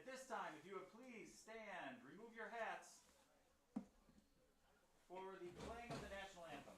At this time, if you would please stand, remove your hats for the playing of the national anthem.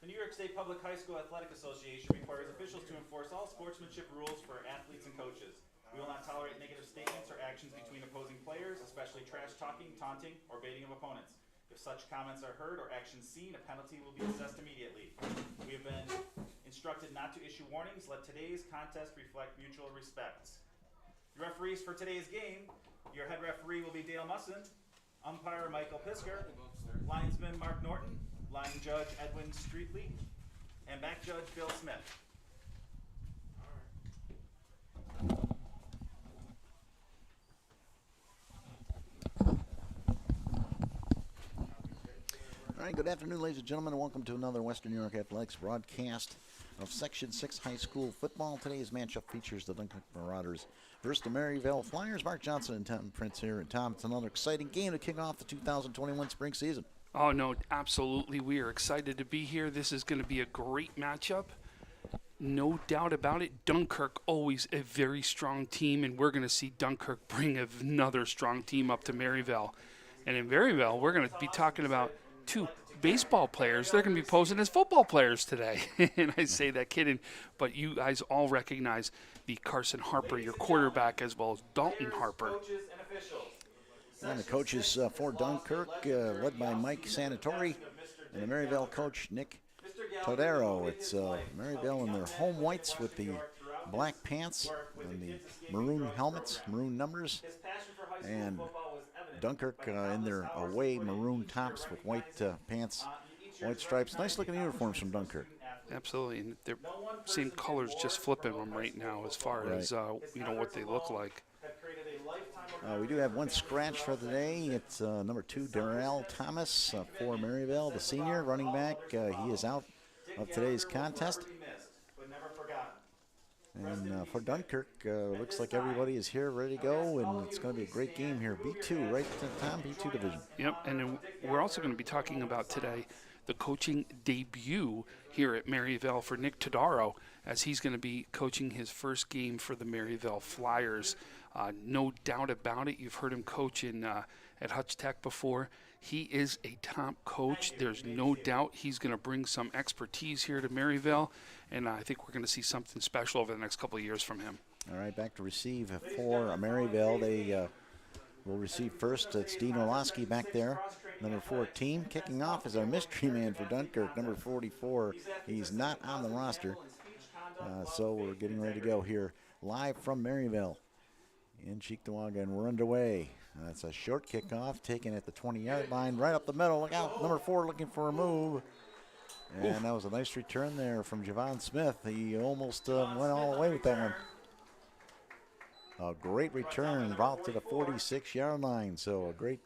The New York State Public High School Athletic Association requires officials to enforce all sportsmanship rules for athletes and coaches. We will not tolerate negative statements or actions between opposing players, especially trash talking, taunting, or baiting of opponents. If such comments are heard or actions seen, a penalty will be assessed immediately. We have been instructed not to issue warnings. Let today's contest reflect mutual respect. Your referees for today's game, your head referee will be Dale Musson, umpire Michael Pisker, linesman Mark Norton, line judge Edwin Streetley, and back judge Bill Smith. All right, good afternoon, ladies and gentlemen, and welcome to another Western New York Athletics broadcast of Section 6 High School football. Today's matchup features the Dunkirk Marauders versus the Maryvale Flyers. Mark Johnson and Tom Prince here. And Tom, it's another exciting game to kick off the 2021 spring season. Oh, no, absolutely. We are excited to be here. This is going to be a great matchup. No doubt about it. Dunkirk, always a very strong team, and we're going to see Dunkirk bring another strong team up to Maryvale. And in Maryvale, we're going to be talking about two baseball players. They're going to be posing as football players today. And I say that kidding, but you guys all recognize the Carson Harper, your quarterback, as well as Dalton Harper. And the coaches for Dunkirk, led by Mike Sanatori, and the Maryvale coach, Nick Todero. It's Maryvale in their home whites with the black pants and the maroon helmets, maroon numbers, and Dunkirk in their away maroon tops with white pants, white stripes. Nice looking uniforms from Dunkirk. Absolutely, and they're same colors, just flipping them right now as far as what they look like. We do have one scratch for the day. It's number 2, Darrell Thomas for Maryvale, the senior running back. He is out of today's contest. And for Dunkirk, looks like everybody is here ready to go, and it's going to be a great game here. B2, right, Tom? B2 division. Yep, and then we're also going to be talking about today the coaching debut here at Maryvale for Nick Todaro, as he's going to be coaching his first game for the Maryvale Flyers. No doubt about it. You've heard him coach at Hutch Tech before. He is a top coach. There's no doubt he's going to bring some expertise here to Maryvale, and I think we're going to see something special over the next couple of years from him. All right, back to receive for Maryvale. They will receive first. It's Dean Orlowski back there, number 14. Kicking off is our mystery man for Dunkirk, number 44. He's not on the roster, so we're getting ready to go here live from Maryvale in Cheektowaga, and we're underway. That's a short kickoff taken at the 20-yard line, right up the middle. Look out, number 4 looking for a move. And that was a nice return there from Javon Smith. He almost went all the way with that one. A great return out to the 46-yard line. So a great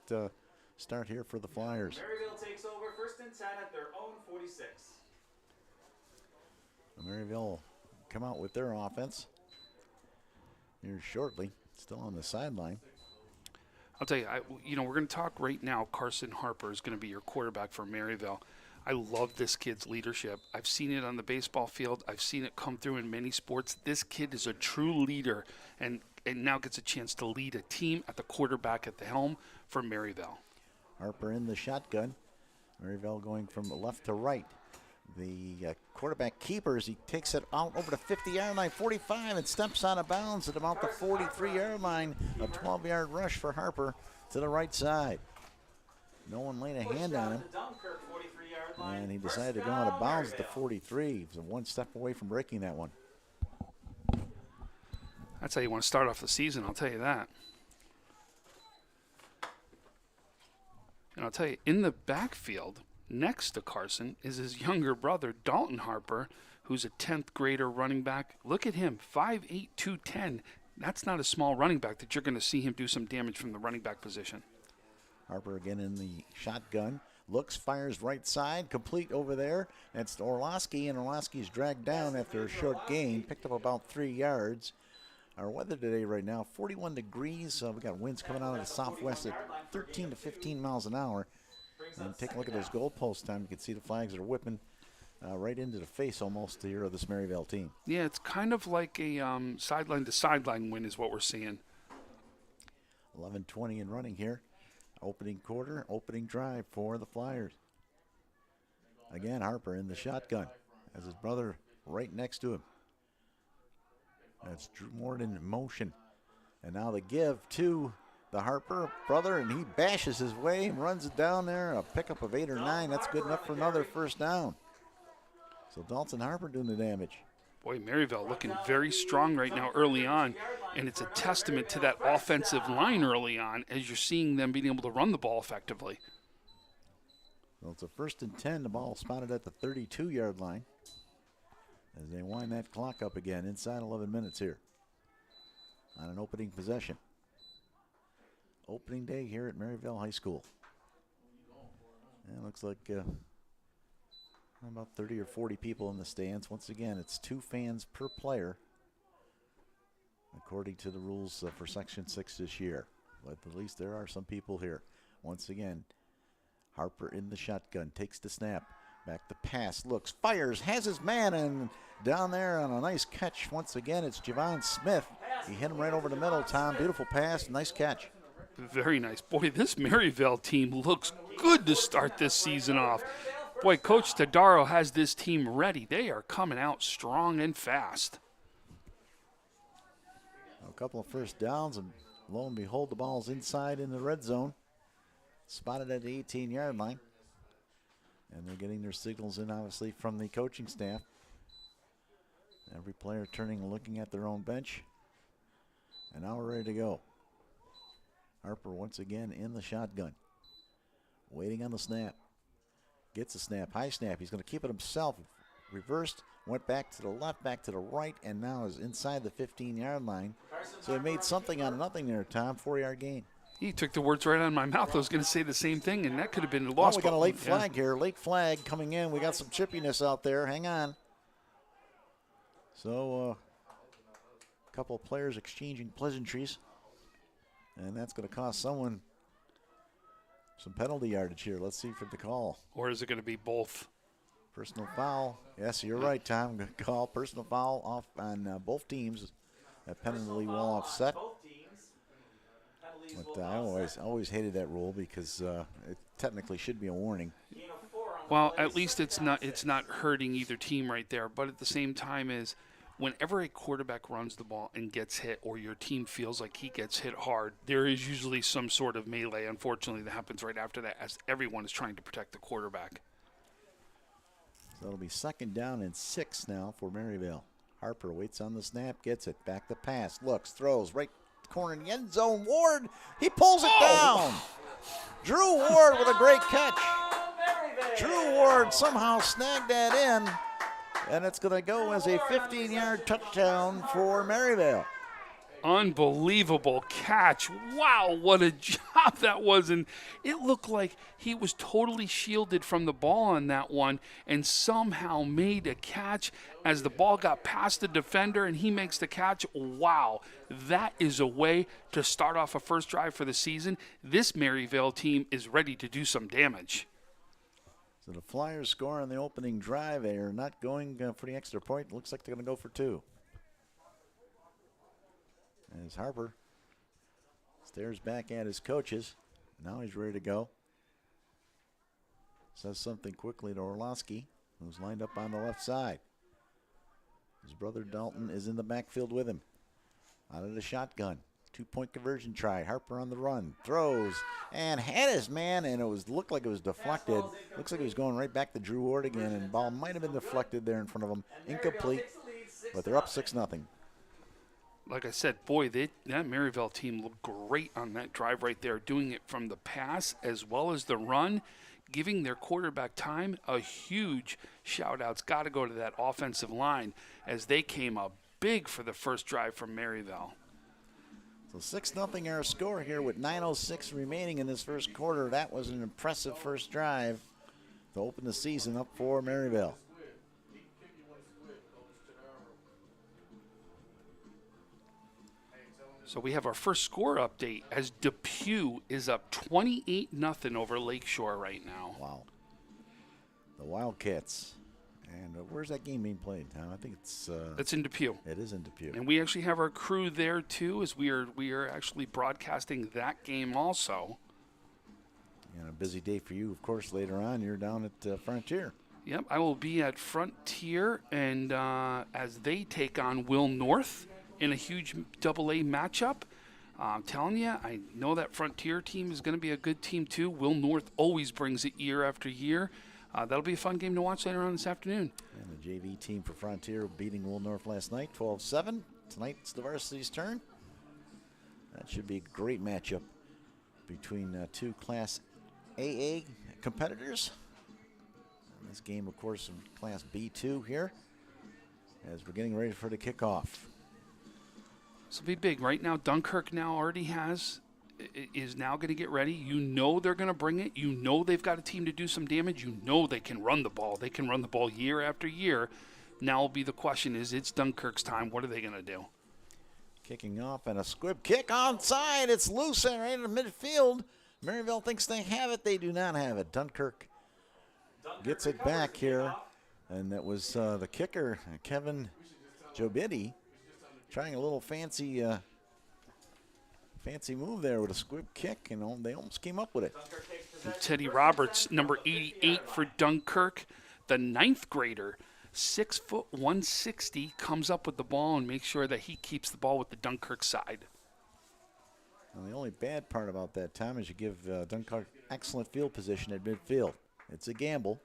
start here for the Flyers. Maryvale takes over 1st and 10 at their own 46. Maryvale come out with their offense. here shortly. Still on the sideline. I'll tell you, we're going to talk right now. Carson Harper is going to be your quarterback for Maryvale. I love this kid's leadership. I've seen it on the baseball field. I've seen it come through in many sports. This kid is a true leader and now gets a chance to lead a team at the quarterback at the helm for Maryvale. Harper in the shotgun. Maryvale going from left to right. The quarterback keepers, he takes it out over the 50-yard line, 45, and steps out of bounds at about the 43-yard line. A 12-yard rush for Harper to the right side. No one laid a hand on him. And he decided to go out of bounds at the 43. He was one step away from breaking that one. That's how you want to start off the season, I'll tell you that. And I'll tell you, in the backfield, next to Carson is his younger brother, Dalton Harper, who's a 10th grader running back. Look at him, 5'8", 210. That's not a small running back that you're going to see him do some damage from the running back position. Harper again in the shotgun. Looks, fires right side, complete over there. That's Orlowski, and Orlowski's dragged down after a short gain. Picked up about 3 yards. Our weather today right now, 41 degrees. We got winds coming out of the southwest at 13 to 15 miles an hour. And take a look at those goalposts time. You can see the flags are whipping right into the face almost here of this Maryvale team. Yeah, it's kind of like a sideline-to-sideline win is what we're seeing. 11:20 in running here. Opening quarter, opening drive for the Flyers. Again, Harper in the shotgun. Has his brother right next to him. That's Drew Morton in motion. And now the give to the Harper brother, and he bashes his way and runs it down there. A pickup of 8 or 9. That's good enough for another first down. So Dalton Harper doing the damage. Boy, Maryvale looking very strong right now early on, and it's a testament to that offensive line early on as you're seeing them being able to run the ball effectively. Well, it's a 1st and 10. The ball spotted at the 32-yard line as they wind that clock up again inside 11 minutes here on an opening possession. Opening day here at Maryvale High School. And it looks like about 30 or 40 people in the stands. Once again, it's 2 fans per player, according to the rules for Section 6 this year. But at least there are some people here. Once again, Harper in the shotgun, takes the snap, back to pass, looks, fires, has his man, and down there on a nice catch. Once again, it's Javon Smith. He hit him right over the middle, Tom. Beautiful pass, nice catch. Very nice. Boy, this Maryvale team looks good to start this season off. Boy, Coach Tadaro has this team ready. They are coming out strong and fast. A couple of first downs, and lo and behold, the ball's inside in the red zone. Spotted at the 18-yard line. And they're getting their signals in, obviously, from the coaching staff. Every player turning and looking at their own bench. And now we're ready to go. Harper once again in the shotgun. Waiting on the snap. Gets a snap, high snap. He's going to keep it himself. Reversed, went back to the left, back to the right, and now is inside the 15-yard line. So he made something out of nothing there, Tom. 4-yard gain. He took the words right out of my mouth. I was going to say the same thing, and that could have been a loss. Oh, we got a late flag here. Late flag coming in. We got some chippiness out there. Hang on. So a couple of players exchanging pleasantries. And that's going to cost someone some penalty yardage here. Let's see for the call. Or is it going to be both? Personal foul. Yes, you're right, Tom. Good call. Personal foul off on both teams. That penalty will offset. But I always hated that rule because it technically should be a warning. Well, at least it's not hurting either team right there. But at the same time is whenever a quarterback runs the ball and gets hit or your team feels like he gets hit hard, there is usually some sort of melee, unfortunately, that happens right after that as everyone is trying to protect the quarterback. So it'll be 2nd down and 6 now for Maryvale. Harper waits on the snap, gets it, back to pass, looks, throws, right corner in the end zone. Ward, he pulls it down. Drew Ward with a great catch. Drew Ward somehow snagged that in. And it's going to go as a 15-yard touchdown for Maryvale. Unbelievable catch. Wow, what a job that was. And it looked like he was totally shielded from the ball on that one and somehow made a catch as the ball got past the defender and he makes the catch. Wow, that is a way to start off a first drive for the season. This Maryvale team is ready to do some damage. So the Flyers score on the opening drive. They are not going for the extra point. Looks like they're going to go for 2. As Harper stares back at his coaches. Now he's ready to go. Says something quickly to Orlowski, who's lined up on the left side. His brother Dalton is in the backfield with him. Out of the shotgun. 2-point conversion try. Harper on the run. Throws and had his man, and looked like it was deflected. Looks like he was going right back to Drew Ward again, and the ball might have been deflected there in front of him. Incomplete, but they're up 6-0. Like I said, boy, that Maryvale team looked great on that drive right there, doing it from the pass as well as the run, giving their quarterback time. A huge shout-out's got to go to that offensive line as they came up big for the first drive from Maryvale. So 6-0 our score here with 9:06 remaining in this first quarter. That was an impressive first drive to open the season up for Maryvale. So we have our first score update as Depew is up 28-0 over Lakeshore right now. Wow. The Wildcats. And where's that game being played, Tom? I think it's in Depew. It is in Depew. And we actually have our crew there too, as we are actually broadcasting that game also. And a busy day for you, of course. Later on, you're down at Frontier. Yep, I will be at Frontier, and as they take on Will North in a huge AA matchup. I'm telling you, I know that Frontier team is going to be a good team too. Will North always brings it year after year. That'll be a fun game to watch later on this afternoon. And the JV team for Frontier beating Will North last night, 12-7. Tonight it's the varsity's turn. That should be a great matchup between two Class AA competitors. And this game, of course, in Class B2 here as we're getting ready for the kickoff. This will be big. Right now, Dunkirk now already is now going to get ready. You know they're going to bring it. You know they've got a team to do some damage. You know they can run the ball. They can run the ball year after year. Now will be the question is, it's Dunkirk's time. What are they going to do? Kicking off and a squib kick onside. It's loose and right in the midfield. Maryvale thinks they have it. They do not have it. Dunkirk gets it back here. And that was the kicker, Kevin Jobidi, trying a little fancy move there with a squib kick, and they almost came up with it. And Teddy Roberts, number 88 for Dunkirk, the 9th grader, 6 foot 160, comes up with the ball and makes sure that he keeps the ball with the Dunkirk side. Now, the only bad part about that, Tom, is you give Dunkirk excellent field position at midfield. It's a gamble,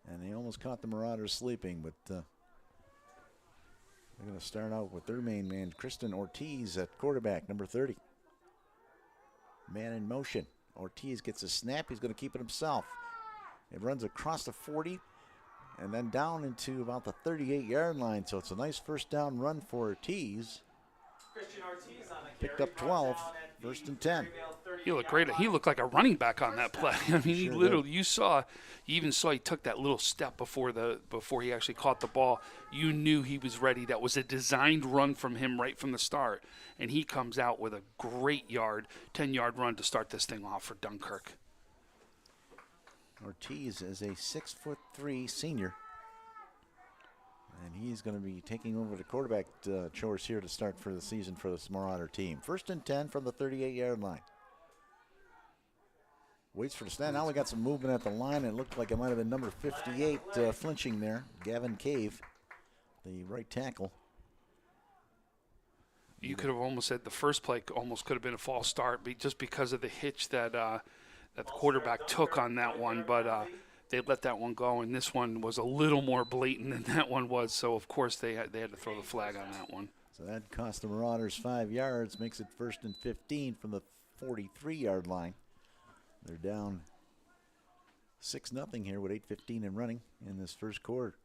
and they almost caught the Marauders sleeping, but they're going to start out with their main man, Kristen Ortiz at quarterback, number 30. Man in motion. Ortiz gets a snap. He's going to keep it himself. It runs across the 40 and then down into about the 38-yard line. So it's a nice first down run for Ortiz. Picked up 12, first and 10. He looked great. He looked like a running back on that play. I mean, he literally, you even saw he took that little step before he actually caught the ball. You knew he was ready. That was a designed run from him right from the start. And he comes out with a great 10-yard run to start this thing off for Dunkirk. Ortiz is a 6'3" senior. And he's going to be taking over the quarterback chores here to start for the season for this Marauder team. First and 10 from the 38-yard line. Waits for the snap. Now we got some movement at the line. It looked like it might have been number 58 flinching there. Gavin Cave, the right tackle. You could have almost said the first play almost could have been a false start just because of the hitch that the quarterback took on that one. But they let that one go, and this one was a little more blatant than that one was. So, of course, they had to throw the flag on that one. So that cost the Marauders 5 yards, makes it first and 15 from the 43-yard line. They're down 6-0 here with 8:15 and running in this first quarter.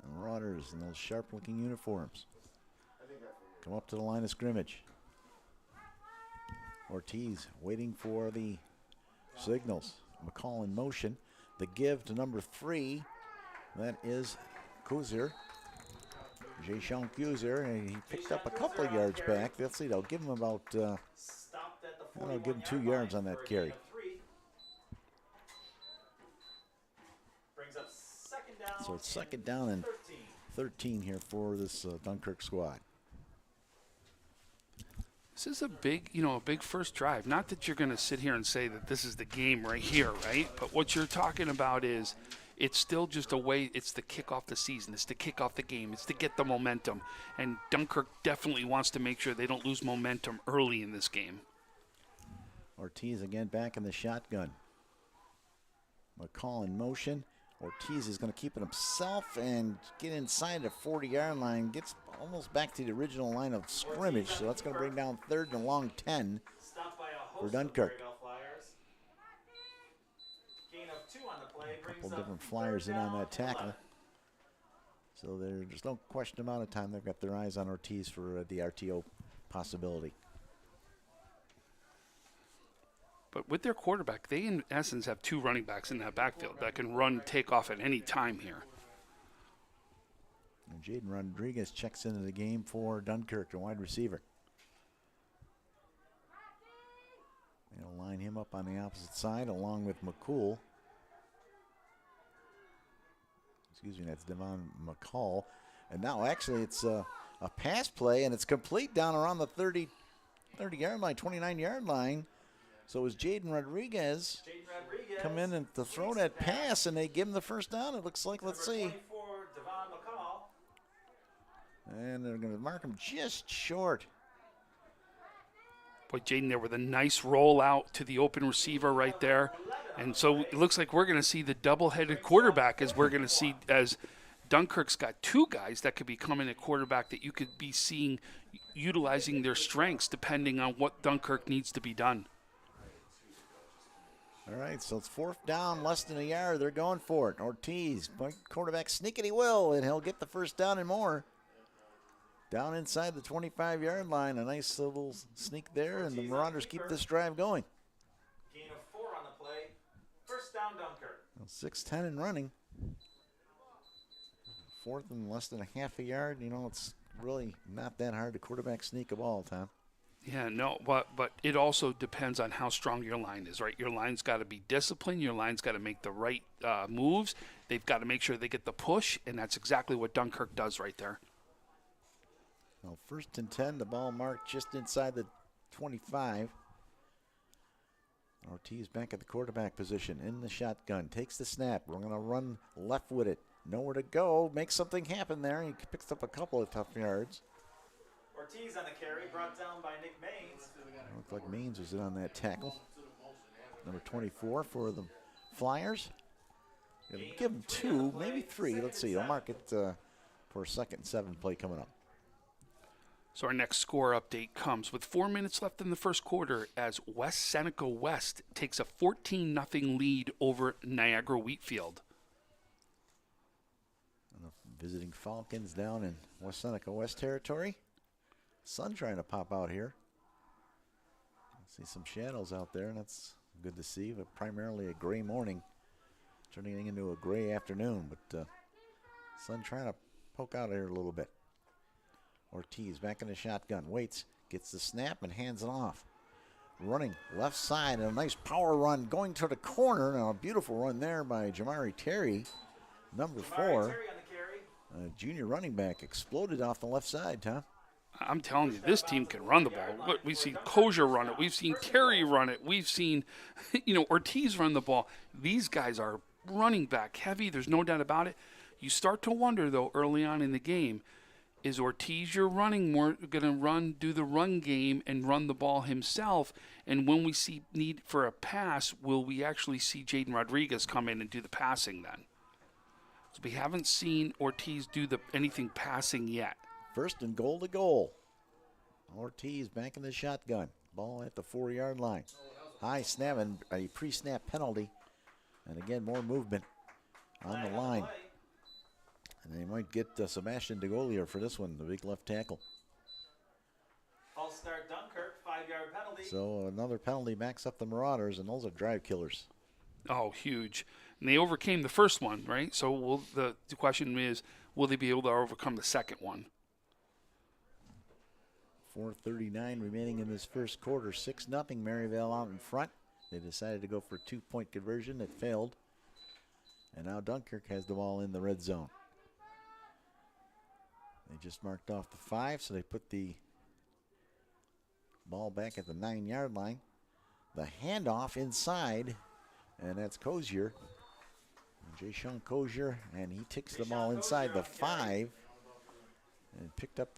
The Marauders in those sharp-looking uniforms come up to the line of scrimmage. Ortiz waiting for the signals. McCall in motion. The give to number 3. That is Kuzer. Jay-Sean Kuzer. And he picked up a couple of yards back. Let's see, they'll give him about, they'll give him 2 yards on that carry. So it's second down and 13 here for this Dunkirk squad. This is a big, a big first drive. Not that you're going to sit here and say that this is the game right here, right? But what you're talking about is it's still just a way, it's to kick off the season. It's to kick off the game. It's to get the momentum. And Dunkirk definitely wants to make sure they don't lose momentum early in this game. Ortiz again back in the shotgun. McCall in motion. Ortiz is going to keep it himself and get inside the 40-yard line. Gets almost back to the original line of scrimmage. So that's going to bring down 3rd and a long 10 for Dunkirk. A couple different Flyers in on that tackle. So there's no question about it time. They've got their eyes on Ortiz for the RTO possibility. But with their quarterback, they in essence have 2 running backs in that backfield that can run, take off at any time here. And Jaden Rodriguez checks into the game for Dunkirk, the wide receiver. They'll line him up on the opposite side along with McCool. Excuse me, that's Devon McCall. And now actually it's a pass play, and it's complete down around the 30-yard line, 29-yard line. So it was Jaden Rodriguez come in and to throw that pass, and they give him the first down, it looks like. Let's see. And they're going to mark him just short. Boy, Jaden there with a nice rollout to the open receiver right there. And so it looks like we're going to see the double-headed quarterback as we're going to see as Dunkirk's got 2 guys that could be coming at quarterback that you could be seeing utilizing their strengths depending on what Dunkirk needs to be done. All right, so it's 4th down, less than a yard. They're going for it. Ortiz, quarterback, sneak it he will, and he'll get the first down and more. Down inside the 25-yard line, a nice little sneak there, and the Marauders keep this drive going. Gain of 4 on the play. First down, Dunkirk. 6-10 and running. 4th and less than a half a yard. It's really not that hard to quarterback sneak a ball, Tom. Yeah, no, but it also depends on how strong your line is, right? Your line's got to be disciplined. Your line's got to make the right moves. They've got to make sure they get the push, and that's exactly what Dunkirk does right there. Well, 1st and 10, the ball marked just inside the 25. Ortiz back at the quarterback position in the shotgun. Takes the snap. We're going to run left with it. Nowhere to go. Makes something happen there. He picks up a couple of tough yards. Ortiz on the carry, brought down by Nick Maines. Looked like Maines was in on that tackle. Number 24 for the Flyers. Gonna give him 2, maybe 3. Let's see. I'll mark it for a 2nd and 7 play coming up. So our next score update comes with 4 minutes left in the first quarter as West Seneca West takes a 14-0 lead over Niagara Wheatfield. And the visiting Falcons down in West Seneca West territory. Sun trying to pop out here. See some shadows out there, and that's good to see, but primarily a gray morning turning into a gray afternoon, but sun trying to poke out here a little bit. Ortiz back in the shotgun, waits, gets the snap and hands it off. Running left side, and a nice power run going to the corner. Now a beautiful run there by Jamari Terry, number 4. Junior running back exploded off the left side, Tom. I'm telling you, this team can run the ball. Look, we've seen Kosher run it. We've seen Terry run it. We've seen, Ortiz run the ball. These guys are running back heavy. There's no doubt about it. You start to wonder, though, early on in the game, is Ortiz your running more going to do the run game and run the ball himself? And when we see need for a pass, will we actually see Jaden Rodriguez come in and do the passing then? So we haven't seen Ortiz do anything passing yet. 1st and goal to goal. Ortiz back in the shotgun. Ball at the 4-yard line. High snap and a pre-snap penalty. And again, more movement on the line. And they might get Sebastian DeGolier for this one, the big left tackle. False start Dunkirk, 5-yard penalty. So another penalty backs up the Marauders, and those are drive killers. Oh, huge. And they overcame the first one, right? So the question is, will they be able to overcome the second one? 4:39 remaining in this first quarter. 6-0 Maryvale out in front. They decided to go for a 2-point conversion. It failed. And now Dunkirk has the ball in the red zone. They just marked off the 5, so they put the ball back at the 9-yard line. The handoff inside, and that's Cozier. Jay-Sean Cozier, and he takes the ball inside the 5 and picked up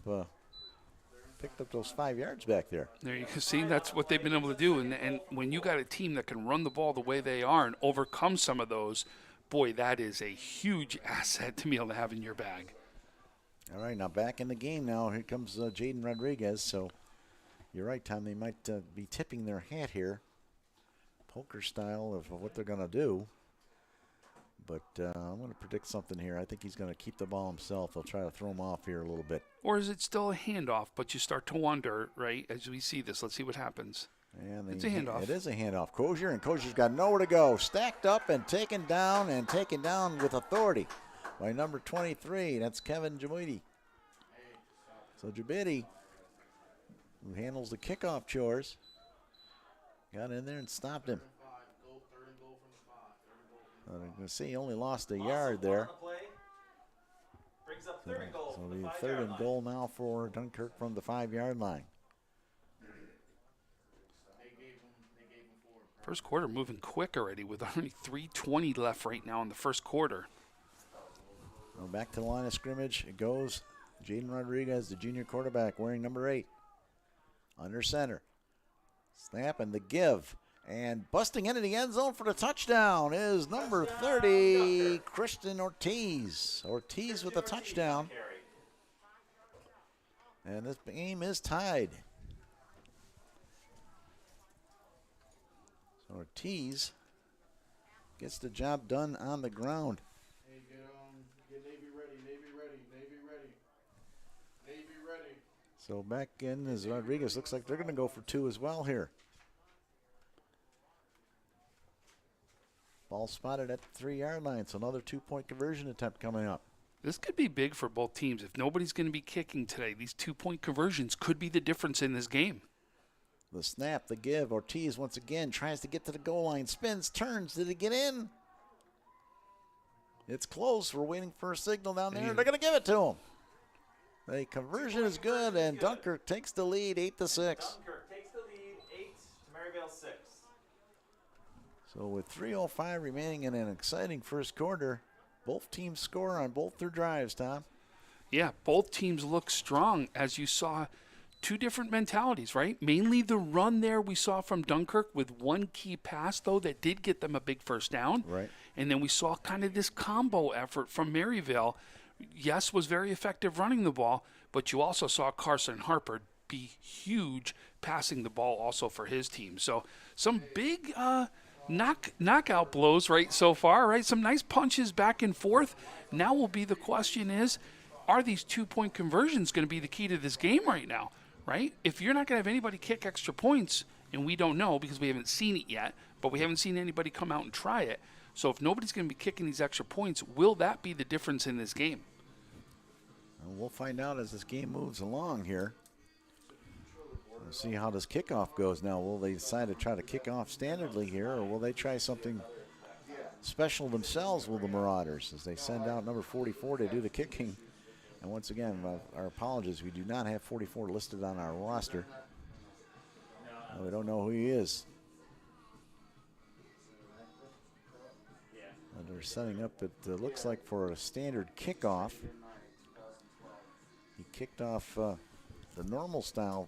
those 5 yards back there. There you can see that's what they've been able to do. And when you got a team that can run the ball the way they are and overcome some of those, boy, that is a huge asset to be able to have in your bag. All right, now back in the game now. Here comes Jaden Rodriguez. So you're right, Tom. They might be tipping their hat here, poker style of what they're going to do. But I'm going to predict something here. I think he's going to keep the ball himself. They'll try to throw him off here a little bit. Or is it still a handoff, but you start to wonder, right, as we see this. Let's see what happens. And it's a handoff. It is a handoff. Cozier, and Cozier's got nowhere to go. Stacked up and taken down with authority by number 23. That's Kevin Jabidi. So Jabidi, who handles the kickoff chores, got in there and stopped him. You can see he only lost a yard there. Brings up third and goal. So the third and goal now for Dunkirk from the 5-yard line. First quarter moving quick already with only 3:20 left right now in the first quarter. Well, back to the line of scrimmage. It goes. Jaden Rodriguez, the junior quarterback, wearing number 8. Under center. Snap and the give. And busting into the end zone for the touchdown is number 30, Christian Ortiz. Ortiz with the touchdown. And this game is tied. So Ortiz gets the job done on the ground. Hey, get Navy ready, Navy ready, Navy ready, Navy ready. So back in is Rodriguez. Looks like they're going to go for 2 as well here. Ball spotted at the 3-yard line. So another 2-point conversion attempt coming up. This could be big for both teams. If nobody's going to be kicking today, these 2-point conversions could be the difference in this game. The snap, the give. Ortiz once again tries to get to the goal line. Spins, turns. Did it get in? It's close. We're waiting for a signal down there. They're going to give it to him. The conversion is good, and Dunkirk takes the lead 8-6. Dunkirk takes the lead 8 to Maryvale 6. So with 3:05 remaining in an exciting first quarter, both teams score on both their drives, Tom. Yeah, both teams look strong, as you saw. 2 different mentalities, right? Mainly the run there we saw from Dunkirk with one key pass, though, that did get them a big first down. Right. And then we saw kind of this combo effort from Maryvale. Yes, was very effective running the ball, but you also saw Carson Harper be huge passing the ball also for his team. So some big knockout blows right so far, right? Some nice punches back and forth. Now will be the question is, are these 2-point conversions going to be the key to this game right now, right? If you're not going to have anybody kick extra points, and we don't know because we haven't seen it yet, but we haven't seen anybody come out and try it. So if nobody's going to be kicking these extra points, will that be the difference in this game? Well, we'll find out as this game moves along here. We'll see how this kickoff goes now. Will they decide to try to kick off standardly here, or will they try something special themselves with the Marauders as they send out number 44 to do the kicking? And once again, our apologies. We do not have 44 listed on our roster. We don't know who he is. And they're setting up, it looks like, for a standard kickoff. He kicked off the normal style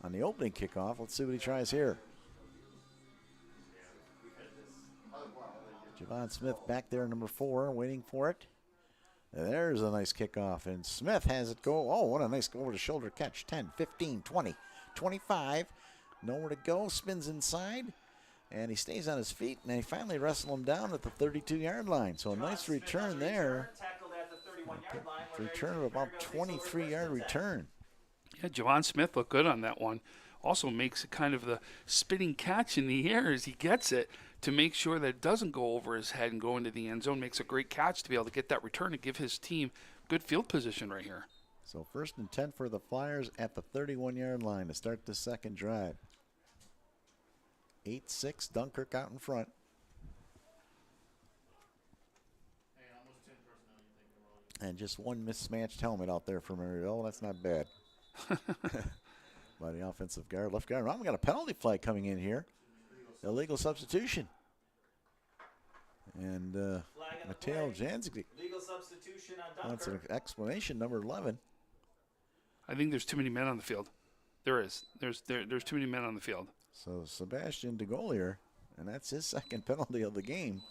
on the opening kickoff. Let's see what he tries here. Javon Smith back there, number 4, waiting for it. And there's a nice kickoff, and Smith has it go. Oh, what a nice over-the-shoulder catch. 10, 15, 20, 25. Nowhere to go. Spins inside, and he stays on his feet, and they finally wrestle him down at the 32-yard line. So a nice return there. Tackled at the 31-yard line. We're ready Return to of about Maryvale takes over 23-yard first and 10. return. Yeah, Javon Smith looked good on that one. Also makes kind of the spinning catch in the air as he gets it to make sure that it doesn't go over his head and go into the end zone. Makes a great catch to be able to get that return and give his team good field position right here. So 1st and 10 for the Flyers at the 31-yard line to start the second drive. 8-6, Dunkirk out in front. And just one mismatched helmet out there for Maryvale. That's not bad. By the offensive guard, left guard. I'm got a penalty flag coming in here. Illegal substitution. And Mateo Janzik. Legal substitution on That's an Dunkirk. explanation, number 11. I think there's too many men on the field. There is. There's too many men on the field. So Sebastian DeGolier, and that's his second penalty of the game.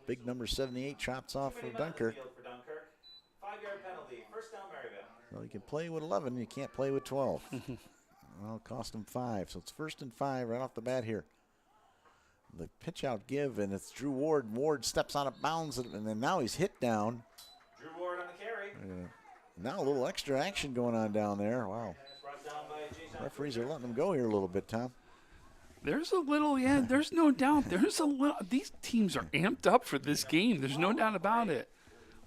Big number 78 chops off for Dunkirk. 5-yard penalty. First down, Maryvale. Well, you can play with 11, you can't play with 12. Well, it cost him 5, so it's 1st and 5 right off the bat here. The pitch out give, and it's Drew Ward. Ward steps out of bounds, and then now he's hit down. Drew Ward on the carry. Now a little extra action going on down there. Wow. Brought down by Jaden Referees are letting him go here a little bit, Tom. There's a little, yeah, there's no doubt. There's a little, these teams are amped up for this game. There's no doubt about it.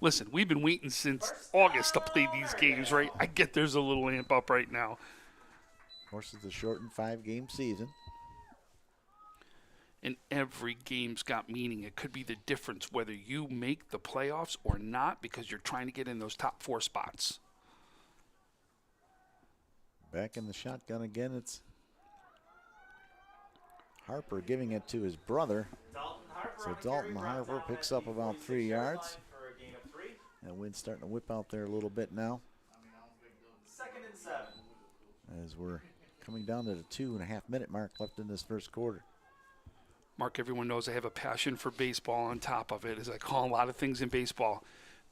Listen, we've been waiting since August to play these games, right? I get there's a little amp up right now. Of course, it's a shortened 5-game season. And every game's got meaning. It could be the difference whether you make the playoffs or not because you're trying to get in those top 4 spots. Back in the shotgun again, it's Harper giving it to his brother. So Dalton Harper picks up about 3 yards. And wind's starting to whip out there a little bit now. 2nd and 7. As we're coming down to the 2.5-minute mark left in this first quarter. Mark, everyone knows I have a passion for baseball on top of it, as I call a lot of things in baseball.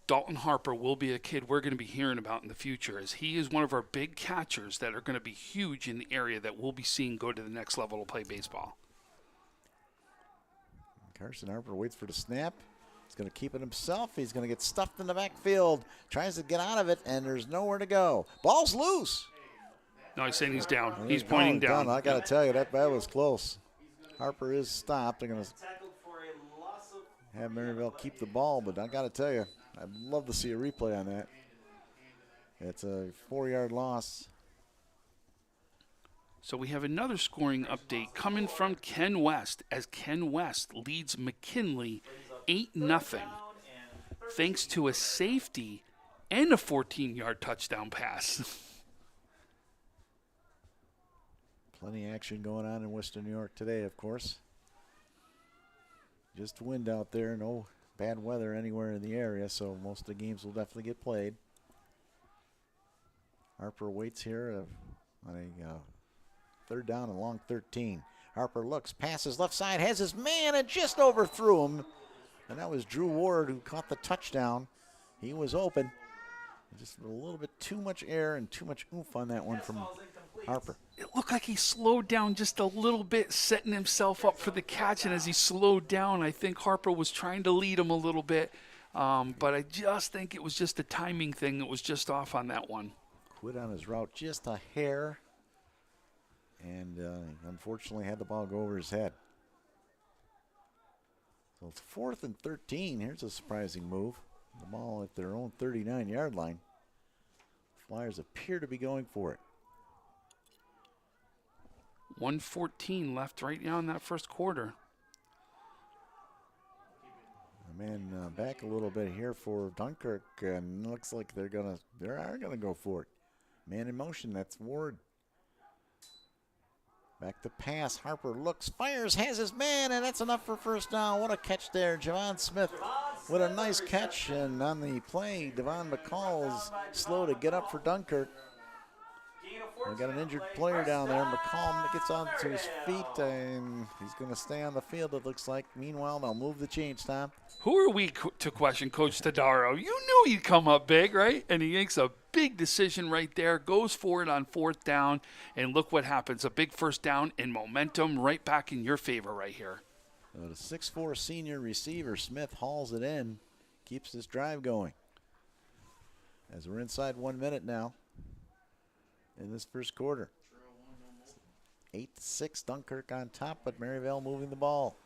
Dalton Harper will be a kid we're going to be hearing about in the future, as he is one of our big catchers that are going to be huge in the area that we'll be seeing go to the next level to play baseball. Carson Harper waits for the snap. He's going to keep it himself. He's going to get stuffed in the backfield. Tries to get out of it, and there's nowhere to go. Ball's loose. No, he's saying he's down. He's pointing down. I got to tell you, that was close. Harper is stopped. They're going to have Maryvale keep the ball, but I got to tell you, I'd love to see a replay on that. It's a 4-yard loss. So we have another scoring update coming from Ken West, as Ken West leads McKinley 8-0, thanks to a safety and a 14-yard touchdown pass. Plenty of action going on in Western New York today, of course. Just wind out there, no bad weather anywhere in the area, so most of the games will definitely get played. Harper waits here on a 3rd down and long 13. Harper looks, passes left side, has his man, and just overthrew him. And that was Drew Ward who caught the touchdown. He was open. Just a little bit too much air and too much oomph on that one from Harper. It looked like he slowed down just a little bit, setting himself up for the catch. And as he slowed down, I think Harper was trying to lead him a little bit. But I just think it was just a timing thing that was just off on that one. Quit on his route just a hair. And unfortunately had the ball go over his head. So it's 4th and 13. Here's a surprising move. The ball at their own 39-yard line. Flyers appear to be going for it. 1:14 left right now in that first quarter. The man back a little bit here for Dunkirk, and looks like they are gonna go for it. Man in motion, that's Ward. Back to pass. Harper looks, fires, has his man, and that's enough for first down. What a catch there. Javon Smith with a nice catch. And on the play, Devon McCall's slow to get up for Dunkirk. We got an injured player down there. McCall gets onto his feet, and he's going to stay on the field, it looks like. Meanwhile, they'll move the chains, Tom. Who are we to question Coach Tadaro? You knew he'd come up big, right? And he makes a big decision right there, goes for it on 4th down, and look what happens. A big first down and momentum right back in your favor right here. The 6'4" senior receiver, Smith, hauls it in, keeps this drive going. as we're inside 1 minute now in this first quarter. 8-6, Dunkirk on top, but Maryvale moving the ball.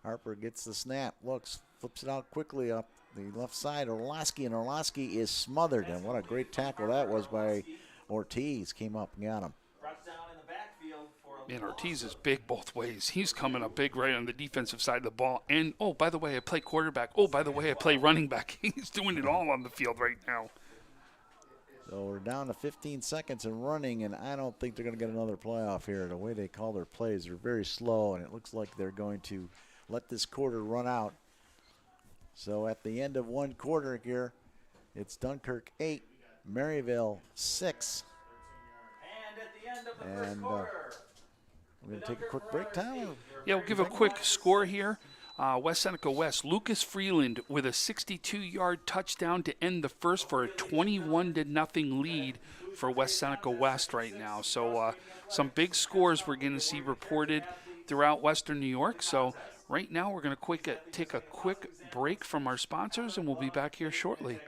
Harper gets the snap, looks, flips it out quickly up the left side. Orlowski, and Orlowski is smothered, and what a great tackle that was by Ortiz. Came up and got him. Man, Ortiz is big both ways. He's coming up big right on the defensive side of the ball. And, oh, by the way, I play quarterback. Oh, by the way, I play running back. He's doing it all on the field right now. So we're down to 15 seconds and running, and I don't think they're going to get another playoff here. The way they call their plays, they're very slow, and it looks like they're going to let this quarter run out. So at the end of one quarter here, it's Dunkirk 8, Maryvale 6. And at the end of the first quarter, we're going to take a quick break time. Yeah, we'll give a quick score here. West Seneca West, Lucas Freeland with a 62-yard touchdown to end the first for a 21-0 lead for West Seneca West right now. So some big scores we're going to see reported throughout Western New York. So right now we're going to take a quick break from our sponsors, and we'll be back here shortly.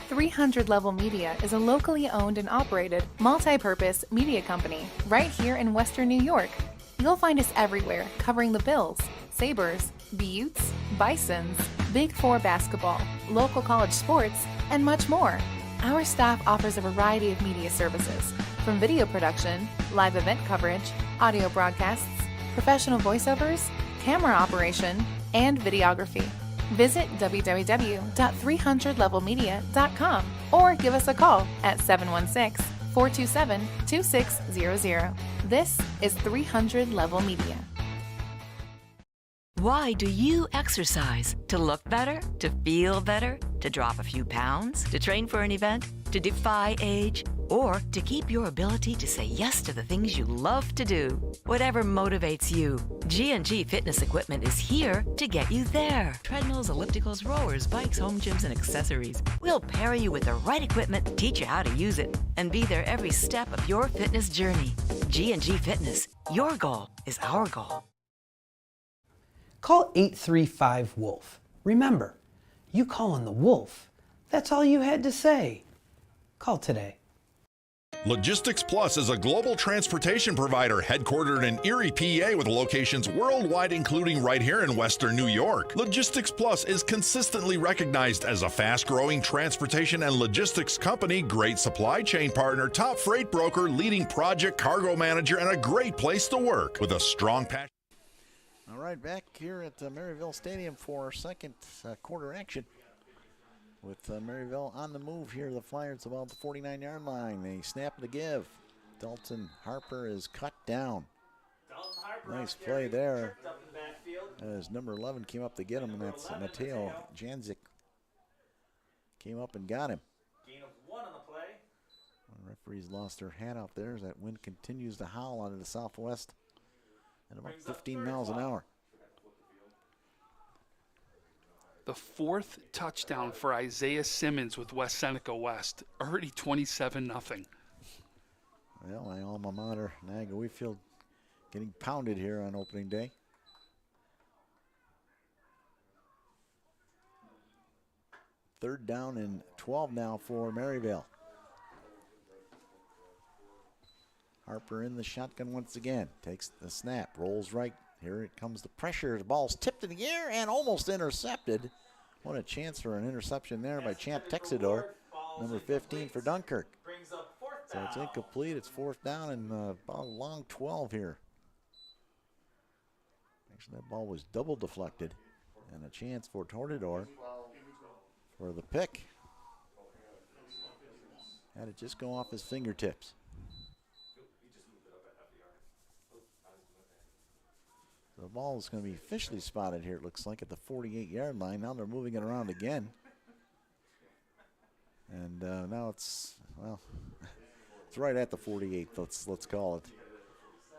300 Level Media is a locally owned and operated multi-purpose media company right here in Western New York. You'll find us everywhere, covering the Bills, Sabres, Buttes, Bisons, Big Four basketball, local college sports, and much more. Our staff offers a variety of media services, from video production, live event coverage, audio broadcasts, professional voiceovers, camera operation, and videography. Visit www.300levelmedia.com or give us a call at 716-427-2600. This is 300 Level Media. Why do you exercise? To look better? To feel better? To drop a few pounds? To train for an event? To defy age? Or to keep your ability to say yes to the things you love to do? Whatever motivates you, G&G Fitness Equipment is here to get you there. Treadmills, ellipticals, rowers, bikes, home gyms, and accessories. We'll pair you with the right equipment, teach you how to use it, and be there every step of your fitness journey. G&G Fitness. Your goal is our goal. Call 835-WOLF. Remember, you calling the Wolf. That's all you had to say. Call today. Logistics Plus is a global transportation provider headquartered in Erie, PA with locations worldwide, including right here in Western New York. Logistics Plus is consistently recognized as a fast-growing transportation and logistics company, great supply chain partner, top freight broker, leading project cargo manager, and a great place to work with a strong passion. All right, back here at Maryvale Stadium for our second quarter action. With Maryvale on the move here, the Flyers about the 49-yard line. They snap to give. Dalton Harper is cut down. Nice play there. As number 11 came up to get him, and that's Mateo Janzik. Came up and got him. Gain of 1 on the play. Referees lost their hat out there as that wind continues to howl out of the southwest at about 15 miles an hour. The fourth touchdown for Isaiah Simmons with West Seneca West. Already 27-0. Well, my alma mater, Niagara Wheatfield, getting pounded here on opening day. Third down and 12 now for Maryvale. Harper in the shotgun once again. Takes the snap, rolls right. Here it comes the pressure. The ball's tipped in the air and almost intercepted. What a chance for an interception there by Champ Texador, number 15 for Dunkirk. So it's incomplete. It's fourth down and about a long 12 here. Actually, that ball was double deflected. And a chance for Tortador for the pick. Had it just go off his fingertips. The ball is going to be officially spotted here, it looks like, at the 48-yard line. Now they're moving it around again. And now it's, well, it's right at the 48, let's call it.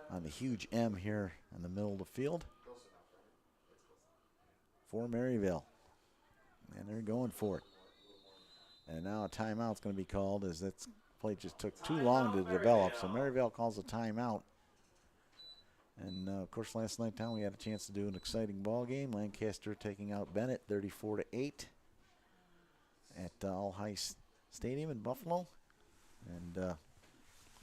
On the huge M here in the middle of the field for Maryvale. And they're going for it. And now a timeout's going to be called as that play just took too long to develop. So Maryvale calls a timeout. And, of course, last night, Tom, we had a chance to do an exciting ball game. Lancaster taking out Bennett 34-8 at All High Stadium in Buffalo. And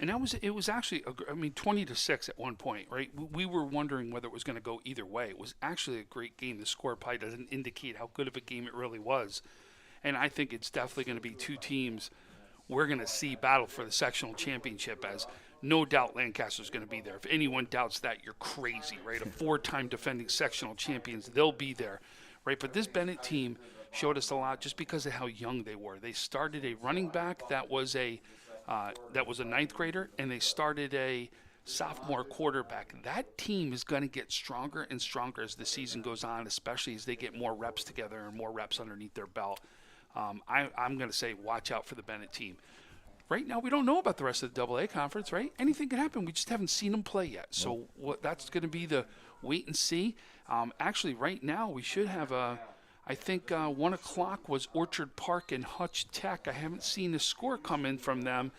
it was actually, 20-6 at one point, right? We were wondering whether it was going to go either way. It was actually a great game. The score probably doesn't indicate how good of a game it really was. And I think it's definitely going to be two teams we're going to see battle for the sectional championship, as no doubt Lancaster's going to be there. If anyone doubts that, you're crazy, right? A 4-time defending sectional champions, they'll be there, right? But this Bennett team showed us a lot just because of how young they were. They started a running back that was a ninth grader, and they started a sophomore quarterback. That team is going to get stronger and stronger as the season goes on, especially as they get more reps together and more reps underneath their belt. I'm going to say watch out for the Bennett team. Right now, we don't know about the rest of the AA conference, right? Anything can happen. We just haven't seen them play yet. So that's going to be the wait and see. Actually, right now, we should have I think 1 o'clock was Orchard Park and Hutch Tech. I haven't seen a score come in from them,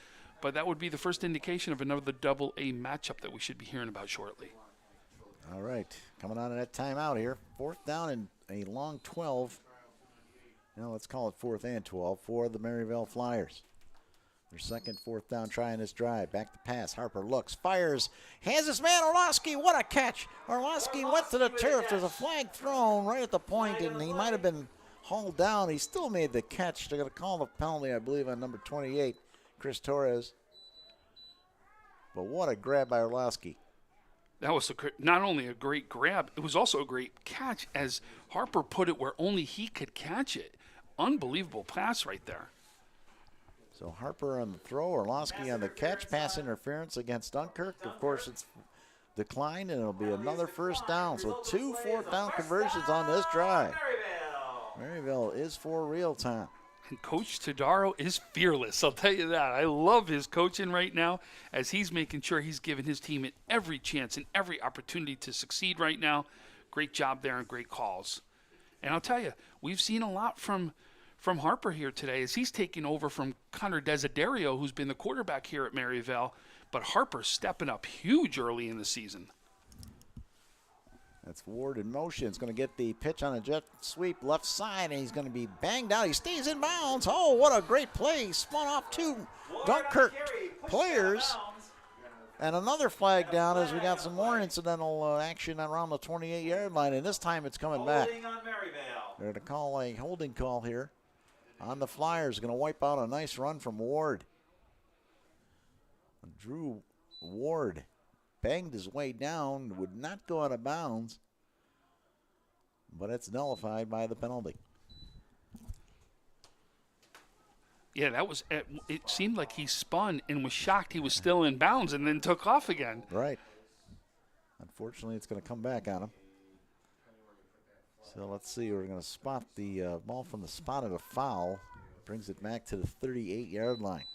but that would be the first indication of another AA matchup that we should be hearing about shortly. All right, coming on to that timeout here. 4th down and a long 12. Now let's call it 4th and 12 for the Maryvale Flyers. Their second 4th down try in this drive. Back to pass. Harper looks, fires, has his man Orlowski. What a catch. Orlowski went to the turf. There's a flag thrown right at the point, and he might have been hauled down. He still made the catch. They're going to call the penalty, I believe, on number 28, Chris Torres. But what a grab by Orlowski. That was not only a great grab, it was also a great catch as Harper put it where only he could catch it. Unbelievable pass right there. So Harper on the throw, Orlowski on the catch, pass interference against Dunkirk. Of course, it's declined, and it'll be another 1st down. So 2 4th down conversions on this drive. Maryvale is for real time. And Coach Todaro is fearless, I'll tell you that. I love his coaching right now as he's making sure he's giving his team every chance and every opportunity to succeed right now. Great job there and great calls. And I'll tell you, we've seen a lot from Harper here today as he's taking over from Connor Desiderio, who's been the quarterback here at Maryvale. But Harper's stepping up huge early in the season. That's Ward in motion. It's going to get the pitch on a jet sweep left side, and he's going to be banged out. He stays in bounds. Oh, what a great play. He spun off 2 Dunkirk players. And another flag down as we got some more incidental action around the 28-yard line, and this time it's coming back. They're going to call a holding call here on the Flyers. Going to wipe out a nice run from Ward. Drew Ward banged his way down, would not go out of bounds, but it's nullified by the penalty. Yeah, that was. It seemed like he spun and was shocked he was still in bounds and then took off again. Right. Unfortunately, it's going to come back on him. So let's see. We're going to spot the ball from the spot of a foul. Brings it back to the 38-yard line.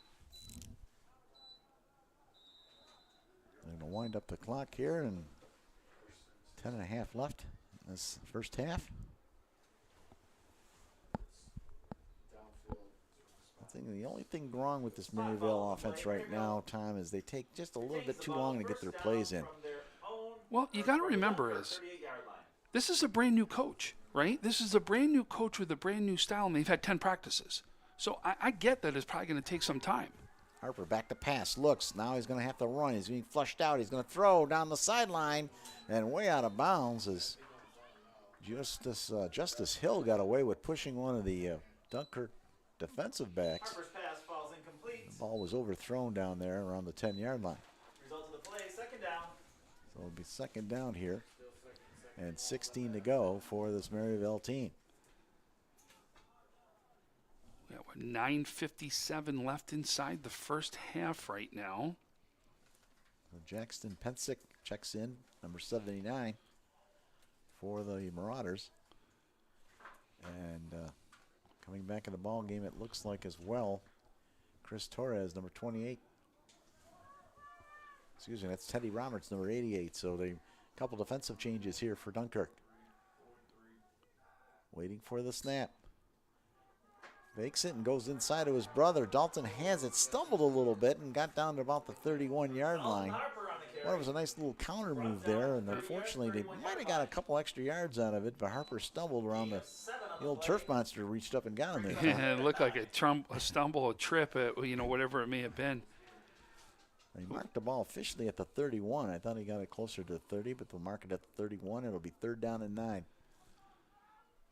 They're going to wind up the clock here, and 10.5 left in this first half. I think the only thing wrong with this Maryvale offense right now, Tom, is they take just a little bit too long to get their plays in. Well, you got to remember this is a brand new coach, right? This is a brand new coach with a brand new style, and they've had 10 practices. So I get that it's probably going to take some time. Harper back to pass, looks, now he's going to have to run. He's being flushed out. He's going to throw down the sideline, and way out of bounds as Justice Hill got away with pushing one of the Dunkirk defensive backs. Harper's pass falls incomplete. The ball was overthrown down there around the 10-yard line. Result of the play, 2nd down. So it'll be 2nd down here, and 16 to go for this Maryvale team. Yeah, we're 9:57 left inside the first half right now. So Jackson Pensick checks in, number 79, for the Marauders. And coming back in the ball game, it looks like as well, Chris Torres, number 28. Excuse me, that's Teddy Roberts, number 88. So a couple defensive changes here for Dunkirk. Waiting for the snap. Fakes it and goes inside to his brother. Dalton has it, stumbled a little bit and got down to about the 31-yard line. Well, it was a nice little counter move there, and unfortunately they might have got a couple extra yards out of it, but Harper stumbled around the old turf monster, reached up and got him there. Yeah, it looked like a stumble, a trip, whatever it may have been. They marked the ball officially at the 31. I thought he got it closer to 30, but they'll mark it at the 31. It'll be 3rd down and 9.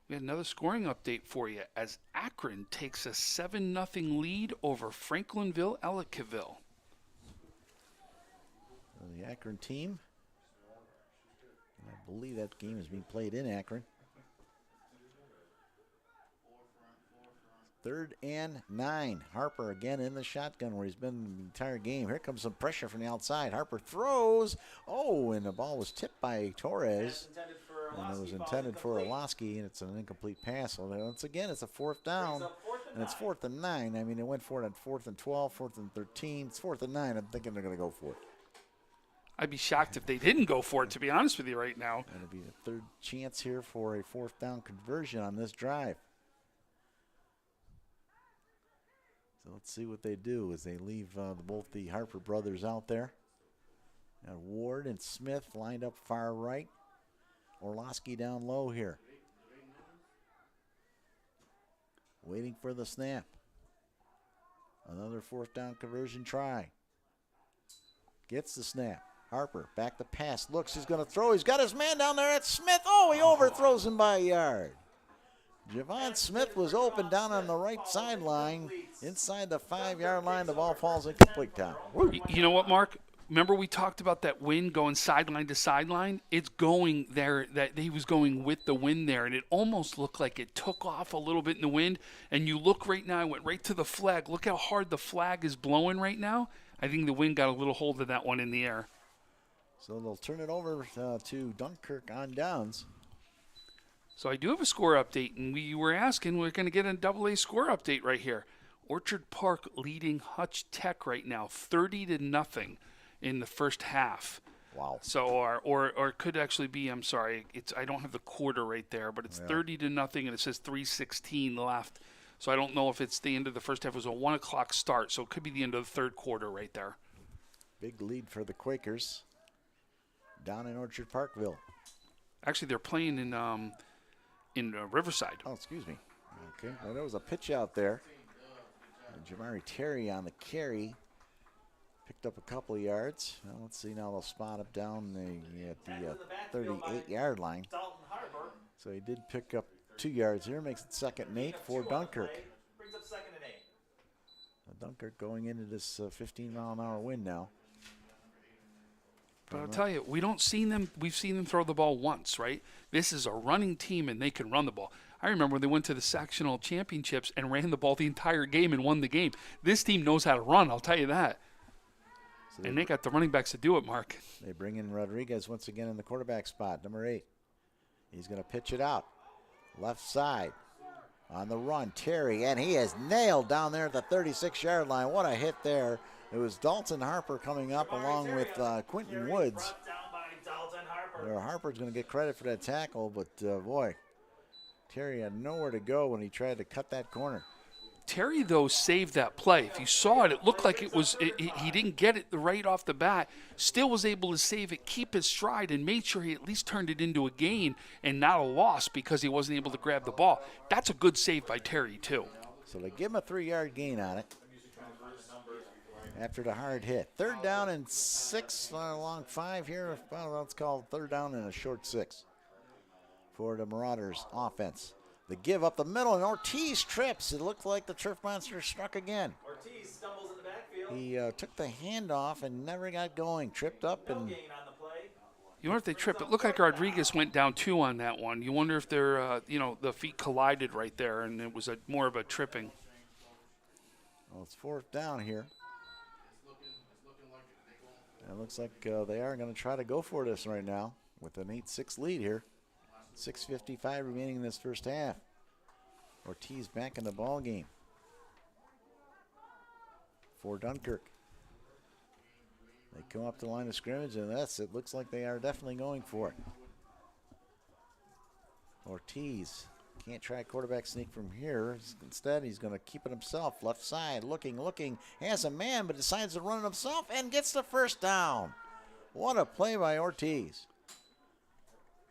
We had another scoring update for you as Akron takes a 7-0 lead over Franklinville-Ellicottville. The Akron team, I believe that game is being played in Akron. 3rd and 9. Harper again in the shotgun where he's been the entire game. Here comes some pressure from the outside. Harper throws. Oh, and the ball was tipped by Torres. And it was intended for Orlowski, and it's an incomplete pass. So once again, it's a 4th down, and it's 4th and 9. I mean, it went for it on 4th and 12, 4th and 13. It's 4th and 9. I'm thinking they're going to go for it. I'd be shocked if they didn't go for it, to be honest with you right now. It'll be the 3rd chance here for a 4th down conversion on this drive. So let's see what they do as they leave both the Harper brothers out there. Now Ward and Smith lined up far right. Orlowski down low here. Waiting for the snap. Another 4th down conversion try. Gets the snap. Harper back to pass. Looks, he's going to throw. He's got his man down there. It's Smith. Oh, he overthrows him by a yard. Javon Smith was open down on the right sideline. Inside the 5-yard line, the ball falls incomplete down. You know what, Mark? Remember we talked about that wind going sideline to sideline? It's going there, that he was going with the wind there, and it almost looked like it took off a little bit in the wind. And you look right now, I went right to the flag. Look how hard the flag is blowing right now. I think the wind got a little hold of that one in the air. So they'll turn it over to Dunkirk on downs. So I do have a score update, and we were asking, we're going to get a AA score update right here. Orchard Park leading Hutch Tech right now, 30-0 in the first half. Wow. So, or it could actually be, I'm sorry, I don't have the quarter right there, but it's 30-0, and it says 3:16 left. So I don't know if it's the end of the first half. It was a 1 o'clock start, so it could be the end of the 3rd quarter right there. Big lead for the Quakers down in Orchard Parkville. Actually, they're playing in Riverside. Oh, excuse me. Okay, well, there was a pitch out there. And Jamari Terry on the carry. Picked up a couple of yards. Well, let's see now. They'll spot him down at the 38-yard line. So he did pick up 2 yards here. Makes it 2nd and 8 for Dunkirk. Brings up 2nd and 8. Dunkirk going into this 15-mile-an-hour wind now. But I'll tell you, we've seen them throw the ball once, right? This is a running team, and they can run the ball. I remember when they went to the sectional championships and ran the ball the entire game and won the game. This team knows how to run, I'll tell you that. So and they got the running backs to do it, Mark. They bring in Rodriguez once again in the quarterback spot, number 8. He's going to pitch it out. Left side on the run, Terry, and he is nailed down there at the 36-yard line. What a hit there. It was Dalton Harper coming up along with Quentin Woods. Harper's going to get credit for that tackle, but boy, Terry had nowhere to go when he tried to cut that corner. Terry, though, saved that play. If you saw it, it looked like he didn't get it right off the bat. Still was able to save it, keep his stride, and made sure he at least turned it into a gain and not a loss because he wasn't able to grab the ball. That's a good save by Terry, too. So they give him a 3-yard gain on it after the hard hit. 3rd down and 6 along 5 here. Well, let's call it 3rd down and a short 6 for the Marauders offense. The give up the middle, and Ortiz trips. It looked like the turf monster struck again. Ortiz stumbles in the backfield. He took the handoff and never got going. Tripped up and. You wonder if they tripped. It looked like Rodriguez went down 2 on that one. You wonder if they're, the feet collided right there, and it was more of a tripping. Well, it's 4th down here. It looks like they are going to try to go for this right now with an 8-6 lead here. 6:55 remaining in this first half. Ortiz back in the ball game for Dunkirk. They come up to the line of scrimmage, and it looks like they are definitely going for it. Ortiz can't try a quarterback sneak from here. Instead, he's going to keep it himself. Left side, looking, has a man, but decides to run it himself and gets the first down. What a play by Ortiz.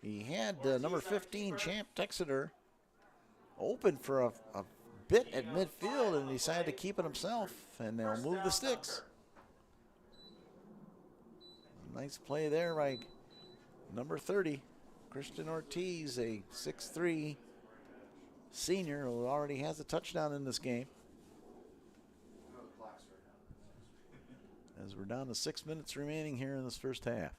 He had number 15, Champ Texeter, open for a bit at midfield and decided to keep it himself, and they'll move the sticks. Nice play there by number 30, Christian Ortiz, a 6'3" senior who already has a touchdown in this game. As we're down to 6 minutes remaining here in this first half.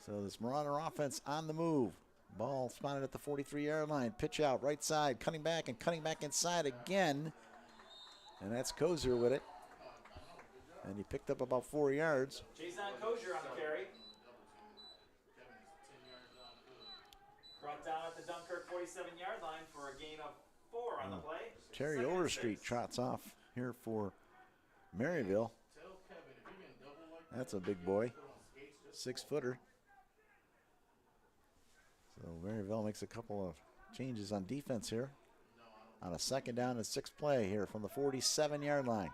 So this Marauder offense on the move. Ball spotted at the 43-yard line. Pitch out, right side, cutting back inside again. And that's Kozer with it. And he picked up about 4 yards. Jason Kozer on the carry. Brought down at the Dunkirk 47-yard line for a gain of 4 on the play. Terry Overstreet trots off here for Maryvale. That's a big boy. 6-footer. So Maryvale makes a couple of changes on defense here. On a 2nd down and 6 play here from the 47-yard line.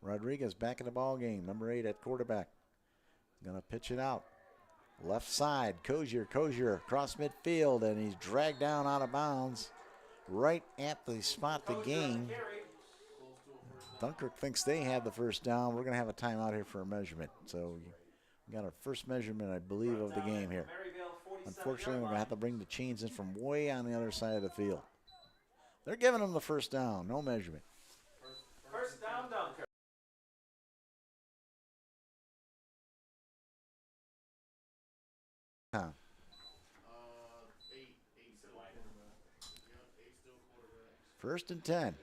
Rodriguez back in the ball game. Number 8 at quarterback. Gonna pitch it out. Left side, Kozier across midfield, and he's dragged down out of bounds right at the spot to gain. Dunkirk thinks they have the first down. We're gonna have a timeout here for a measurement. So we got our first measurement, I believe, of the game here. Unfortunately, we're gonna have to bring the chains in from way on the other side of the field. They're giving them the first down, no measurement. First down, Dunkirk. Tom. 1st and 10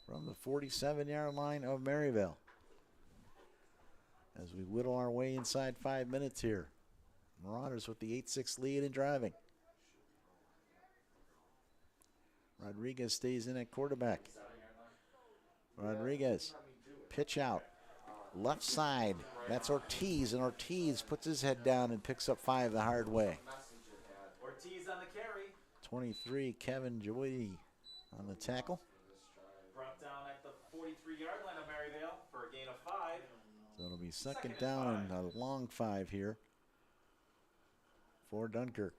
from the 47-yard line of Maryvale. As we whittle our way inside 5 minutes here. Marauders with the 8-6 lead and driving. Rodriguez stays in at quarterback. Rodriguez, pitch out, left side. That's Ortiz, and Ortiz puts his head down and picks up 5 the hard way. Ortiz on the carry. 23, Kevin Joy on the tackle. Brought down at the 43-yard line of Maryvale for a gain of 5. So it'll be 2nd down and a long 5 here for Dunkirk.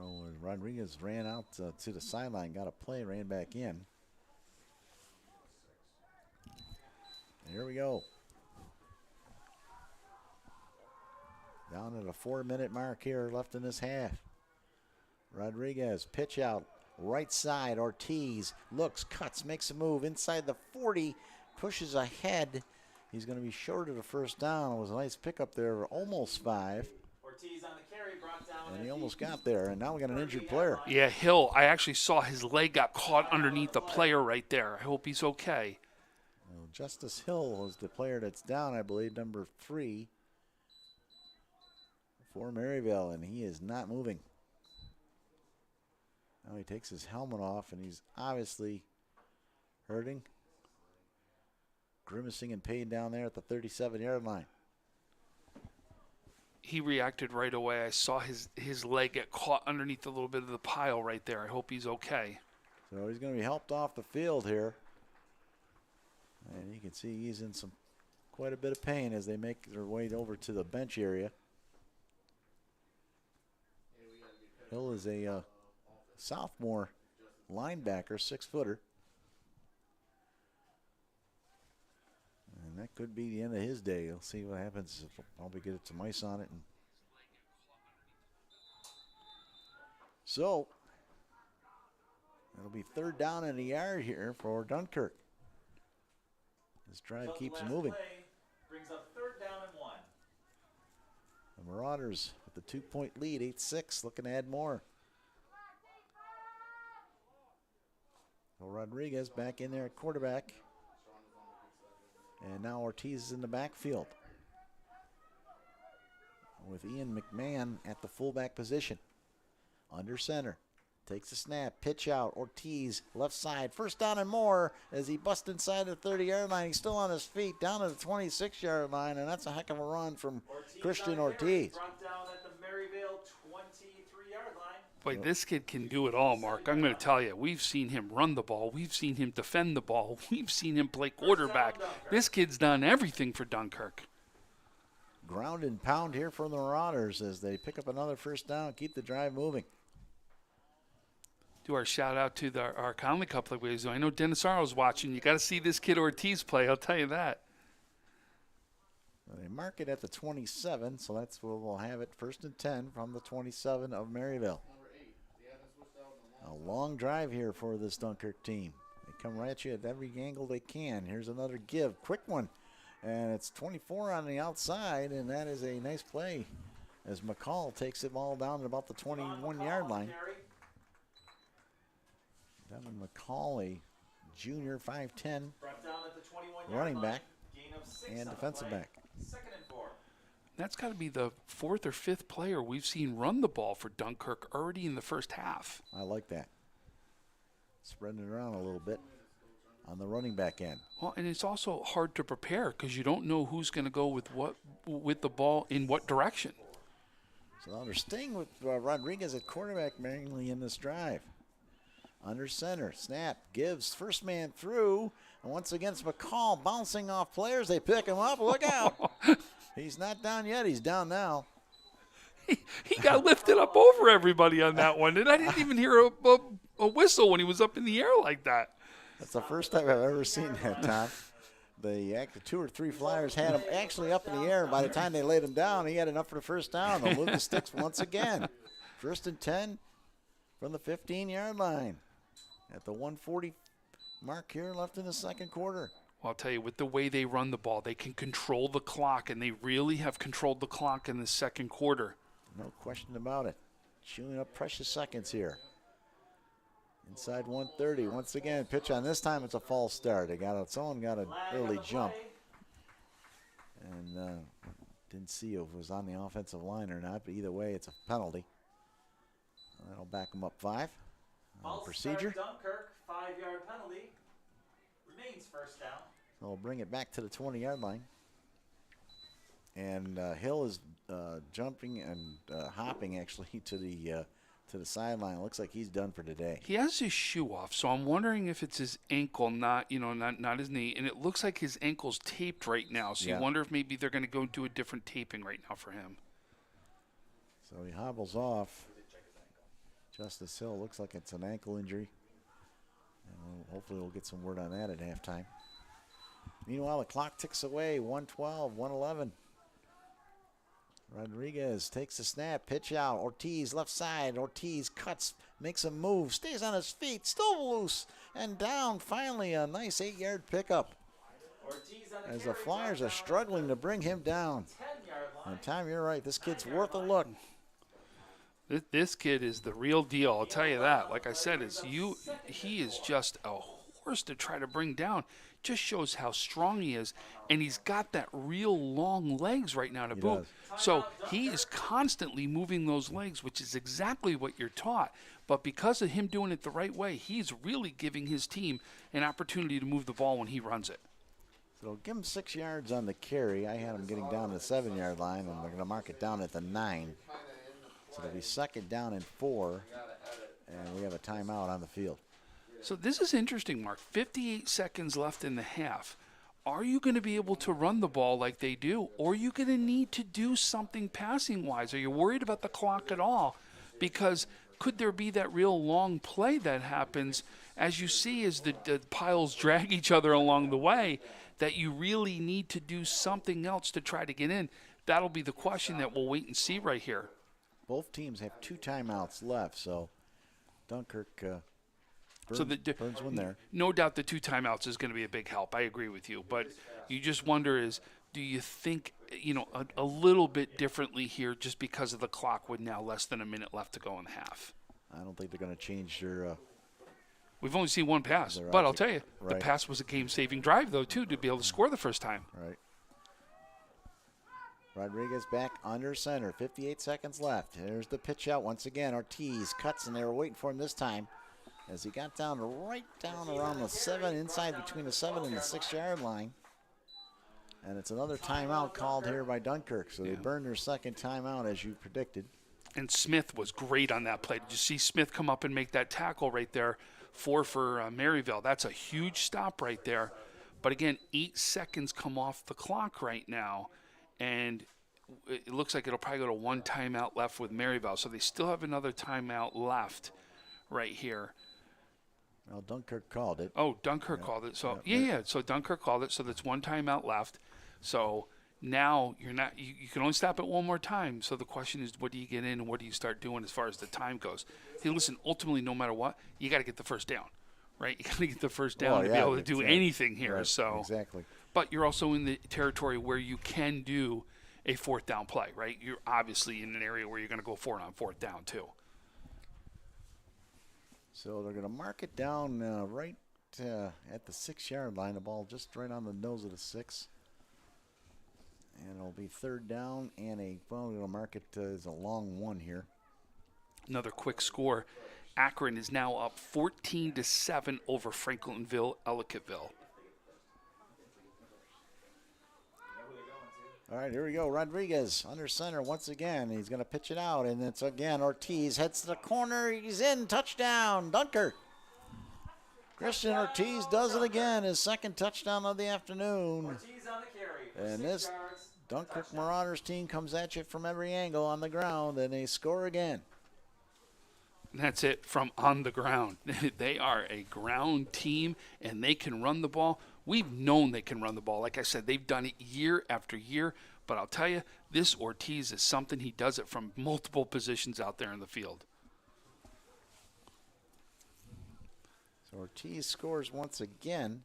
Oh, Rodriguez ran out to the sideline, got a play, ran back in. Here we go. Down at a 4-minute mark here left in this half. Rodriguez, pitch out, right side, Ortiz, looks, cuts, makes a move inside the 40, pushes ahead. He's going to be short of the first down. It was a nice pickup there, almost 5. Ortiz on the carry, brought down. And he almost got there, and now we got an injured player. Yeah, Hill, I actually saw his leg got caught underneath the player right there. I hope he's okay. Well, Justice Hill is the player that's down, I believe, number 3 for Maryvale, and he is not moving. Now he takes his helmet off, and he's obviously hurting. Grimacing in pain down there at the 37-yard line. He reacted right away. I saw his leg get caught underneath a little bit of the pile right there. I hope he's okay. So he's going to be helped off the field here. And you can see he's in quite a bit of pain as they make their way over to the bench area. Hill is a sophomore linebacker, 6-footer. And that could be the end of his day. We'll see what happens. I'll probably get some ice on it. So, it'll be 3rd down and a yard here for Dunkirk. This drive keeps moving. Brings up 3rd down and 1. The Marauders with the 2-point lead, 8-6, looking to add more. So Rodriguez back in there at quarterback. And now Ortiz is in the backfield with Ian McMahon at the fullback position. Under center. Takes a snap. Pitch out. Ortiz left side. 1st down and more as he busts inside the 30-yard line. He's still on his feet down to the 26-yard line, and that's a heck of a run from Christian Ortiz. Brought down at the Maryvale 23-yard line. Boy, this kid can do it all, Mark. I'm going to tell you, we've seen him run the ball. We've seen him defend the ball. We've seen him play quarterback. This kid's done everything for Dunkirk. Ground and pound here for the Marauders as they pick up another first down, keep the drive moving. Do our shout out to our Conley couple of ways. I know Dennis Arro's watching. You got to see this kid Ortiz play. I'll tell you that. They mark it at the 27, so that's where we'll have it. 1st and 10 from the 27 of Maryvale. A long drive here for this Dunkirk team. They come right at you at every angle they can. Here's another give. Quick one. And it's 24 on the outside, and that is a nice play as McCall takes it all down at about the 21-yard line. Devin McCauley, junior, 5'10", running back and defensive back. That's got to be the 4th or 5th player we've seen run the ball for Dunkirk already in the first half. I like that. Spreading it around a little bit on the running back end. Well, and it's also hard to prepare because you don't know who's going to go with the ball in what direction. So now they're staying with Rodriguez at quarterback mainly in this drive. Under center, snap, gives, first man through, and once again it's McCall bouncing off players. They pick him up, look out. He's not down yet, he's down now. He got lifted up over everybody on that one, and I didn't even hear a whistle when he was up in the air like that. That's the first time I've ever seen that, Tom. The 2 or 3 Flyers had him actually up in the air, and by the time they laid him down, he had enough for the first down. They'll move the sticks once again. 1st and 10 from the 15-yard line. At the 1:40 mark here left in the second quarter. Well, I'll tell you, with the way they run the ball, they can control the clock, and they really have controlled the clock in the second quarter. No question about it. Chewing up precious seconds here. Inside 130. Once again, pitch on. This time it's a false start. Someone got an early jump. And didn't see if it was on the offensive line or not, but either way, it's a penalty. That'll back them up 5. Procedure. Dunkirk, 5-yard penalty. Remains first down. So we'll bring it back to the 20-yard line. And Hill is jumping and hopping actually to the sideline. Looks like he's done for today. He has his shoe off, so I'm wondering if it's his ankle, not his knee. And it looks like his ankle's taped right now. So yeah. You wonder if maybe they're going to go do a different taping right now for him. So he hobbles off. Justice Hill looks like it's an ankle injury. And hopefully we'll get some word on that at halftime. Meanwhile, the clock ticks away. 1:12, 1:11. Rodriguez takes the snap, pitch out. Ortiz left side. Ortiz cuts, makes a move, stays on his feet, still loose, and down. Finally, a nice 8-yard pickup. As the Flyers are struggling to bring him down. And Tom, you're right. This kid's worth a look. This kid is the real deal. I'll tell you that. Like I said, he is just a horse to try to bring down. Just shows how strong he is, and he's got that real long legs right now to boot. So he is constantly moving those legs, which is exactly what you're taught. But because of him doing it the right way, he's really giving his team an opportunity to move the ball when he runs it. So give him 6 yards on the carry. I had him getting down to the 7-yard line, and they're going to mark it down at the 9. So it'll be 2nd down and 4, and we have a timeout on the field. So this is interesting, Mark. 58 seconds left in the half. Are you going to be able to run the ball like they do, or are you going to need to do something passing-wise? Are you worried about the clock at all? Because could there be that real long play that happens, as you see as the piles drag each other along the way, that you really need to do something else to try to get in? That'll be the question that we'll wait and see right here. Both teams have 2 timeouts left, so Dunkirk burns one there. No doubt the 2 timeouts is going to be a big help. I agree with you. But you just wonder do you think, a little bit differently here just because of the clock with now less than a minute left to go in the half? I don't think they're going to change their We've only seen one pass. But I'll tell you, the pass was a game-saving drive, though, too, to be able to score the first time. Right. Rodriguez back under center. 58 seconds left. Here's the pitch out once again. Ortiz cuts, and they were waiting for him this time as he got down around the 7, inside between the 7 and the 6-yard line. And it's another timeout called here by Dunkirk. So they burned their second timeout, as you predicted. And Smith was great on that play. Did you see Smith come up and make that tackle right there? 4 for Maryvale. That's a huge stop right there. But again, 8 seconds come off the clock right now, and it looks like it'll probably go to 1 timeout left with Maryvale. So they still have another timeout left right here. Well, Dunkirk called it. Oh, Dunkirk called it. So yeah. So Dunkirk called it. So that's 1 timeout left. So now you're not. You can only stop it 1 more time. So the question is, what do you get in and what do you start doing as far as the time goes? Hey, listen. Ultimately, no matter what, you got to get the first down, right? You got to get the first down to be able to do anything here. Right, so exactly. But you're also in the territory where you can do a 4th down play, right? You're obviously in an area where you're going to go for it on 4th down too. So they're going to mark it down right at the 6-yard line. The ball just right on the nose of the 6. And it'll be 3rd down and we're going to mark it as a long 1 here. Another quick score. Akron is now up 14-7 over Franklinville-Ellicottville. All right, here we go. Rodriguez under center once again. He's going to pitch it out, and it's again Ortiz heads to the corner. He's in. Touchdown, Dunkirk. Christian Ortiz does it again. His 2nd touchdown of the afternoon. Ortiz on the carry. And this Dunkirk Marauders team comes at you from every angle on the ground, and they score again. That's it from on the ground. They are a ground team, and they can run the ball. We've known they can run the ball. Like I said, they've done it year after year. But I'll tell you, this Ortiz is something. He does it from multiple positions out there in the field. So Ortiz scores once again.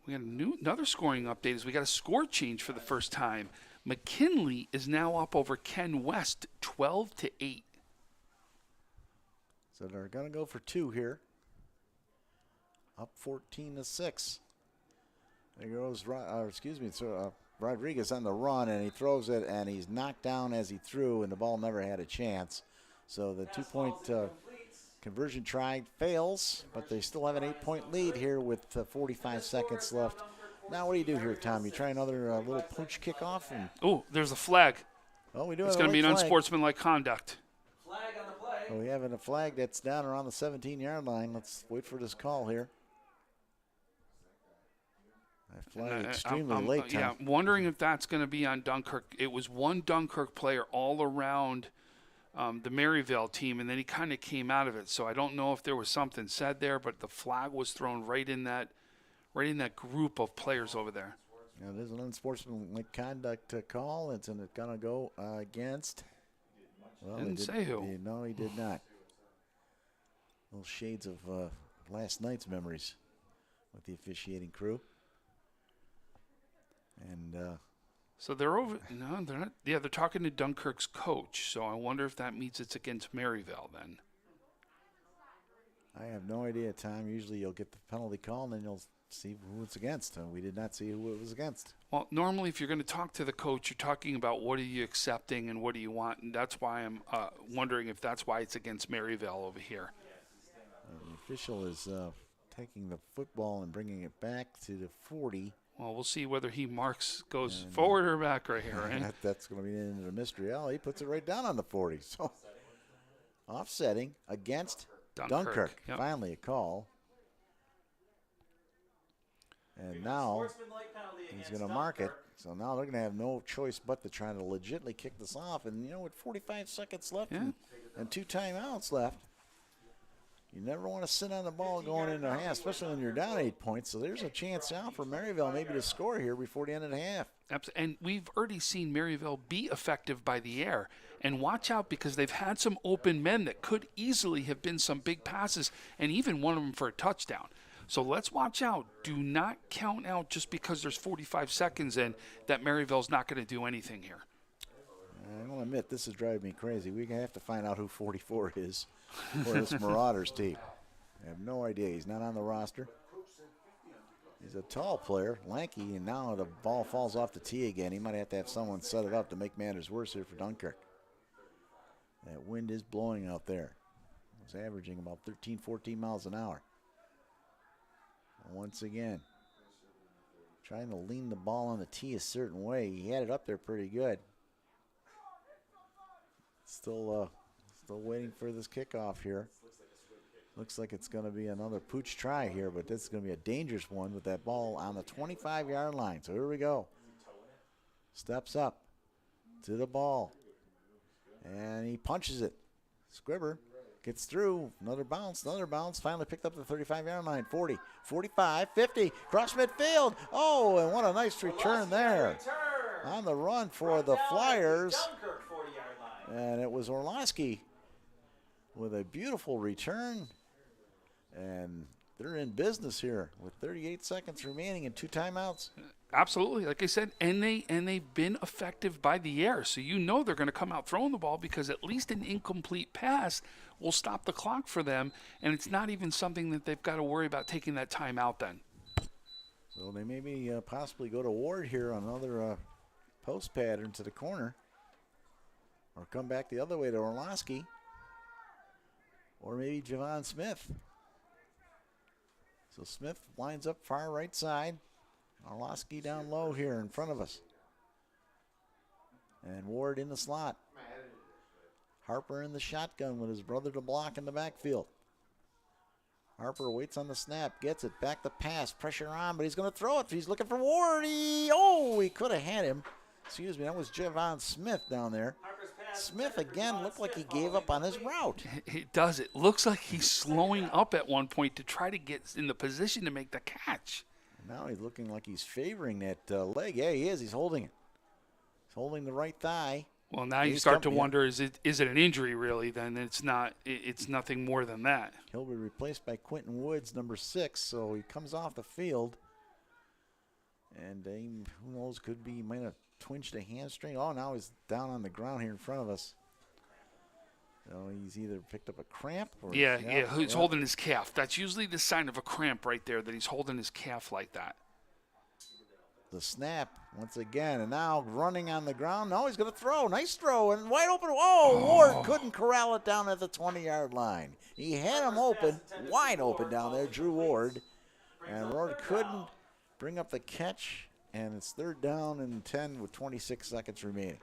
We got another scoring update. Is we got a score change for the first time. McKinley is now up over Ken West, 12-8. So they're going to go for 2 here. Up 14-6. There goes, Rodriguez on the run, and he throws it, and he's knocked down as he threw, and the ball never had a chance. So the 2-point conversion try fails, but they still have an 8-point lead here with 45 seconds left. Now what do you do here, Tom? You try another little punch kickoff? Oh, there's a flag. Oh, we do. It's going to be an unsportsmanlike conduct. Flag on the play. Well, we have a flag that's down around the 17-yard line. Let's wait for this call here. That flag extremely late, Tom. Yeah, wondering if that's going to be on Dunkirk. It was one Dunkirk player all around the Maryvale team, and then he kind of came out of it. So I don't know if there was something said there, but the flag was thrown right in that group of players over there. Now, there's an unsportsmanlike conduct call. It's going to go against. Well, Didn't say who. No, he did not. Little shades of last night's memories with the officiating crew. And so they're over. No, they're not. Yeah, they're talking to Dunkirk's coach. So I wonder if that means it's against Maryvale then. I have no idea, Tom. Usually you'll get the penalty call and then you'll see who it's against. And we did not see who it was against. Well, normally if you're going to talk to the coach, you're talking about what are you accepting and what do you want. And that's why I'm wondering if that's why it's against Maryvale over here. The official is taking the football and bringing it back to the 40. Well, we'll see whether he goes forward or back right here, right? That's going to be into the mystery. Oh, he puts it right down on the 40. So offsetting against Dunkirk. Yep. Finally a call. And now he's going to mark it. So now they're going to have no choice but to try to legitimately kick this off. And, with 45 seconds left and 2 timeouts left, you never want to sit on the ball going into half, especially when you're down 8 points. So there's a chance now for Maryvale maybe to score here before the end of the half. And we've already seen Maryvale be effective by the air. And watch out because they've had some open men that could easily have been some big passes and even one of them for a touchdown. So let's watch out. Do not count out just because there's 45 seconds in that Maryvale's not going to do anything here. I will admit, this is driving me crazy. We're going to have to find out who 44 is for this Marauders team. I have no idea. He's not on the roster. He's a tall player, lanky, and now the ball falls off the tee again. He might have to have someone set it up to make matters worse here for Dunkirk. That wind is blowing out there. It's averaging about 13, 14 miles an hour. Once again, trying to lean the ball on the tee a certain way. He had it up there pretty good. Still waiting for this kickoff here. Looks like it's going to be another pooch try here, but this is going to be a dangerous one with that ball on the 25-yard line. So here we go. Steps up to the ball, and he punches it. Squibber gets through. Another bounce. Finally picked up the 35-yard line. 40, 45, 50. Cross midfield. Oh, and what a nice return there. On the run for the Flyers. Dunkirk 40-yard line. And it was Orlowski with a beautiful return. And they're in business here with 38 seconds remaining and 2 timeouts. Absolutely, like I said, and they've been effective by the air. So you know they're going to come out throwing the ball because at least an incomplete pass will stop the clock for them, and it's not even something that they've got to worry about taking that timeout then. So they maybe possibly go to Ward here on another post pattern to the corner, or come back the other way to Orlowski, or maybe Javon Smith. So Smith lines up far right side. Orlowski down low here in front of us. And Ward in the slot. Harper in the shotgun with his brother to block in the backfield. Harper waits on the snap, gets it, back the pass, pressure on, but he's going to throw it. He's looking for Ward. He could have had him. Excuse me, that was Javon Smith down there. Smith again looked like he gave up on his route. It does. It looks like he's slowing up at one point to try to get in the position to make the catch. Now he's looking like he's favoring that leg. Yeah, he is. He's holding it. He's holding the right thigh. Well, now you start to wonder, is it an injury really? Then it's not. It's nothing more than that. He'll be replaced by Quentin Woods, number 6. So he comes off the field. And who knows, he might have twinged a hamstring. Oh, now he's down on the ground here in front of us. So he's either picked up a cramp or... He's holding his calf. That's usually the sign of a cramp right there, that he's holding his calf like that. The snap once again, and now running on the ground. No, he's going to throw. Nice throw, and wide open. Ward couldn't corral it down at the 20-yard line. He had him open, wide open down there, Drew Ward. And Ward couldn't bring up the catch, and it's 3rd down and 10 with 26 seconds remaining.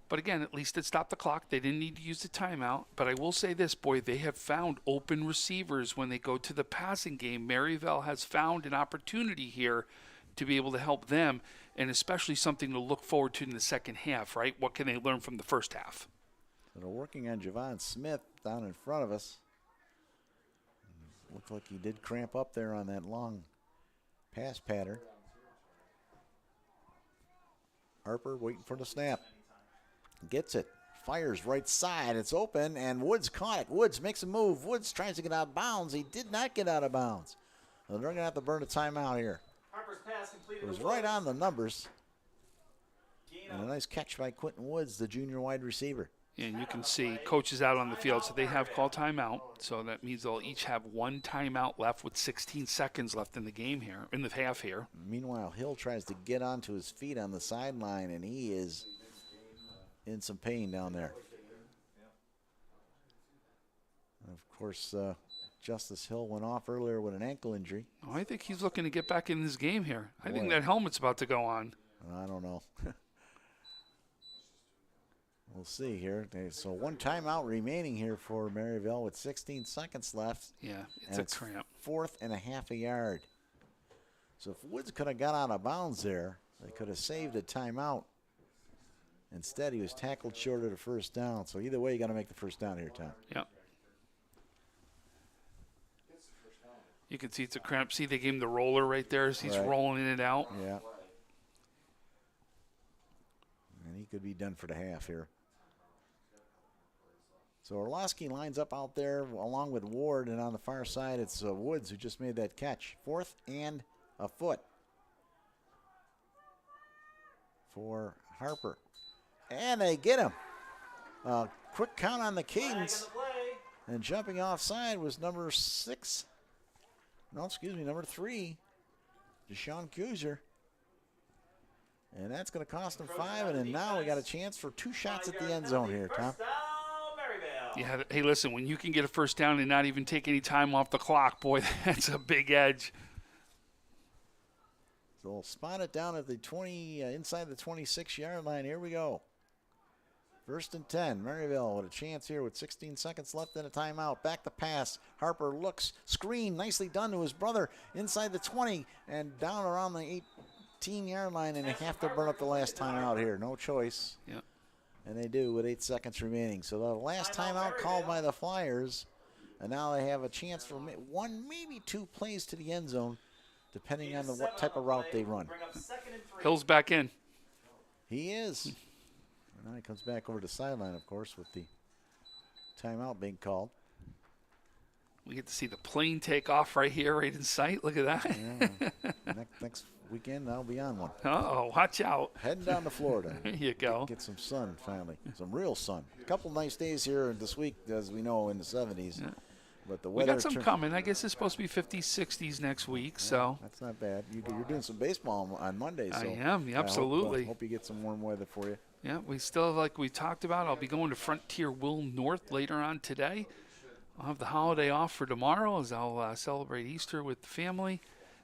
But again, at least it stopped the clock. They didn't need to use the timeout. But I will say this, boy, they have found open receivers when they go to the passing game. Maryvale has found an opportunity here to be able to help them, and especially something to look forward to in the second half, right? What can they learn from the first half? So they're working on Javon Smith down in front of us. Looked like he did cramp up there on that long pass pattern. Harper waiting for the snap. Gets it. Fires right side. It's open, and Woods caught it. Woods makes a move. Woods tries to get out of bounds. He did not get out of bounds. So they're going to have to burn a timeout here. Harper's pass completed. It was right on the numbers. And a nice catch by Quentin Woods, the junior wide receiver. And you can see coaches out on the field, so they have called timeout. So that means they'll each have 1 timeout left with 16 seconds left in the game here, in the half here. Meanwhile, Hill tries to get onto his feet on the sideline, and he is in some pain down there. And of course, Justice Hill went off earlier with an ankle injury. Oh, I think he's looking to get back in this game here. I think that helmet's about to go on. I don't know. We'll see here. So 1 timeout remaining here for Maryvale with 16 seconds left. Yeah, it's a cramp. 4th and a half a yard. So if Woods could have got out of bounds there, they could have saved a timeout. Instead, he was tackled short of the first down. So either way, you got to make the first down here, Tom. Yep. You can see it's a cramp. See, they gave him the roller right there as he's rolling it out. Yeah. And he could be done for the half here. So Orlowski lines up out there along with Ward, and on the far side, it's Woods who just made that catch. 4th and a foot for Harper. And they get him. Quick count on the cadence. And jumping offside was number 6. No, excuse me, number 3, Deshaun Kuzer. And that's going to cost him 5. And then now we got a chance for 2 shots at the end zone here, Tom. Yeah, hey, listen, when you can get a first down and not even take any time off the clock, boy, that's a big edge. So we'll spot it down at the 20, inside the 26-yard line. Here we go. First and 10. Maryvale with a chance here with 16 seconds left in a timeout. Back the pass. Harper looks. Screen. Nicely done to his brother. Inside the 20 and down around the 18-yard line. And they have to burn up the last timeout here. No choice. Yep. And they do with 8 seconds remaining. So the last timeout called by the Flyers. And now they have a chance for one, maybe two plays to the end zone, depending on what type of route they run. Hill's back in. He is. And now he comes back over to the sideline, of course, with the timeout being called. We get to see the plane take off right here, right in sight. Look at that. Yeah. next weekend, I'll be on one. Uh-oh, watch out. Heading down to Florida. There you go. Get some sun, finally. Some real sun. A couple nice days here this week, as we know, in the 70s. Yeah. But the we weather got some coming. I guess it's supposed to be 50s, 60s next week. Yeah, so that's not bad. You're doing some baseball on Monday. So I am, absolutely. I hope you get some warm weather for you. Yeah, we still, like we talked about, I'll be going to Frontier Will North later on today. I'll have the holiday off for tomorrow as I'll celebrate Easter with the family.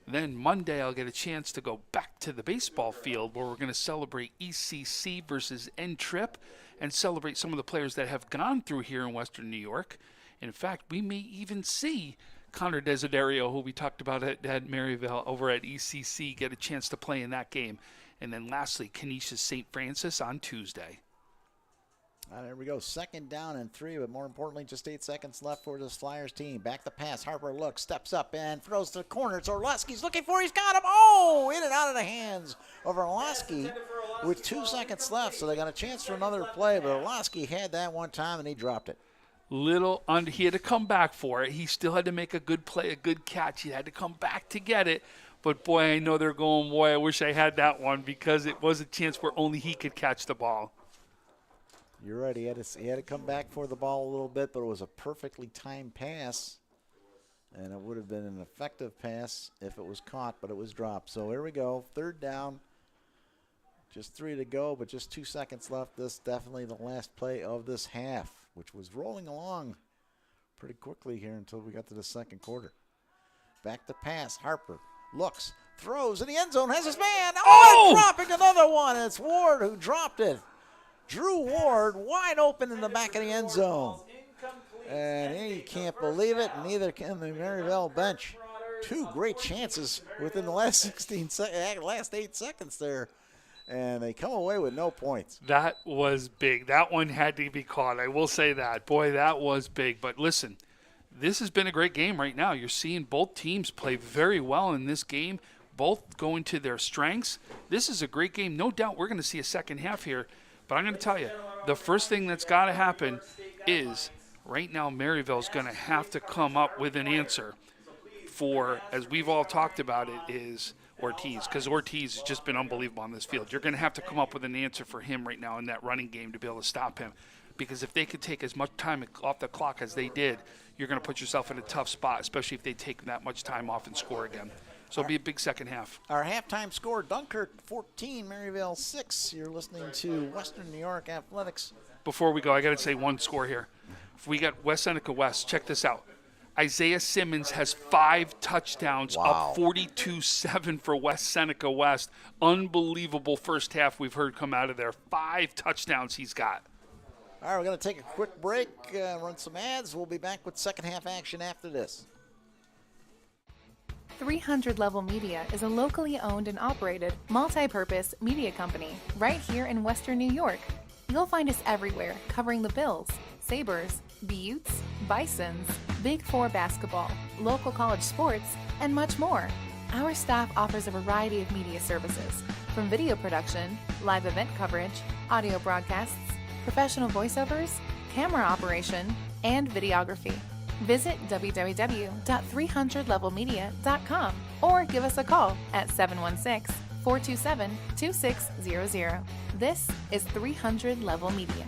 Then Monday I'll get a chance to go back to the baseball field where we're going to celebrate ECC versus N-Trip and celebrate some of the players that have gone through here in Western New York. In fact, we may even see Connor Desiderio, who we talked about at Maryvale over at ECC, get a chance to play in that game. And then lastly, Canisius St. Francis on Tuesday. There we go. 2nd down and 3, but more importantly, just 8 seconds left for this Flyers team. Back the pass. Harper looks, steps up, and throws to the corner. It's Orlowski's looking for. He's got him. Oh, in and out of the hands of Orlowski with 2 seconds left. So they got a chance for another play, but Orlowski had that one time, and he dropped it. He had to come back for it. He still had to make a good play, a good catch. He had to come back to get it. But, boy, I know they're going, boy, I wish I had that one because it was a chance where only he could catch the ball. You're right. He had to come back for the ball a little bit, but it was a perfectly timed pass. And it would have been an effective pass if it was caught, but it was dropped. So here we go. 3rd down. Just 3 to go, but just 2 seconds left. This definitely the last play of this half, which was rolling along pretty quickly here until we got to the second quarter. Back to pass. Harper looks, throws in the end zone, has his man. Oh! Dropping another one. It's Ward who dropped it. Drew Ward wide open in the back of the end zone. And he can't believe it, neither can the Maryvale bench. 2 great chances within the last 8 seconds there. And they come away with no points. That was big. That one had to be caught. I will say that. Boy, that was big. But listen, this has been a great game right now. You're seeing both teams play very well in this game, both going to their strengths. This is a great game. No doubt we're going to see a second half here. But I'm going to tell you, the first thing that's got to happen is right now Maryvale's going to have to come up with an answer for, as we've all talked about it, is Ortiz, because Ortiz has just been unbelievable on this field. You're going to have to come up with an answer for him right now in that running game to be able to stop him, because if they could take as much time off the clock as they did, you're going to put yourself in a tough spot, especially if they take that much time off and score again. So it'll be a big second half. Our halftime score, Dunkirk 14, Maryvale 6. You're listening to Western New York Athletics. Before we go, I got to say one score here. If we got West Seneca West, check this out. Isaiah Simmons has 5 touchdowns, up 42-7 for West Seneca West. Unbelievable first half we've heard come out of there. 5 touchdowns he's got. All right, we're going to take a quick break, run some ads. We'll be back with second half action after this. 300 Level Media is a locally owned and operated multi-purpose media company right here in Western New York. You'll find us everywhere covering the Bills, Sabres, Buttes, Bisons, Big Four basketball, local college sports, and much more. Our staff offers a variety of media services, from video production, live event coverage, audio broadcasts, professional voiceovers, camera operation, and videography. Visit www.300levelmedia.com or give us a call at 716-427-2600. This is 300 Level Media.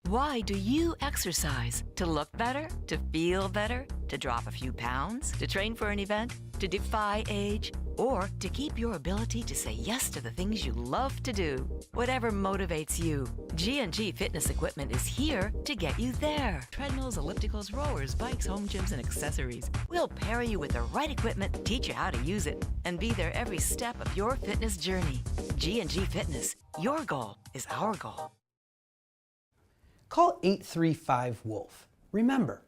Why do you exercise? To look better? To feel better? To drop a few pounds? To train for an event? To defy age? Or to keep your ability to say yes to the things you love to do? Whatever motivates you, G&G Fitness Equipment is here to get you there. Treadmills, ellipticals, rowers, bikes, home gyms, and accessories. We'll pair you with the right equipment, teach you how to use it, and be there every step of your fitness journey. G&G Fitness. Your goal is our goal. Call 835-WOLF. Remember,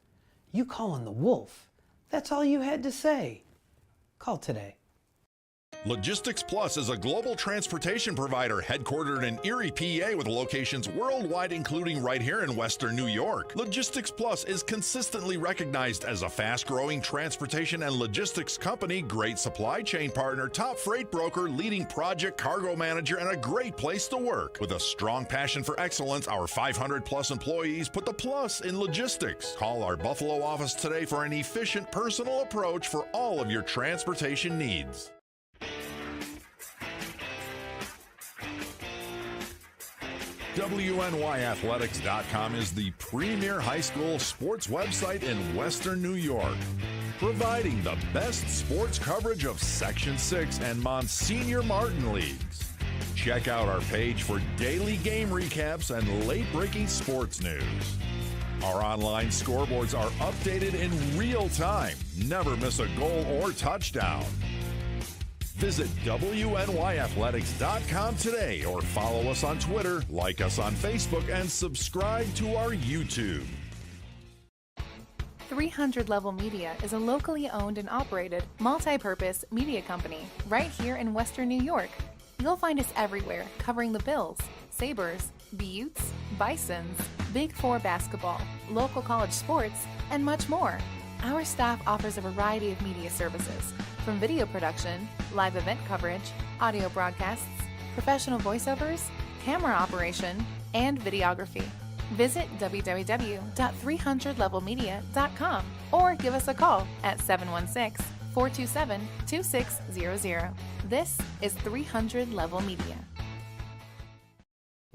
you calling the Wolf. That's all you had to say. Call today. Logistics Plus is a global transportation provider headquartered in Erie, PA with locations worldwide, including right here in Western New York. Logistics Plus is consistently recognized as a fast-growing transportation and logistics company, great supply chain partner, top freight broker, leading project cargo manager, and a great place to work. With a strong passion for excellence, our 500-plus employees put the plus in logistics. Call our Buffalo office today for an efficient, personal approach for all of your transportation needs. WNYathletics.com is the premier high school sports website in Western New York, providing the best sports coverage of Section 6 and Monsignor Martin leagues. Check out our page for daily game recaps and late-breaking sports news. Our online scoreboards are updated in real time. Never miss a goal or touchdown. Visit WNYathletics.com today or follow us on Twitter, like us on Facebook, and subscribe to our YouTube. 300 Level Media is a locally owned and operated multi-purpose media company right here in Western New York. You'll find us everywhere covering the Bills, Sabres, Buttes, Bisons, Big Four basketball, local college sports, and much more. Our staff offers a variety of media services, from video production, live event coverage, audio broadcasts, professional voiceovers, camera operation, and videography. Visit www.300levelmedia.com or give us a call at 716-427-2600. This is 300 Level Media.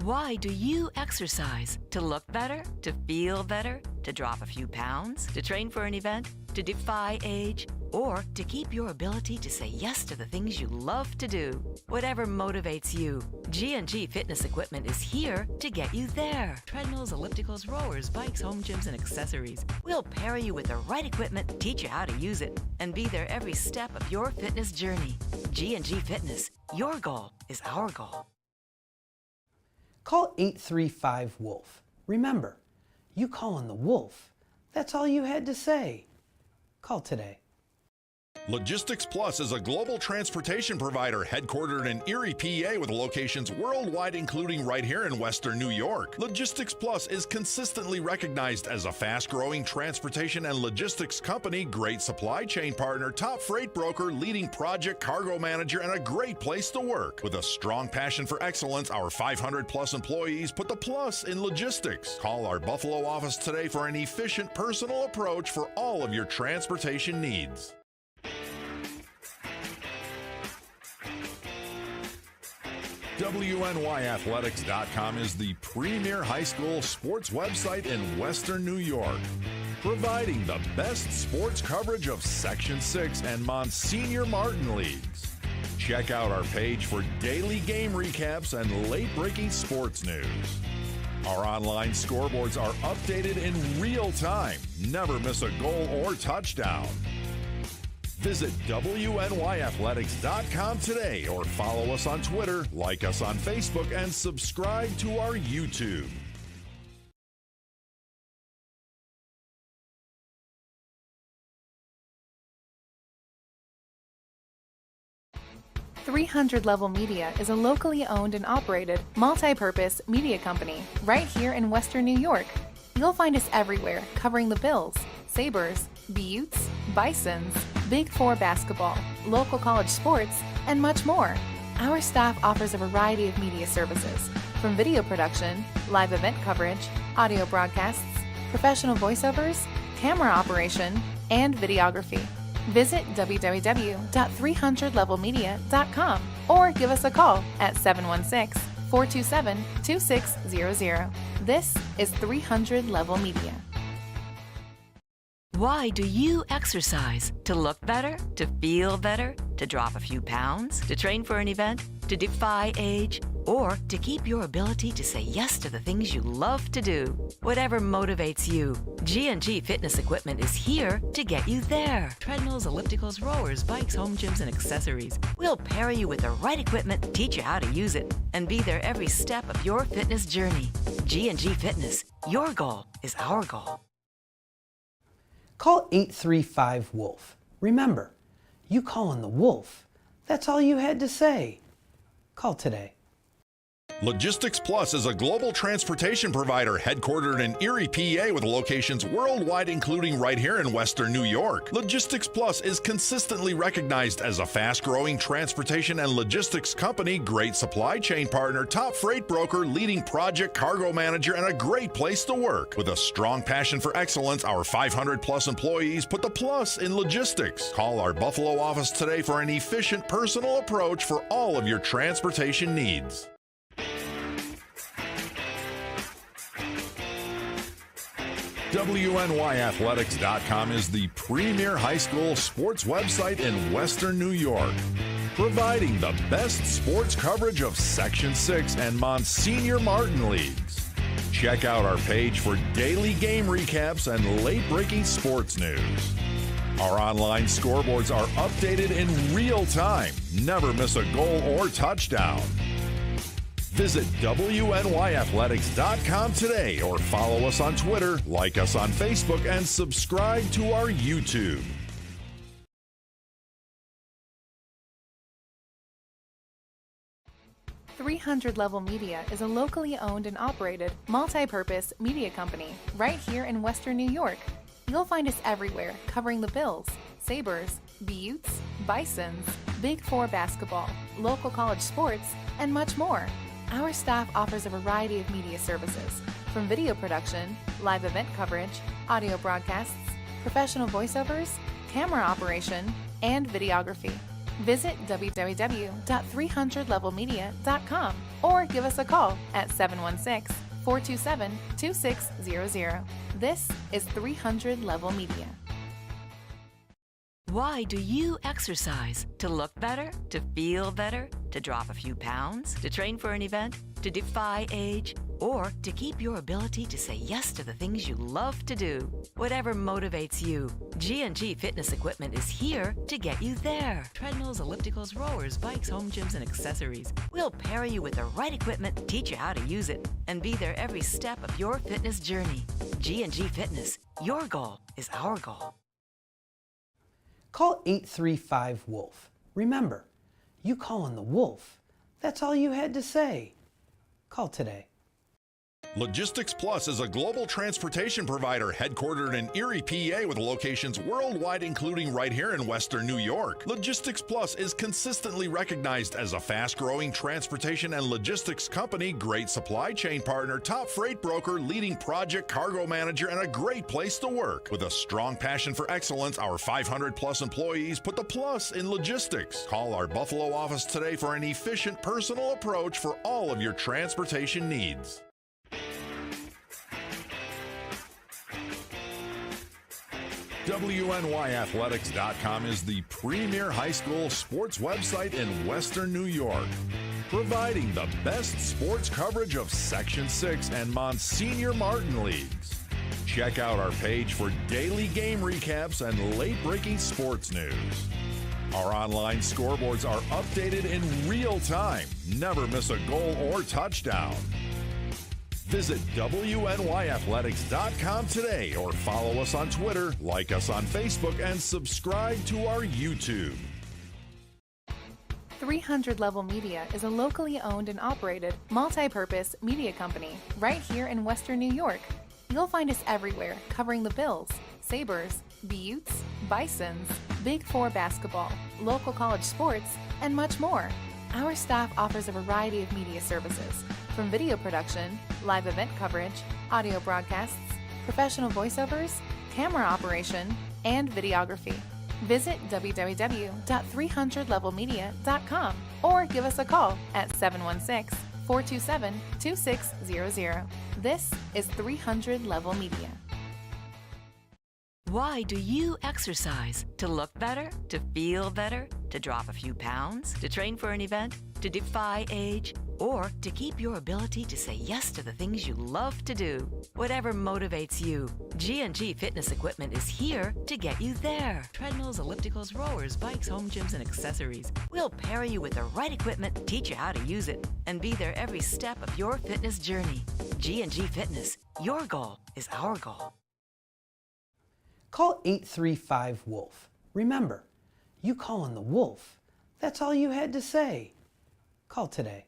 Why do you exercise? To look better? To feel better? To drop a few pounds? To train for an event? To defy age? Or to keep your ability to say yes to the things you love to do? Whatever motivates you, G&G Fitness Equipment is here to get you there. Treadmills, ellipticals, rowers, bikes, home gyms, and accessories. We'll pair you with the right equipment, teach you how to use it, and be there every step of your fitness journey. G&G Fitness. Your goal is our goal. Call 835-WOLF. Remember, you calling the Wolf. That's all you had to say. Call today. Logistics Plus is a global transportation provider headquartered in Erie, PA with locations worldwide, including right here in Western New York. Logistics Plus is consistently recognized as a fast-growing transportation and logistics company, great supply chain partner, top freight broker, leading project cargo manager, and a great place to work. With a strong passion for excellence, our 500-plus employees put the plus in logistics. Call our Buffalo office today for an efficient, personal approach for all of your transportation needs. WNYathletics.com is the premier high school sports website in Western New York, providing the best sports coverage of Section 6 and Monsignor Martin leagues. Check out our page for daily game recaps and late-breaking sports news. Our online scoreboards are updated in real time. Never miss a goal or touchdown. Visit WNYathletics.com today or follow us on Twitter, like us on Facebook, and subscribe to our YouTube. .300 Level Media is a locally owned and operated multi-purpose media company right here in Western New York. You'll find us everywhere covering the Bills, Sabres, Buttes, Bisons, Big Four basketball, local college sports, and much more. Our staff offers a variety of media services, from video production, live event coverage, audio broadcasts, professional voiceovers, camera operation, and videography. Visit www.300levelmedia.com or give us a call at 716-427-2600. This is 300 Level Media. Why do you exercise? To look better? To feel better? To drop a few pounds? To train for an event? To defy age? or to keep your ability to say yes to the things you love to do. Whatever motivates you, G&G Fitness Equipment is here to get you there. Treadmills, ellipticals, rowers, bikes, home gyms, and accessories. We'll pair you with the right equipment, teach you how to use it, and be there every step of your fitness journey. G&G Fitness. Your goal is our goal. Call 835-WOLF. Remember, you calling the Wolf. That's all you had to say. Call today. Logistics Plus is a global transportation provider headquartered in Erie, PA with locations worldwide, including right here in Western New York. Logistics Plus is consistently recognized as a fast-growing transportation and logistics company, great supply chain partner, top freight broker, leading project cargo manager, and a great place to work. With a strong passion for excellence, our 500-plus employees put the plus in logistics. Call our Buffalo office today for an efficient, personal approach for all of your transportation needs. WNYathletics.com is the premier high school sports website in Western New York, providing the best sports coverage of Section 6 and Monsignor Martin leagues. Check out our page for daily game recaps and late-breaking sports news. Our online scoreboards are updated in real time. Never miss a goal or touchdown. Visit WNYathletics.com today or follow us on Twitter, like us on Facebook, and subscribe to our YouTube. .300 Level Media is a locally owned and operated, multi-purpose media company right here in Western New York. You'll find us everywhere, covering the Bills, Sabres, Buttes, Bisons, Big Four basketball, local college sports, and much more. Our staff offers a variety of media services, from video production, live event coverage, audio broadcasts, professional voiceovers, camera operation, and videography. Visit www.300levelmedia.com or give us a call at 716-427-2600. This is 300 Level Media. Why do you exercise? To look better? To feel better? To drop a few pounds? To train for an event? To defy age? Or to keep your ability to say yes to the things you love to do? Whatever motivates you, G&G Fitness Equipment is here to get you there. Treadmills, ellipticals, rowers, bikes, home gyms, and accessories. We'll pair you with the right equipment, teach you how to use it, and be there every step of your fitness journey. G&G Fitness. Your goal is our goal. Call 835-WOLF. Remember, you calling the Wolf. That's all you had to say. Call today. Logistics Plus is a global transportation provider headquartered in Erie, PA with locations worldwide, including right here in Western New York. Logistics Plus is consistently recognized as a fast-growing transportation and logistics company, great supply chain partner, top freight broker, leading project cargo manager, and a great place to work. With a strong passion for excellence, our 500-plus employees put the plus in logistics. Call our Buffalo office today for an efficient, personal approach for all of your transportation needs. WNYathletics.com is the premier high school sports website in Western New York, providing the best sports coverage of Section 6 and Monsignor Martin leagues. Check out our page for daily game recaps and late-breaking sports news. Our online scoreboards are updated in real time. Never miss a goal or touchdown. Visit WNYathletics.com today or follow us on Twitter, like us on Facebook, and subscribe to our YouTube. 300 Level Media is a locally owned and operated, multi-purpose media company right here in Western New York. You'll find us everywhere, covering the Bills, Sabres, Buttes, Bisons, Big Four basketball, local college sports, and much more. Our staff offers a variety of media services, from video production, live event coverage, audio broadcasts, professional voiceovers, camera operation, and videography. Visit www.300levelmedia.com or give us a call at 716-427-2600. This is 300 Level Media. Why do you exercise? To look better? To feel better? To drop a few pounds? To train for an event? to defy age, or to keep your ability to say yes to the things you love to do. Whatever motivates you, G&G Fitness Equipment is here to get you there. Treadmills, ellipticals, rowers, bikes, home gyms, and accessories. We'll pair you with the right equipment, teach you how to use it, and be there every step of your fitness journey. G&G Fitness. Your goal is our goal. Call 835-WOLF. Remember, you calling the Wolf. That's all you had to say. Call today.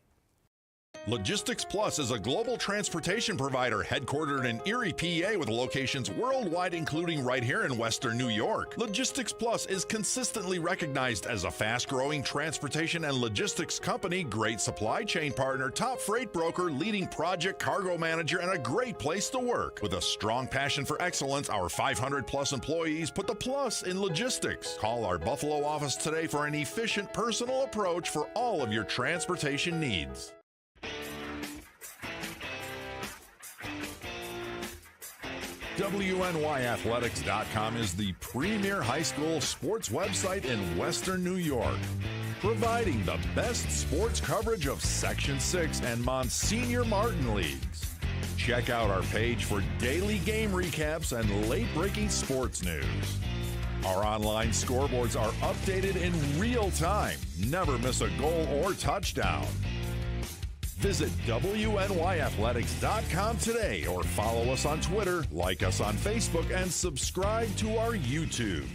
Logistics Plus is a global transportation provider headquartered in Erie, PA with locations worldwide, including right here in Western New York. Logistics Plus is consistently recognized as a fast-growing transportation and logistics company, great supply chain partner, top freight broker, leading project cargo manager, and a great place to work. With a strong passion for excellence, our 500-plus employees put the plus in logistics. Call our Buffalo office today for an efficient, personal approach for all of your transportation needs. WNYathletics.com is the premier high school sports website in Western New York, providing the best sports coverage of Section 6 and Monsignor Martin leagues. Check out our page for daily game recaps and late-breaking sports news. Our online scoreboards are updated in real time. Never miss a goal or touchdown. Visit WNYathletics.com today or follow us on Twitter, like us on Facebook, and subscribe to our YouTube.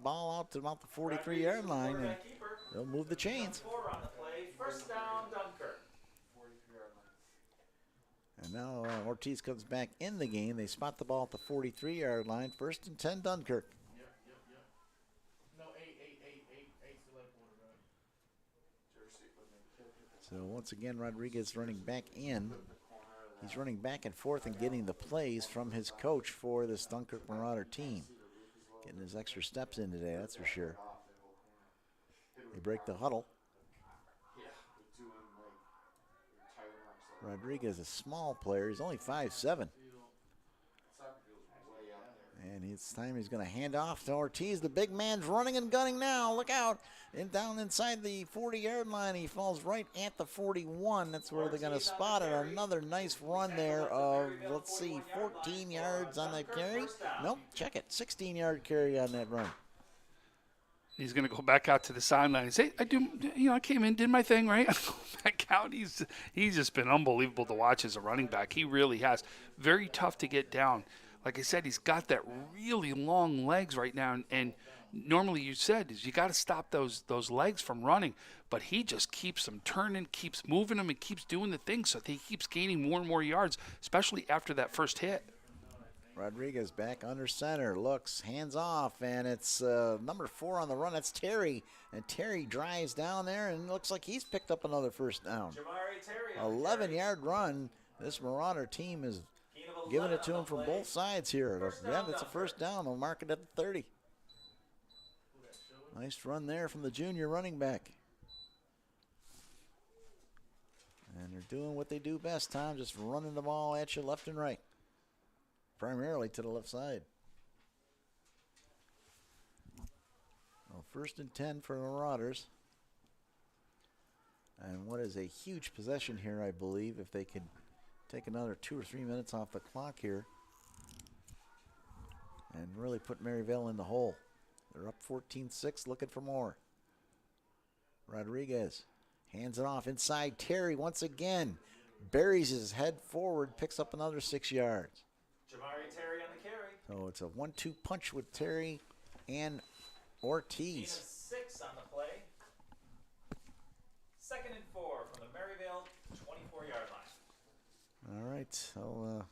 ball out to about the 43-yard line, and they'll move the chains. 4 on the play. First down, Dunkirk. And now Ortiz comes back in the game. They spot the ball at the 43-yard line. 1st and 10, Dunkirk. Yep. No, 8 still at quarterback. So once again, Rodriguez running back in. He's running back and forth and getting the plays from his coach for this Dunkirk Marauder team. Getting his extra steps in today, that's for sure. They break the huddle. Rodriguez, a small player. He's only 5'7". And it's time he's going to hand off to Ortiz. The big man's running and gunning now. Look out. And down inside the 40-yard line. He falls right at the 41. That's where they're going to spot it. Another nice run there of, let's see, 14 yards on that carry. Nope, check it. 16-yard carry on that run. He's going to go back out to the sideline and say, I came in, did my thing, right? I go back out. He's just been unbelievable to watch as a running back. He really has. Very tough to get down. Like I said, he's got that really long legs right now, and normally you said is you got to stop those legs from running, but he just keeps them turning, keeps moving them, and keeps doing the thing, so he keeps gaining more and more yards, especially after that first hit. Rodriguez back under center, looks, hands off, and it's number 4 on the run. That's Terry, and Terry drives down there, and looks like he's picked up another first down. 11-yard run. This Marauder team is giving it to him from both sides here. Yeah, that's a first down. They'll mark it at the 30. Nice run there from the junior running back. And they're doing what they do best, Tom, just running the ball at you left and right. Primarily to the left side. Well, 1st and 10 for the Marauders. And what is a huge possession here, I believe, if they could take another 2 or 3 minutes off the clock here and really put Maryvale in the hole. They're up 14-6, looking for more. Rodriguez hands it off inside. Terry once again buries his head forward, picks up another 6 yards. Terry on the carry. So it's a 1-2 punch with Terry and Ortiz. 6 on the play. 2nd and 4 from the Maryvale 24-yard line. All right, so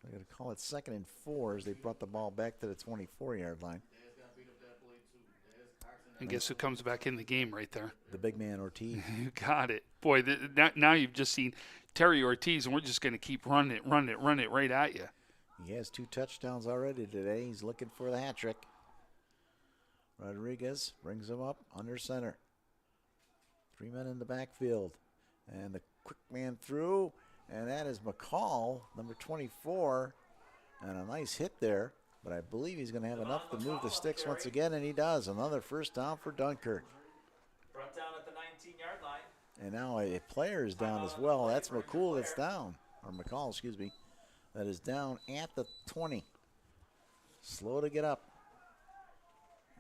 I got to call it 2nd and 4 as they brought the ball back to the 24-yard line. And guess who comes back in the game right there? The big man, Ortiz. You got it. Boy, now you've just seen Terry Ortiz, and we're just going to keep running it right at you. He has 2 touchdowns already today. He's looking for the hat trick. Rodriguez brings him up under center. 3 men in the backfield. And the quick man through, and that is McCall, number 24. And a nice hit there, but I believe he's going to have enough to move the sticks once again, and he does. Another first down for Dunkirk. Front down at the 19-yard line. And now a player is down as well. That's McCool that's down, or McCall, excuse me. That is down at the 20. Slow to get up.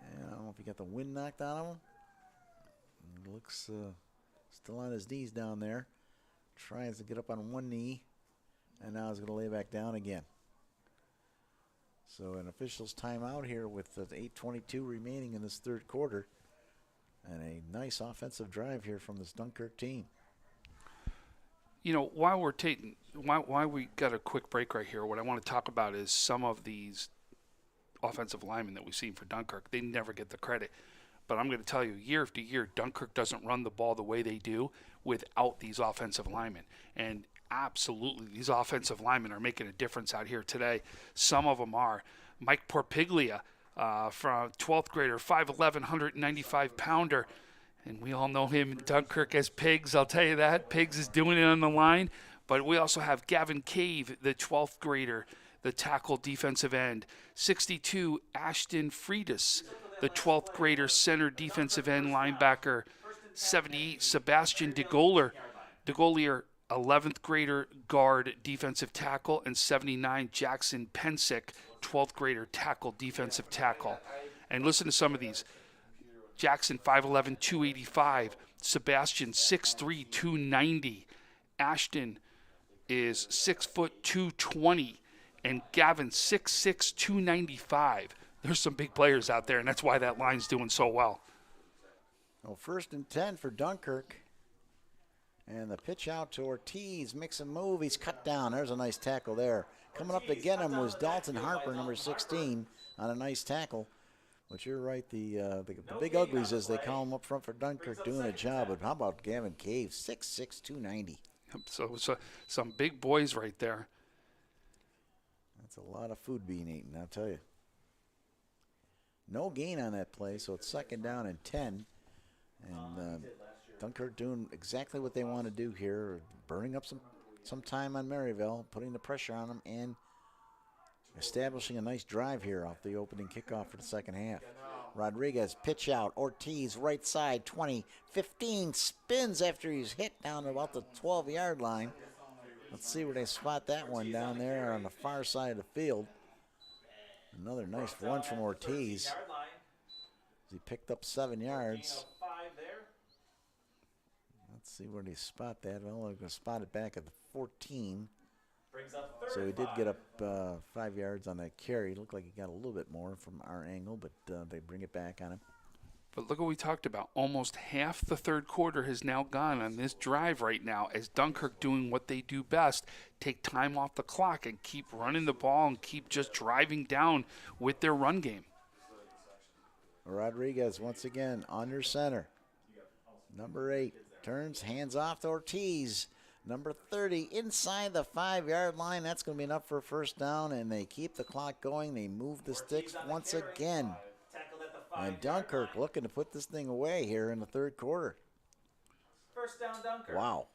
And I don't know if he got the wind knocked out of him. He looks still on his knees down there. Tries to get up on one knee. And now he's going to lay back down again. So an official's timeout here with 8:22 remaining in this third quarter. And a nice offensive drive here from this Dunkirk team. You know, while we got a quick break right here, what I want to talk about is some of these offensive linemen that we've seen for Dunkirk. They never get the credit. But I'm going to tell you, year after year, Dunkirk doesn't run the ball the way they do without these offensive linemen. And absolutely, these offensive linemen are making a difference out here today. Some of them are. Mike Porpiglia, from 12th grader, 5'11", 195-pounder. And we all know him in Dunkirk as Pigs, I'll tell you that. Pigs is doing it on the line. But we also have Gavin Cave, the 12th grader, the tackle defensive end. 62, Ashton Friedis, the 12th grader center defensive end linebacker. 78, Sebastian DeGolier, 11th grader guard defensive tackle. And 79, Jackson Pensick, 12th grader tackle defensive tackle. And listen to some of these. Jackson, 5'11", 285. Sebastian, 6'3", 290. Ashton is 6', 220. And Gavin, 6'6", 295. there's some big players out there, and that's why that line's doing so well. Well, 1st and 10 for Dunkirk. And the pitch out to Ortiz, makes a move. He's cut down. There's a nice tackle there. Coming up to get him was Dalton Harper, number 16, on a nice tackle. But you're right, the big uglies, as they call them up front for Dunkirk, doing a job. But how about Gavin Cave, 6'6", 290. So some big boys right there. That's a lot of food being eaten, I'll tell you. No gain on that play, so it's 2nd down and 10. And Dunkirk doing exactly what they want to do here, burning up some time on Maryvale, putting the pressure on them, and establishing a nice drive here off the opening kickoff for the second half. Rodriguez, pitch out. Ortiz, right side, 20, 15, spins after he's hit down about the 12-yard line. Let's see where they spot that one down there on the far side of the field. Another nice run from Ortiz. He picked up 7 yards. Let's see where they spot that. Well, they're going to spot it back at the 14. So he did get up 5 yards on that carry. Looked like he got a little bit more from our angle, but they bring it back on him. But look what we talked about. Almost half the third quarter has now gone on this drive right now as Dunkirk doing what they do best, take time off the clock and keep running the ball and keep just driving down with their run game. Rodriguez once again under center. Number 8 turns, hands off to Ortiz. Number 30 inside the 5-yard line. That's going to be enough for a first down, and they keep the clock going. They move the sticks once again. And Dunkirk looking to put this thing away here in the third quarter. First down, Dunkirk. Wow.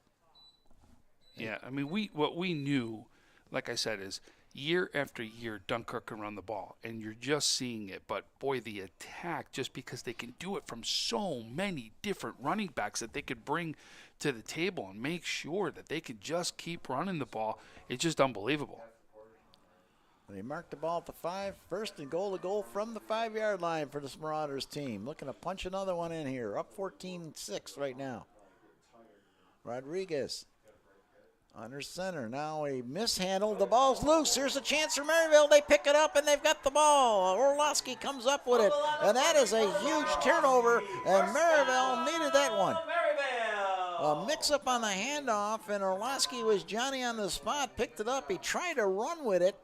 Yeah, I mean, what we knew, like I said, is year after year, Dunkirk can run the ball, and you're just seeing it. But, boy, the attack, just because they can do it from so many different running backs that they could bring to the table and make sure that they could just keep running the ball, it's just unbelievable. They marked the ball at the 5. First and goal from the 5-yard line for this Marauders team. Looking to punch another one in here. Up 14-6 right now. Rodriguez under center. Now a mishandle. The ball's loose. Here's a chance for Maryvale. They pick it up and they've got the ball. Orlowski comes up with it. And that is a huge turnover. And Maryvale needed that one. A mix-up on the handoff, and Orlowski was Johnny on the spot. Picked it up. He tried to run with it.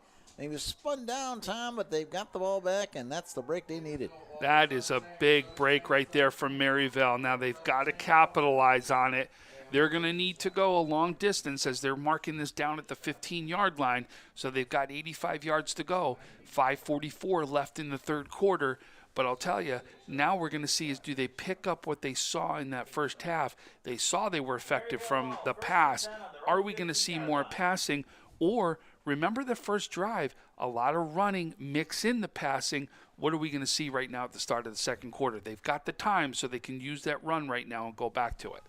He was spun down, Tom, but they've got the ball back, and that's the break they needed. That is a big break right there from Maryvale. Now they've got to capitalize on it. They're going to need to go a long distance as they're marking this down at the 15-yard line. So they've got 85 yards to go, 5:44 left in the third quarter. But I'll tell you, now we're going to see is do they pick up what they saw in that first half? They saw they were effective from the pass. Are we going to see more passing? Or remember the first drive, a lot of running, mix in the passing. What are we going to see right now at the start of the second quarter? They've got the time so they can use that run right now and go back to it.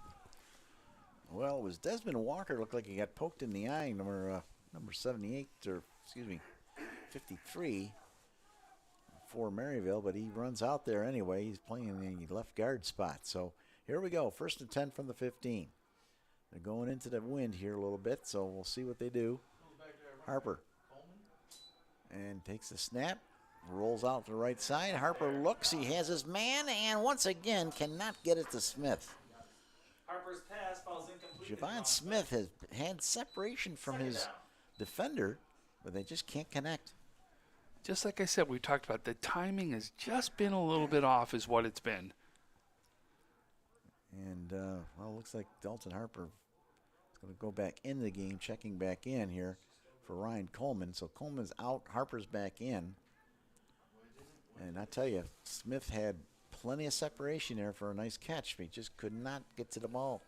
Well, it was Desmond Walker. Looked like he got poked in the eye, number 78, or excuse me, 53 for Maryvale, but he runs out there anyway. He's playing in the left guard spot. So here we go, 1st and 10 from the 15. They're going into the wind here a little bit, so we'll see what they do. Harper and takes the snap, rolls out to the right side. Harper looks, he has his man, and once again cannot get it to Smith. Harper's pass falls incomplete. Javon Smith has had separation from his defender, but they just can't connect. Just like I said, we talked about the timing has just been a little bit off is what it's been. And, well, it looks like Dalton Harper is going to go back in the game, checking back in here for Ryan Coleman. So Coleman's out, Harper's back in. And I tell you, Smith had plenty of separation there for a nice catch, but he just could not get to the ball.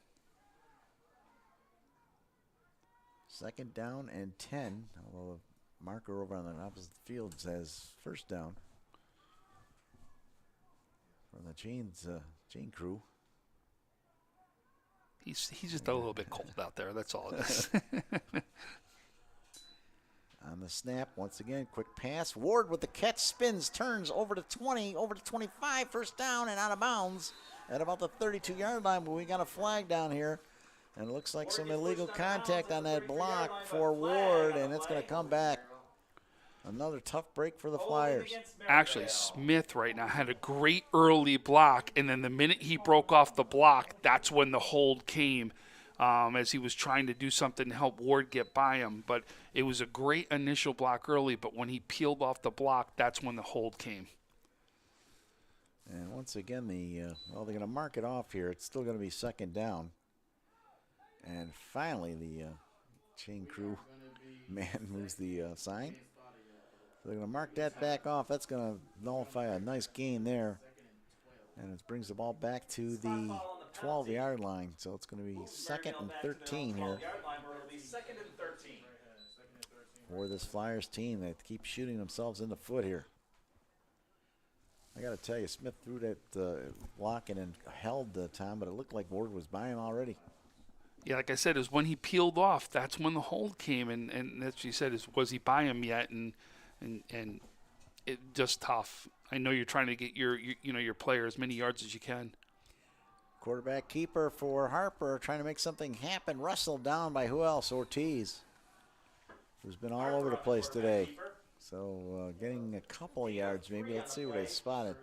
2nd down and 10, although the marker over on the opposite field says first down for the Jane crew. He's just a little bit cold out there. That's all it is. On the snap, once again, quick pass. Ward with the catch, spins, turns over to 20, over to 25, first down and out of bounds at about the 32-yard line. But we got a flag down here, and it looks like some illegal contact on that block for Ward, and it's going to come back. Another tough break for the Flyers. Actually, Smith right now had a great early block, and then the minute he broke off the block, that's when the hold came, as he was trying to do something to help Ward get by him. But it was a great initial block early, but when he peeled off the block, that's when the hold came. And once again, they're going to mark it off here. It's still going to be second down. And finally, the chain crew man moves the sign. So they're going to mark that back off. That's going to nullify a nice gain there. And it brings the ball back to the 12-yard line. So it's going to be 2nd and 13 here for this Flyers team that keeps shooting themselves in the foot here. I got to tell you, Smith threw that block and then held the time, but it looked like Ward was by him already. Yeah, like I said, is when he peeled off, that's when the hold came, and that's what you said, is was he by him yet? And it just tough. I know you're trying to get your player as many yards as you can. Quarterback keeper for Harper trying to make something happen. Wrestled down by who else? Ortiz, who's been all over the place today. So getting a couple of yards maybe. Let's see where they spotted.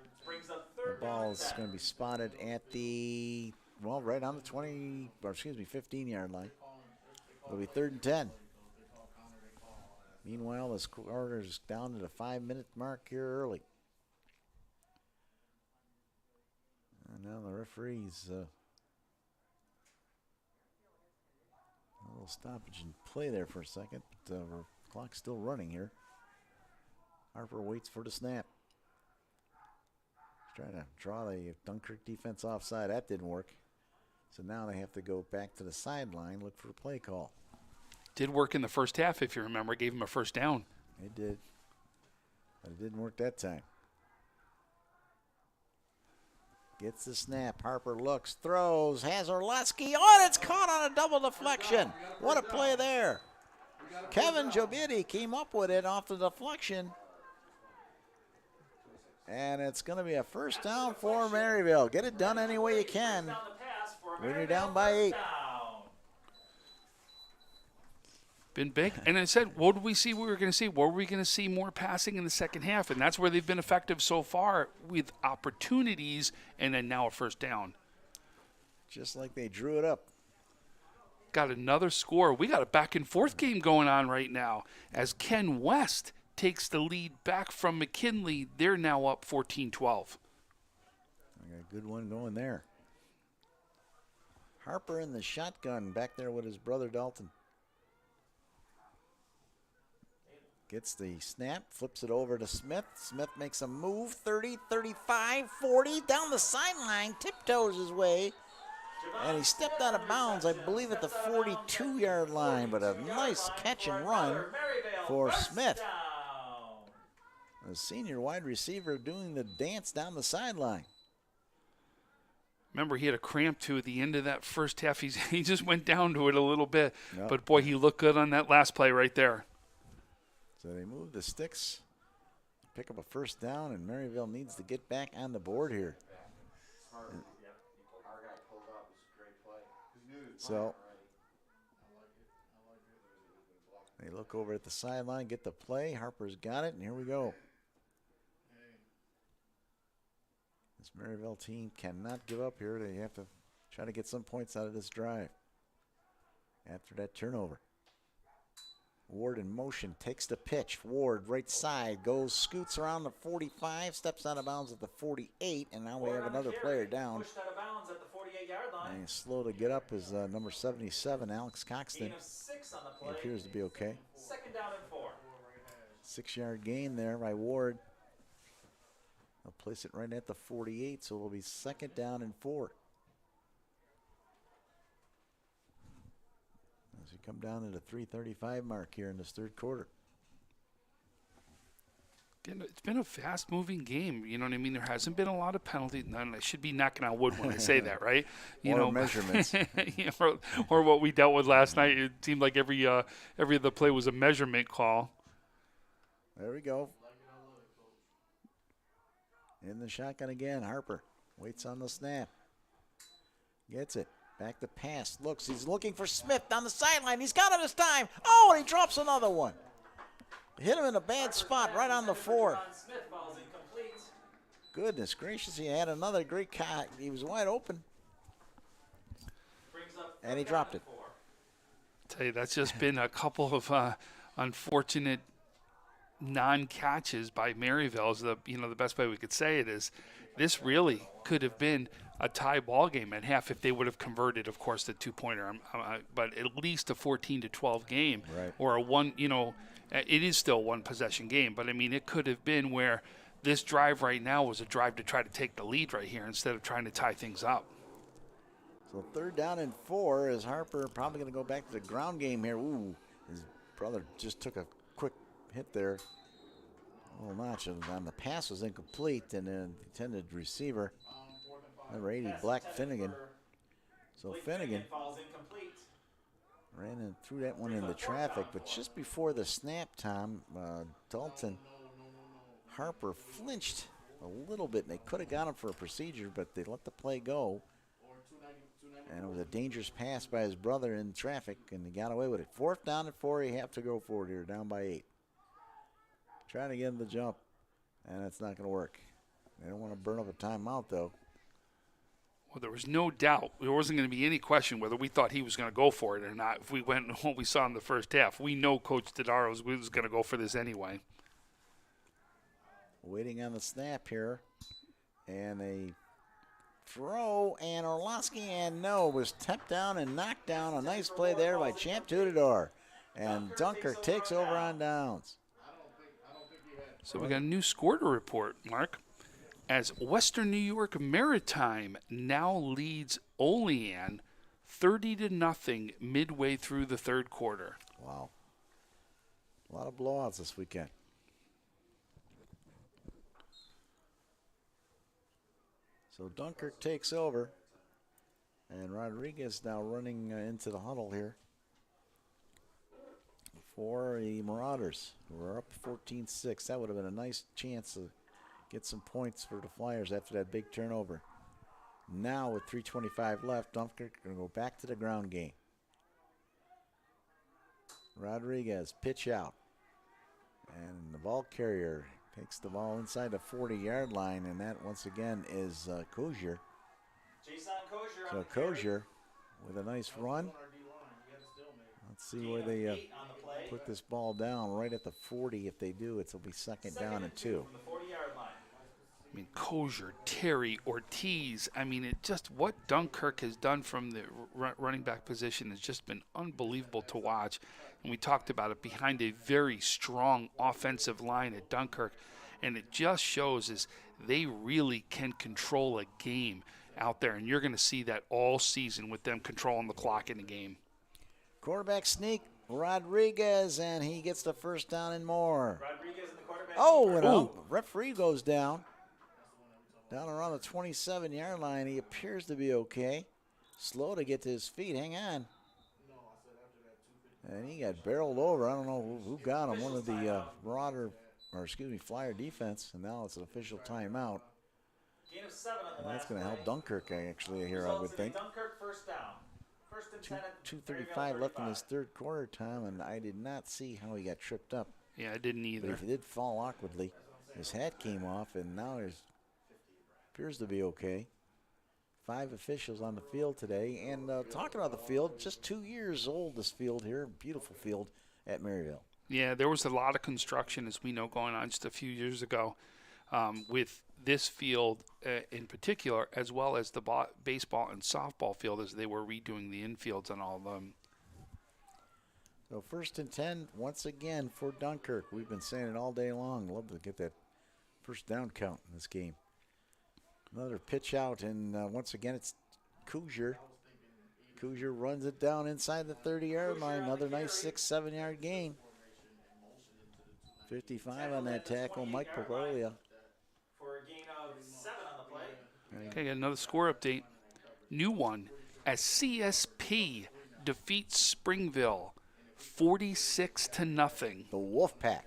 The ball is going to be spotted at the, right on the 15-yard line. It'll be 3rd and 10. Meanwhile, this quarter's down to the 5-minute mark here early. And now the referee's a little stoppage in play there for a second. The clock's still running here. Harper waits for the snap. He's trying to draw the Dunkirk defense offside. That didn't work. So now they have to go back to the sideline, look for a play call. Did work in the first half, if you remember. Gave him a first down. It did. But it didn't work that time. Gets the snap. Harper looks, throws, has Orlowski. Oh, and it's caught on a double deflection. What a play there. Kevin Jobidi came up with it off the deflection. And it's going to be a first down for Maryvale. Get it done any way you can when you're down by 8. Been big. And I said, what did we see we were going to see? Were we going to see more passing in the second half? And that's where they've been effective so far with opportunities and then now a first down. Just like they drew it up. Got another score. We got a back-and-forth game going on right now as Ken West takes the lead back from McKinley. They're now up 14-12. I got a good one going there. Harper in the shotgun back there with his brother Dalton. Gets the snap, flips it over to Smith. Smith makes a move, 30, 35, 40, down the sideline, tiptoes his way. And he stepped out of bounds, I believe, at the 42-yard line, but a nice catch and run for Smith. A senior wide receiver doing the dance down the sideline. Remember, he had a cramp, too, at the end of that first half. He just went down to it a little bit. Yep. But, boy, he looked good on that last play right there. So they move the sticks, pick up a first down, and Maryvale needs to get back on the board here. So they look over at the sideline, get the play. Harper's got it, and here we go. This Maryvale team cannot give up here. They have to try to get some points out of this drive after that turnover. Ward in motion, takes the pitch. Ward, right side, goes, scoots around the 45, steps out of bounds at the 48, and now we have another player down. Pushed out of bounds at the 48-yard line. And slow to get up is number 77, Alex Coxton. Gain of 6 on the play. He appears to be okay. 2nd down and 4. 6-yard gain there by Ward. I'll place it right at the 48, so it'll be 2nd down and 4. As we come down to the 3:35 mark here in this third quarter. It's been a fast-moving game. You know what I mean? There hasn't been a lot of penalties. I should be knocking on wood when I say that, right? Measurements. or what we dealt with last night. It seemed like every other play was a measurement call. There we go. In the shotgun again, Harper waits on the snap. Gets it. Back to pass. Looks. He's looking for Smith down the sideline. He's got it this time. Oh, and he drops another one. hit him in a bad spot right on the 4. Smith falls incomplete. Goodness gracious, he had another great cut. He was wide open. Brings up And he dropped it. 4. Tell you, that's just been a couple of unfortunate non-catches by Maryvale. Is the best way we could say it is, this really could have been a tie ball game at half if they would have converted, of course, the 2-pointer. But at least a 14-12 game, right. Or a one. It is still a one-possession game. But I mean, it could have been where this drive right now was a drive to try to take the lead right here instead of trying to tie things up. So 3rd down and 4 is Harper probably going to go back to the ground game here. Ooh, his brother just took a quick hit there. A little notch on the pass was incomplete, and then the intended receiver, number 80, Black Finnegan. So Finnegan falls incomplete. ran and threw that one into traffic, but just before the snap time, Dalton Harper flinched a little bit, and they could have got him for a procedure, but they let the play go. And it was a dangerous pass by his brother in traffic, and he got away with it. 4th down and 4, you have to go forward here, down by 8. Trying to get him the jump, and it's not going to work. They don't want to burn up a timeout, though. Well, there was no doubt. There wasn't going to be any question whether we thought he was going to go for it or not. If we went and what we saw in the first half, we know Coach Todaro was going to go for this anyway. Waiting on the snap here, and a throw, and Orlowski, and no, was tapped down and knocked down. A nice play there by Champ Tudor, and Dunkirk takes over on downs. So we got a new score to report, Mark, as Western New York Maritime now leads Olean 30-0 midway through the 3rd quarter. Wow. A lot of blowouts this weekend. So Dunkirk takes over, and Rodriguez now running into the huddle here for the Marauders, who are up 14-6. That would have been a nice chance to get some points for the Flyers after that big turnover. Now with 3:25 left, Dunkirk going to go back to the ground game. Rodriguez, pitch out. And the ball carrier takes the ball inside the 40-yard line, and that once again is Kozier. Jason Kozier So Kozier with a nice run. Let's see where they put this ball down, right at the 40. If they do, it'll be 2nd down and 2. From the 40-yard line. I mean, Kozier, Terry, Ortiz. I mean, it just what Dunkirk has done from the running back position has just been unbelievable to watch. And we talked about it behind a very strong offensive line at Dunkirk. And it just shows is they really can control a game out there. And you're going to see that all season with them controlling the clock in the game. Quarterback sneak, Rodriguez, and he gets the 1st down and more. Rodriguez in the quarterback. And a referee goes down around the 27-yard line. He appears to be okay. Slow to get to his feet. Hang on. And he got barreled over. I don't know who got him. One of the Flyer defense. And now it's an official timeout. Gain of 7 on the And that's last going to help play. Dunkirk actually here, I would think. Dunkirk 1st down. 1st and 10 at 2:35 left in his 3rd quarter, Tom, and I did not see how he got tripped up. Yeah, I didn't either. But he did fall awkwardly. His hat came off, and now he appears to be okay. 5 officials on the field today. And talking about the field, just 2 years old, this field here. Beautiful field at Maryvale. Yeah, there was a lot of construction, as we know, going on just a few years ago with this field in particular, as well as the baseball and softball field as they were redoing the infields and all of them. So 1st and 10, once again, for Dunkirk. We've been saying it all day long. Love to get that 1st down count in this game. Another pitch out, and once again, it's Kozier. Kozier runs it down inside the 30-yard line. Another nice 6-7 yard gain. 55 on that tackle, Mike Pagolia. For a gain of 7 on the play. Okay, got another score update. New one as CSP defeats Springville 46-0. The Wolfpack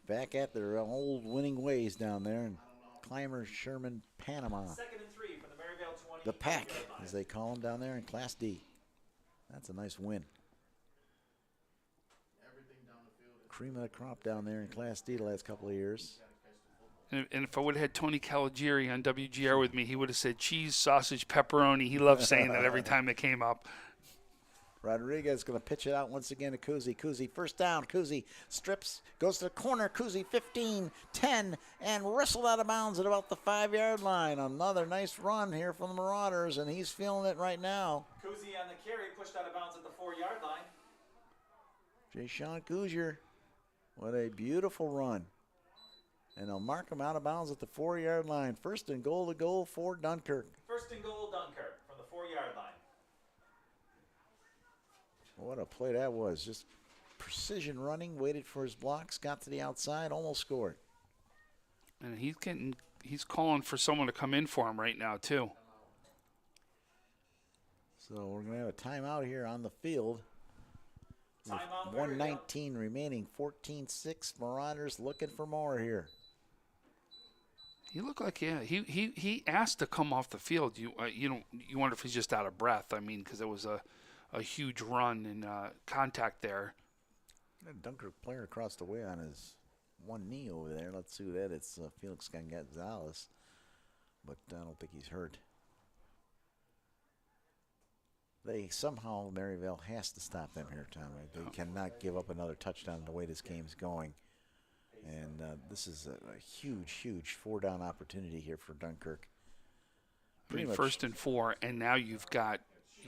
back at their old winning ways down there in Clymer, Sherman, Panama. 2nd and 3 from the Maryvale 20. The Pack, as they call them down there in Class D. That's a nice win. cream of the crop down there in Class D the last couple of years. And if I would have had Tony Caligieri on WGR with me, he would have said cheese, sausage, pepperoni. He loved saying that every time it came up. Rodriguez going to pitch it out once again to Kuzi. Kuzi first down. Kuzi strips, goes to the corner. Kuzi 15, 10, and wrestled out of bounds at about the 5-yard line. Another nice run here from the Marauders, and he's feeling it right now. Kuzi on the carry, pushed out of bounds at the 4-yard line. Jay-Sean Kuzier, what a beautiful run. And they'll mark him out of bounds at the 4-yard line. First and goal to goal for Dunkirk. First and goal, Dunkirk, from the 4-yard line. What a play that was. Just precision running, waited for his blocks, got to the outside, almost scored. And he's calling for someone to come in for him right now, too. So we're going to have a timeout here on the field. Timeout. 1:19 remaining, 14-6. Marauders looking for more here. He looked like, yeah, he asked to come off the field. You wonder if he's just out of breath. I mean, because it was a huge run and contact there. A Dunkirk player across the way on his one knee over there. Let's see who that is. It's Felix Gonzalez, but I don't think he's hurt. They somehow, Maryvale has to stop them here, Tom. They cannot give up another touchdown the way this game's going. And this is a huge, huge 4-down opportunity here for Dunkirk. Pretty much 1st and 4, and now you've got,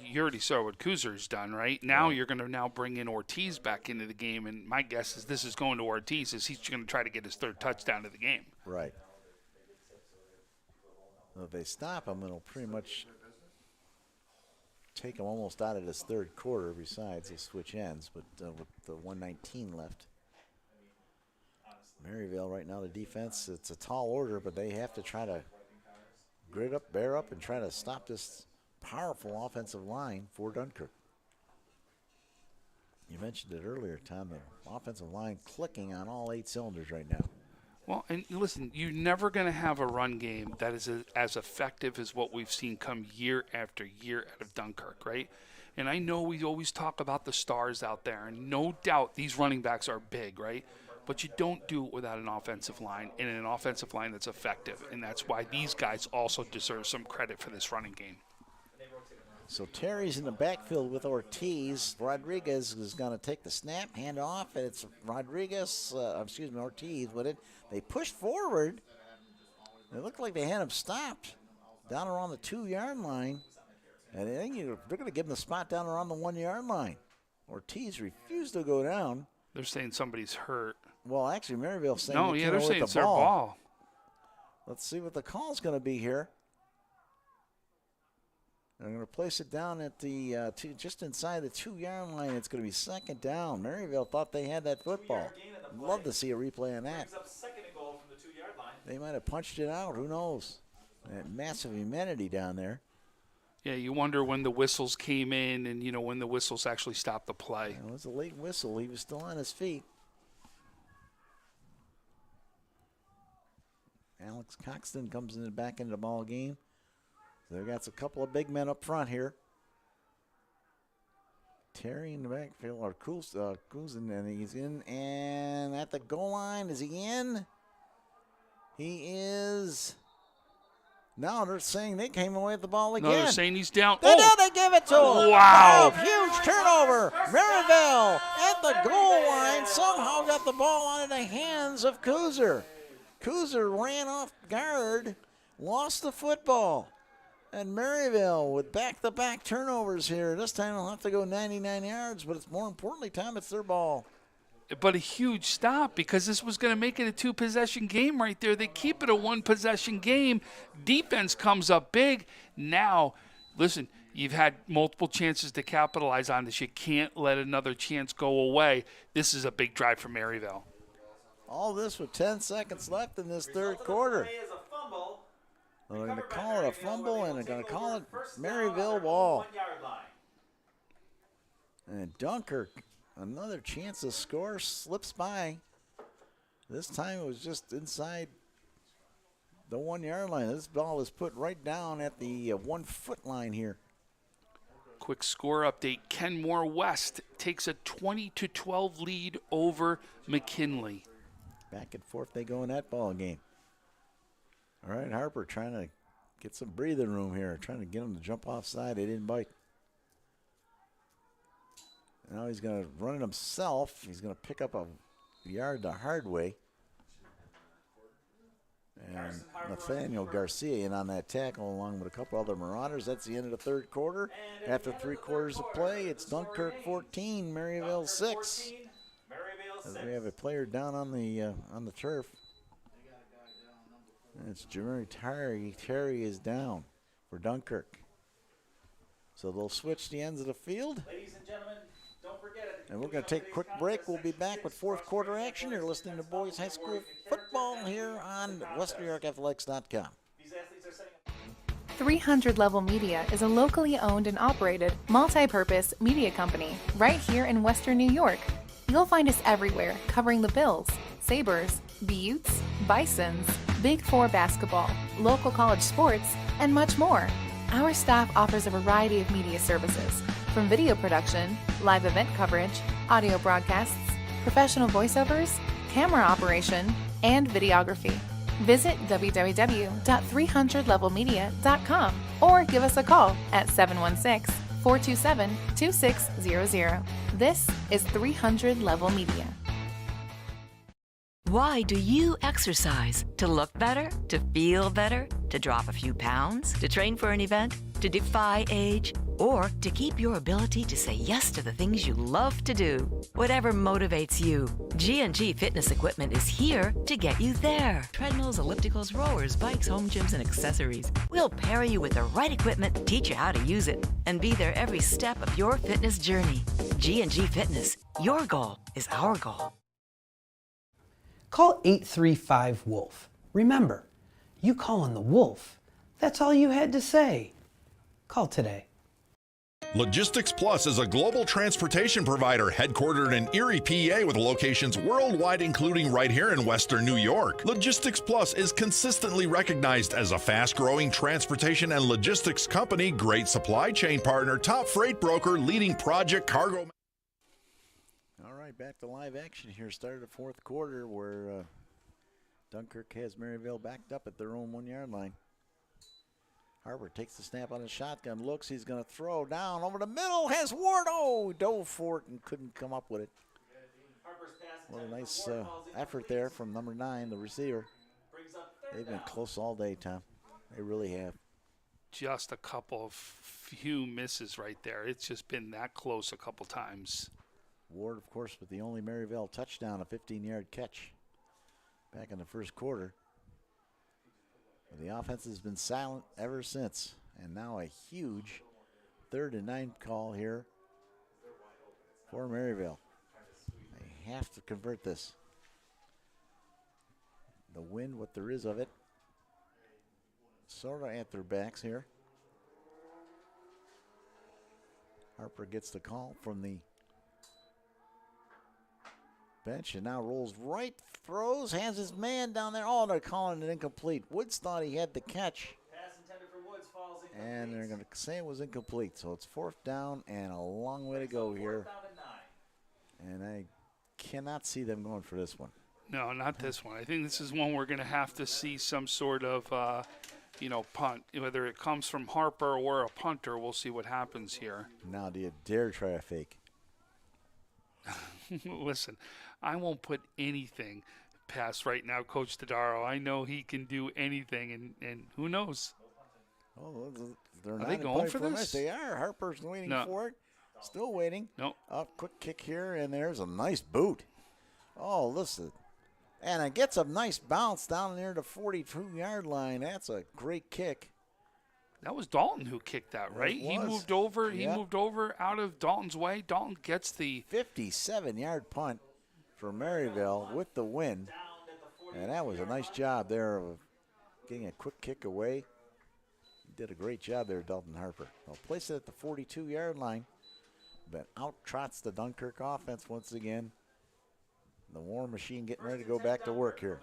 you already saw what Kuzer's done, right? Now you're going to now bring in Ortiz back into the game, and my guess is this is going to Ortiz, is he's going to try to get his 3rd touchdown of the game. Right. Well, if they stop him, it'll pretty much take him almost out of this 3rd quarter. Besides, they switch ends, but with the 1:19 left. Maryvale right now, the defense, it's a tall order, but they have to try to grit up, bear up, and try to stop this powerful offensive line for Dunkirk. You mentioned it earlier, Tom, the offensive line clicking on all 8 cylinders right now. Well, and listen, you're never going to have a run game that is as effective as what we've seen come year after year out of Dunkirk, right? And I know we always talk about the stars out there, and no doubt these running backs are big, right? But you don't do it without an offensive line, and an offensive line that's effective. And that's why these guys also deserve some credit for this running game. So Terry's in the backfield with Ortiz. Rodriguez is going to take the snap, hand off, and it's Ortiz with it. They push forward. It looked like they had him stopped down around the 2-yard line. And I think they're going to give him the spot down around the 1-yard line. Ortiz refused to go down. They're saying somebody's hurt. Well, actually, Maryvale's saying they're saying it's their ball. Let's see what the call's going to be here. They're going to place it down at the just inside the 2-yard line. It's going to be 2nd down. Maryvale thought they had that football. Love to see a replay on that. Up 2nd and goal from the 2-yard line. They might have punched it out. Who knows? That massive humidity down there. Yeah, you wonder when the whistles came in and, when the whistles actually stopped the play. It was a late whistle. He was still on his feet. Alex Coxton comes back into the ball game. So they've got a couple of big men up front here. Terry in the backfield, or Coulson, and he's in. And at the goal line, is he in? He is. Now they're saying they came away with the ball again. No, they're saying he's down. They give it to him. Wow. Huge turnover. Maryvale at the goal line somehow got the ball out of the hands of Kuzer. Kuzer ran off guard, lost the football. And Maryvale with back-to-back turnovers here. This time they'll have to go 99 yards, but it's more importantly, Tom, it's their ball. But a huge stop because this was going to make it a 2-possession game right there. They keep it a 1-possession game. Defense comes up big. Now, listen, you've had multiple chances to capitalize on this. You can't let another chance go away. This is a big drive for Maryvale. All this with 10 seconds left in this 3rd quarter. They're going to call it a fumble, and they're going to call it Maryvale ball. And Dunkirk, another chance to score, slips by. This time it was just inside the 1-yard line. This ball is put right down at the 1-foot line here. quick score update. Kenmore West takes a 20-12 lead over McKinley. Back and forth they go in that ball game. All right, Harper trying to get some breathing room here, trying to get him to jump offside. They didn't bite. Now he's going to run it himself. He's going to pick up a yard the hard way. And Nathaniel Garcia in on that tackle along with a couple other Marauders. That's the end of the third quarter. After 3 quarters of play, it's Dunkirk 14, Maryvale 6. As we have a player down on the turf. And it's Jeremy Terry. Terry is down for Dunkirk. So they'll switch the ends of the field. Ladies and gentlemen, don't forget it. And we're going to take a quick break. We'll be back with fourth quarter action. You're listening to Boys High School Football here on WestNewYorkAthletics.com. 300 Level Media is a locally owned and operated multi-purpose media company right here in Western New York. You'll find us everywhere covering the Bills, Sabres, Buttes, Bisons, Big Four basketball, local college sports, and much more. Our staff offers a variety of media services, from video production, live event coverage, audio broadcasts, professional voiceovers, camera operation, and videography. Visit www.300levelmedia.com or give us a call at 716-427-2600. This is 300 Level Media. Why do you exercise? To look better? To feel better? To drop a few pounds? To train for an event? To defy age? Or to keep your ability to say yes to the things you love to do? Whatever motivates you, G&G Fitness Equipment is here to get you there. Treadmills, ellipticals, rowers, bikes, home gyms, and accessories. We'll pair you with the right equipment, teach you how to use it, and be there every step of your fitness journey. G&G Fitness. Your goal is our goal. Call 835-WOLF. Remember, you calling the Wolf. That's all you had to say. Call today. Logistics Plus is a global transportation provider headquartered in Erie, PA with locations worldwide, including right here in Western New York. Logistics Plus is consistently recognized as a fast-growing transportation and logistics company, great supply chain partner, top freight broker, leading project cargo. All right, back to live action here. Started the fourth quarter where Dunkirk has Maryvale backed up at their own 1 yard line. Harper takes the snap on his shotgun, looks, he's going to throw down over the middle, has Ward, dove for it and couldn't come up with it. What a nice effort there from number 9, the receiver. They've been close all day, Tom. They really have. Just a couple of few misses right there. It's just been that close a couple times. Ward, of course, with the only Maryvale touchdown, a 15-yard catch back in the first quarter. But the offense has been silent ever since. And now a huge 3rd and 9 call here for Maryvale. They have to convert this. The wind, what there is of it, sort of at their backs here. Harper gets the call from the bench and now rolls right, throws, has his man down there. They're calling it incomplete. Woods thought he had the catch. Pass intended for Woods falls incomplete. And they're going to say it was incomplete. So it's 4th down and a long way to go here. And I cannot see them going for this one. No, not this one. I think this is one we're going to have to see some sort of, punt. Whether it comes from Harper or a punter, we'll see what happens here. Now, do you dare try a fake? Listen, I won't put anything past right now Coach Tadaro. I know he can do anything, and who knows? Oh, they're Are not they going for this? They are. Harper's waiting for it. Still waiting. No. Quick kick here, and there's a nice boot. Oh, listen. And it gets a nice bounce down near the 42-yard line. That's a great kick. That was Dalton who kicked that, right? He moved over. He moved over out of Dalton's way. Dalton gets the 57-yard punt for Maryvale with the win. And that was a nice job there of getting a quick kick away. He did a great job there, Dalton Harper. They'll place it at the 42-yard line. But out trots the Dunkirk offense once again. The War Machine getting ready to go back to work here.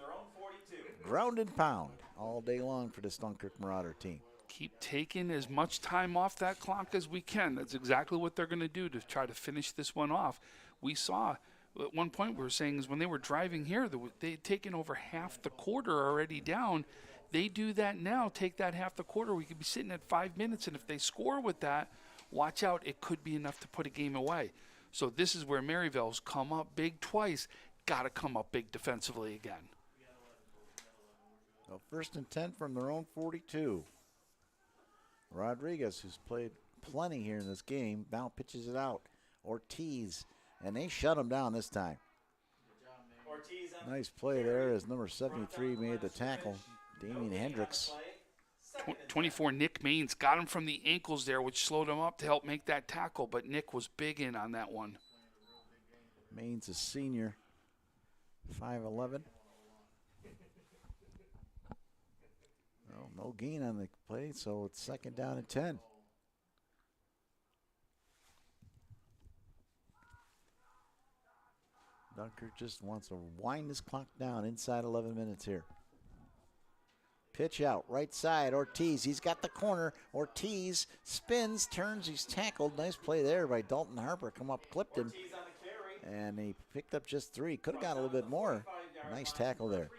Ground and pound all day long for this Dunkirk Marauder team. Keep taking as much time off that clock as we can. That's exactly what they're going to do to try to finish this one off. We saw at one point we were saying is when they were driving here, they'd taken over half the quarter already down. They do that now, take that half the quarter. We could be sitting at 5 minutes, and if they score with that, watch out, it could be enough to put a game away. So this is where Maryvale's come up big twice, got to come up big defensively again. So 1st and 10 from their own 42. Rodriguez, who's played plenty here in this game, now pitches it out. Ortiz, and they shut him down this time. Nice play there as number 73 made the tackle, Damian Hendricks. 24, Nick Maines got him from the ankles there, which slowed him up to help make that tackle, but Nick was big in on that one. Maines a senior, 5'11". No gain on the play, so it's 2nd down and 10. Dunkirk just wants to wind this clock down inside 11 minutes here. Pitch out, right side, Ortiz. He's got the corner. Ortiz spins, turns, he's tackled. Nice play there by Dalton Harper. Come up, clipped him. And he picked up just 3. Could have got a little bit more. Nice tackle there.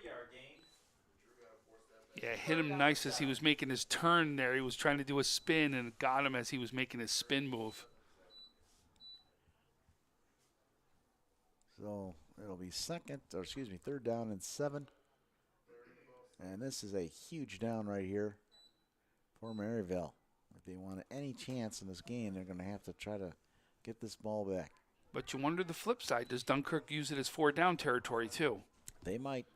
Yeah, hit him nice as he was making his turn there. He was trying to do a spin and got him as he was making his spin move. So it'll be 3rd down and 7. And this is a huge down right here for Maryvale. If they want any chance in this game, they're going to have to try to get this ball back. But you wonder the flip side. Does Dunkirk use it as 4-down territory too? They might.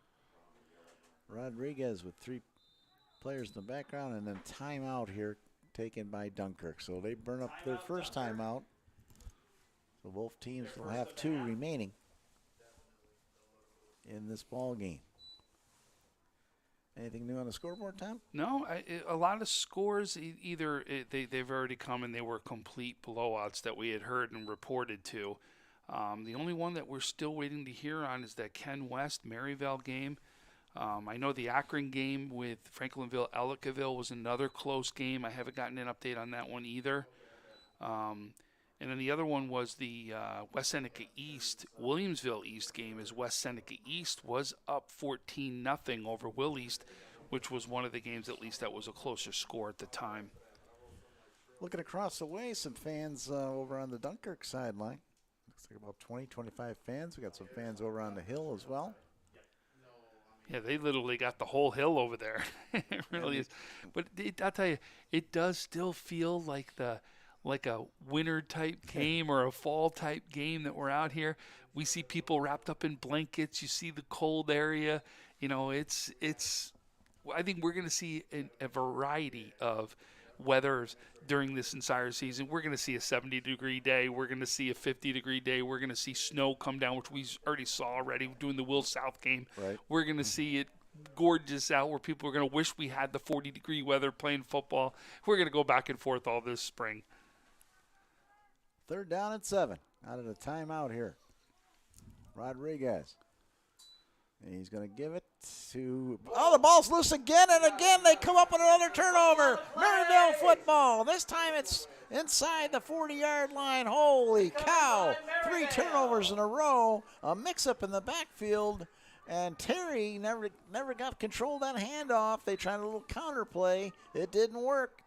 Rodriguez with 3 players in the background, and then timeout here taken by Dunkirk. So they burn up their first timeout. So both teams will have 2 remaining in this ball game. Anything new on the scoreboard, Tom? No, a lot of scores, they've already come and they were complete blowouts that we had heard and reported to. The only one that we're still waiting to hear on is that Ken West Maryvale game. I know the Akron game with Franklinville-Ellicottville was another close game. I haven't gotten an update on that one either. And then the other one was the West Seneca East, Williamsville East game, as West Seneca East was up 14-0 over Will East, which was one of the games at least that was a closer score at the time. Looking across the way, some fans over on the Dunkirk sideline. Looks like about 20, 25 fans. We got some fans over on the hill as well. Yeah, they literally got the whole hill over there. It really is. But I'll tell you, it does still feel like a winter type game or a fall type game that we're out here. We see people wrapped up in blankets. You see the cold area. You know, it's. I think we're going to see a variety of weathers during this entire season. We're going to see a 70-degree day. We're going to see a 50-degree day. We're going to see snow come doing which we already saw already doing the Will South game. Right. We're going to see it gorgeous out where people are going to wish we had the 40-degree weather playing football. We're going to go back and forth all this spring. 3rd down and 7 out of the timeout here. Rodriguez. And he's going to give it to... Oh, the ball's loose again, and again they come up with another turnover. Maryvale football. This time it's inside the 40-yard line. Holy cow. 3 turnovers in a row. A mix-up in the backfield. And Terry never got control of that handoff. They tried a little counter play. It didn't work.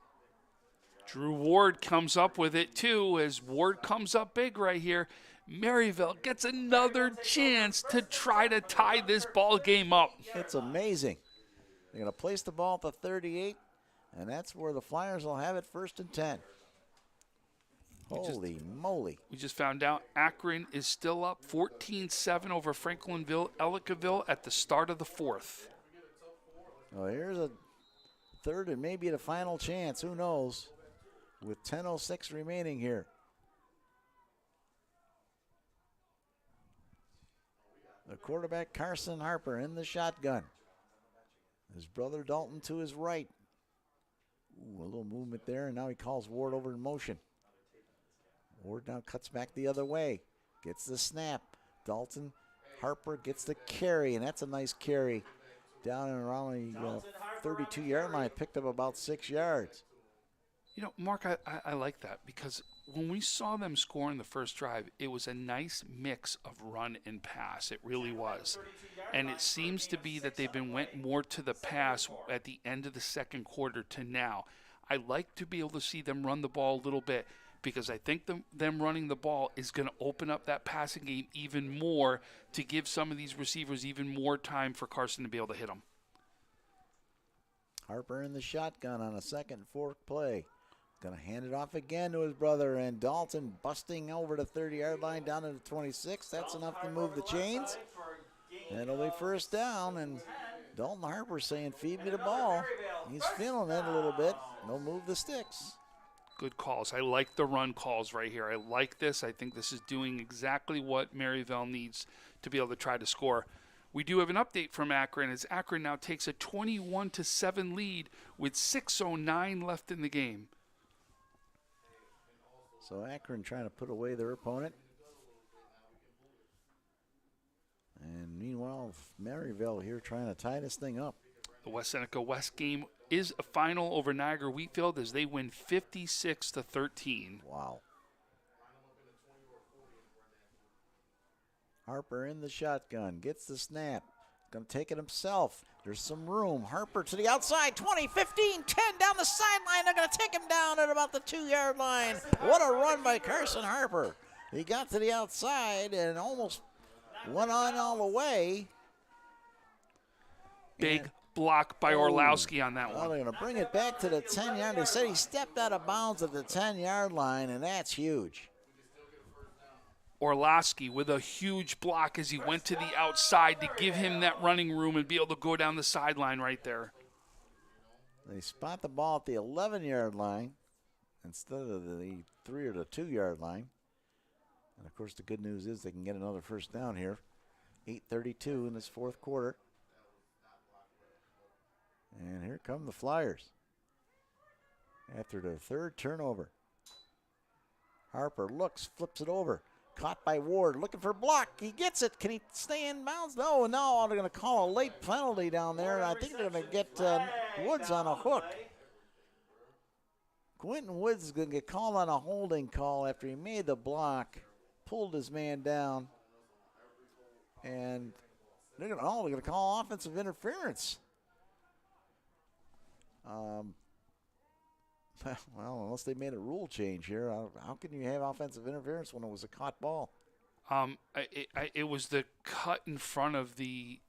Drew Ward comes up with it, too, as Ward comes up big right here. Maryvale gets another chance to try to tie this ball game up. It's amazing. They're going to place the ball at the 38, and that's where the Flyers will have it 1st and 10. Holy moly. We just found out Akron is still up 14-7 over Franklinville-Ellicottville at the start of the 4th. Well, here's a 3rd and maybe the final chance. Who knows? With 10:06 remaining here. The quarterback, Carson Harper, in the shotgun. His brother Dalton to his right. Ooh, a little movement there, and now he calls Ward over in motion. Ward now cuts back the other way. Gets the snap. Dalton, Harper gets the carry, and that's a nice carry. Down and around the 32-yard line, picked up about 6 yards. You know, Mark, I like that because when we saw them score in the first drive, it was a nice mix of run and pass. It really was. And it seems to be that they've been went more to the pass at the end of the second quarter to now. I like to be able to see them run the ball a little bit because I think them running the ball is going to open up that passing game even more to give some of these receivers even more time for Carson to be able to hit them. Harper in the shotgun on a 2nd and 4 play. Going to hand it off again to his brother, and Dalton busting over the 30-yard line down to the 26. That's enough to move the chains. And it'll be first down, and Dalton Harper saying, feed me the ball. He's feeling it a little bit. They'll move the sticks. Good calls. I like the run calls right here. I like this. I think this is doing exactly what Maryvale needs to be able to try to score. We do have an update from Akron as Akron now takes a 21-7 lead with 6:09 left in the game. So Akron trying to put away their opponent. And meanwhile, Maryvale here trying to tie this thing up. The West Seneca West game is a final over Niagara Wheatfield as they win 56-13. Wow. Harper in the shotgun, gets the snap. Going to take it himself. There's some room. Harper to the outside, 20, 15, 10 down the sideline. They're going to take him down at about the 2-yard line. What a run by Carson Harper. He got to the outside and almost went on all the way. Big block by Orlowski on that Well, one. they're going to bring it back to the 10-yard. They said he stepped out of bounds at the 10-yard line, and that's huge. Orlowski with a huge block as he went to the outside to give him that running room and be able to go down the sideline right there. They spot the ball at the 11-yard line instead of the 3 or the 2-yard line. And, of course, the good news is they can get another first down here. 8:32 in this 4th quarter. And here come the Flyers. After their 3rd turnover. Harper looks, flips it over. Caught by Ward, looking for a block. He gets it. Can he stay in bounds? No, they're going to call a late penalty down there. I think they're going to get Woods on a hook. Quentin Woods is going to get called on a holding call after he made the block, pulled his man down, and they're going to call offensive interference. Well, unless they made a rule change here, how can you have offensive interference when it was a caught ball? It was the cut in front of the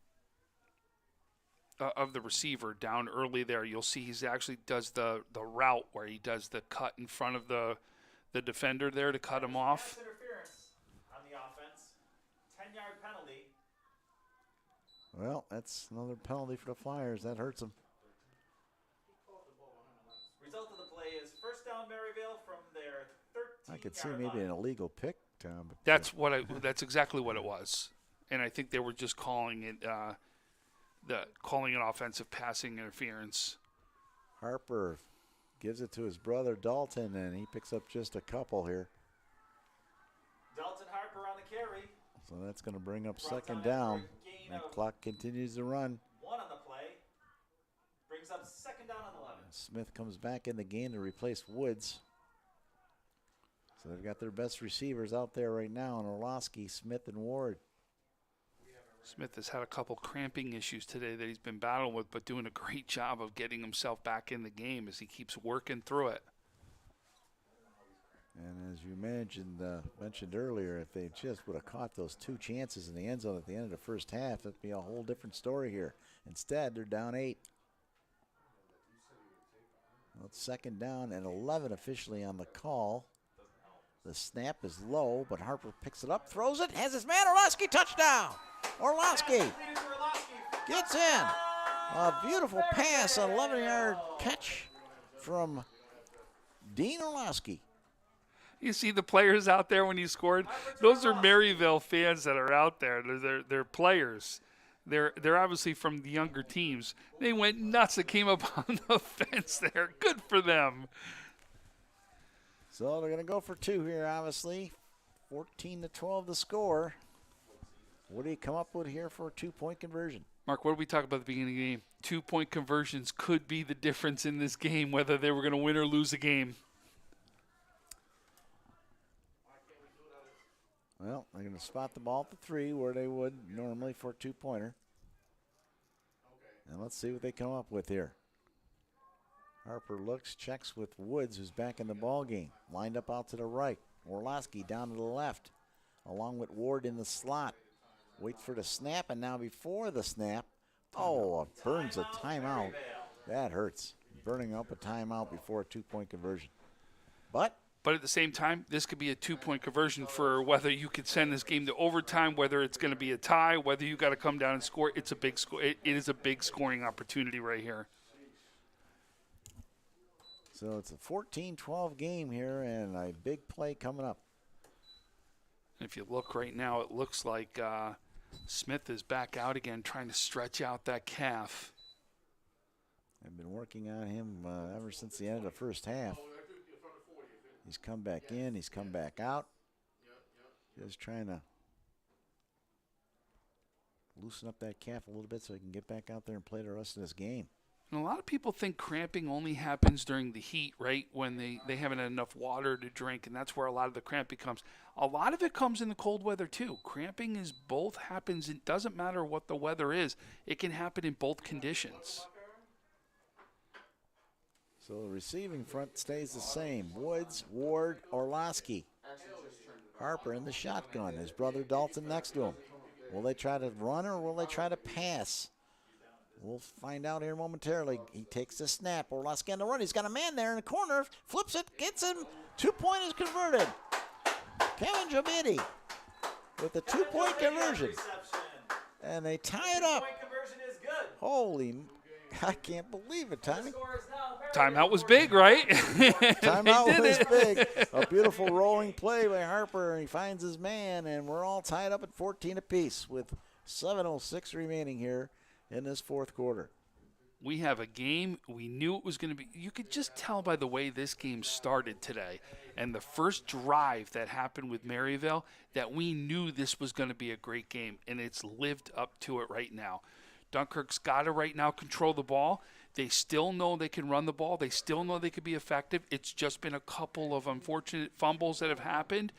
receiver down early there. You'll see he actually does the route where he does the cut in front of the defender there to cut him off. Interference on the offense. 10-yard penalty. Well, that's another penalty for the Flyers. That hurts them. Result of the play is first down Maryvale from their 13-yard I could see maybe an illegal pick, Tom. But That's exactly what it was, and I think they were just calling it calling it offensive passing interference. Harper gives it to his brother Dalton, and he picks up just a couple here. Dalton Harper on the carry. So that's going to bring up 2nd down. The clock continues to run. 1 on the play. Brings up 2nd down on 11. Smith comes back in the game to replace Woods. So they've got their best receivers out there right now in Orlowski, Smith, and Ward. Smith has had a couple cramping issues today that he's been battling with, but doing a great job of getting himself back in the game as he keeps working through it. And as you mentioned earlier, if they just would have caught those 2 chances in the end zone at the end of the first half, it'd be a whole different story here. Instead, they're down 8. Well, it's 2nd down and 11 officially on the call. The snap is low, but Harper picks it up, throws it, has his man, Orlowski, touchdown! Orlowski gets in. A beautiful pass, an 11-yard catch from Dean Orlowski. You see the players out there when he scored? Those are Maryvale fans that are out there. They're players. They're obviously from the younger teams. They went nuts. It came up on the fence there. Good for them. So they're going to go for 2 here, obviously. 14-12 the score. What do you come up with here for a 2-point conversion? Mark, what did we talk about at the beginning of the game? 2-point conversions could be the difference in this game, whether they were going to win or lose a game. Well, they're going to spot the ball at the 3 where they would normally for a 2-pointer. And let's see what they come up with here. Harper looks, checks with Woods, who's back in the ball game. Lined up out to the right. Orlowski down to the left, along with Ward in the slot. Waits for the snap, and now before the snap, burns a timeout. That hurts. Burning up a timeout before a 2-point conversion. But at the same time, this could be a 2-point conversion for whether you could send this game to overtime, whether it's going to be a tie, whether you got to come down and score. It's a big score. It is a big scoring opportunity right here. So it's a 14-12 game here, and a big play coming up. If you look right now, it looks like Smith is back out again, trying to stretch out that calf. I've been working on him ever since the end of the first half. He's come back in. He's come back out. Just trying to loosen up that calf a little bit so he can get back out there and play the rest of this game. And a lot of people think cramping only happens during the heat, right, when they haven't had enough water to drink, and that's where a lot of the cramping comes. A lot of it comes in the cold weather, too. Cramping is both happens. It doesn't matter what the weather is. It can happen in both conditions. So the receiving front stays the same. Woods, Ward, Orlowski. Harper in the shotgun. His brother Dalton next to him. Will they try to run or will they try to pass? We'll find out here momentarily. He takes the snap. Orlowski on the run. He's got a man there in the corner. Flips it, gets him. 2-point is converted. Kevin Jabidi with the 2-point conversion. And they tie it up. Holy, I can't believe it, Tommy. Timeout was big, right? Timeout was big. A beautiful rolling play by Harper. He finds his man, and we're all tied up at 14 apiece with 7:06 remaining here in this fourth quarter. We have a game. We knew it was going to be. You could just tell by the way this game started today and the first drive that happened with Maryvale that we knew this was going to be a great game, and it's lived up to it right now. Dunkirk's got to right now control the ball. They still know they can run the ball. They still know they could be effective. It's just been a couple of unfortunate fumbles that have happened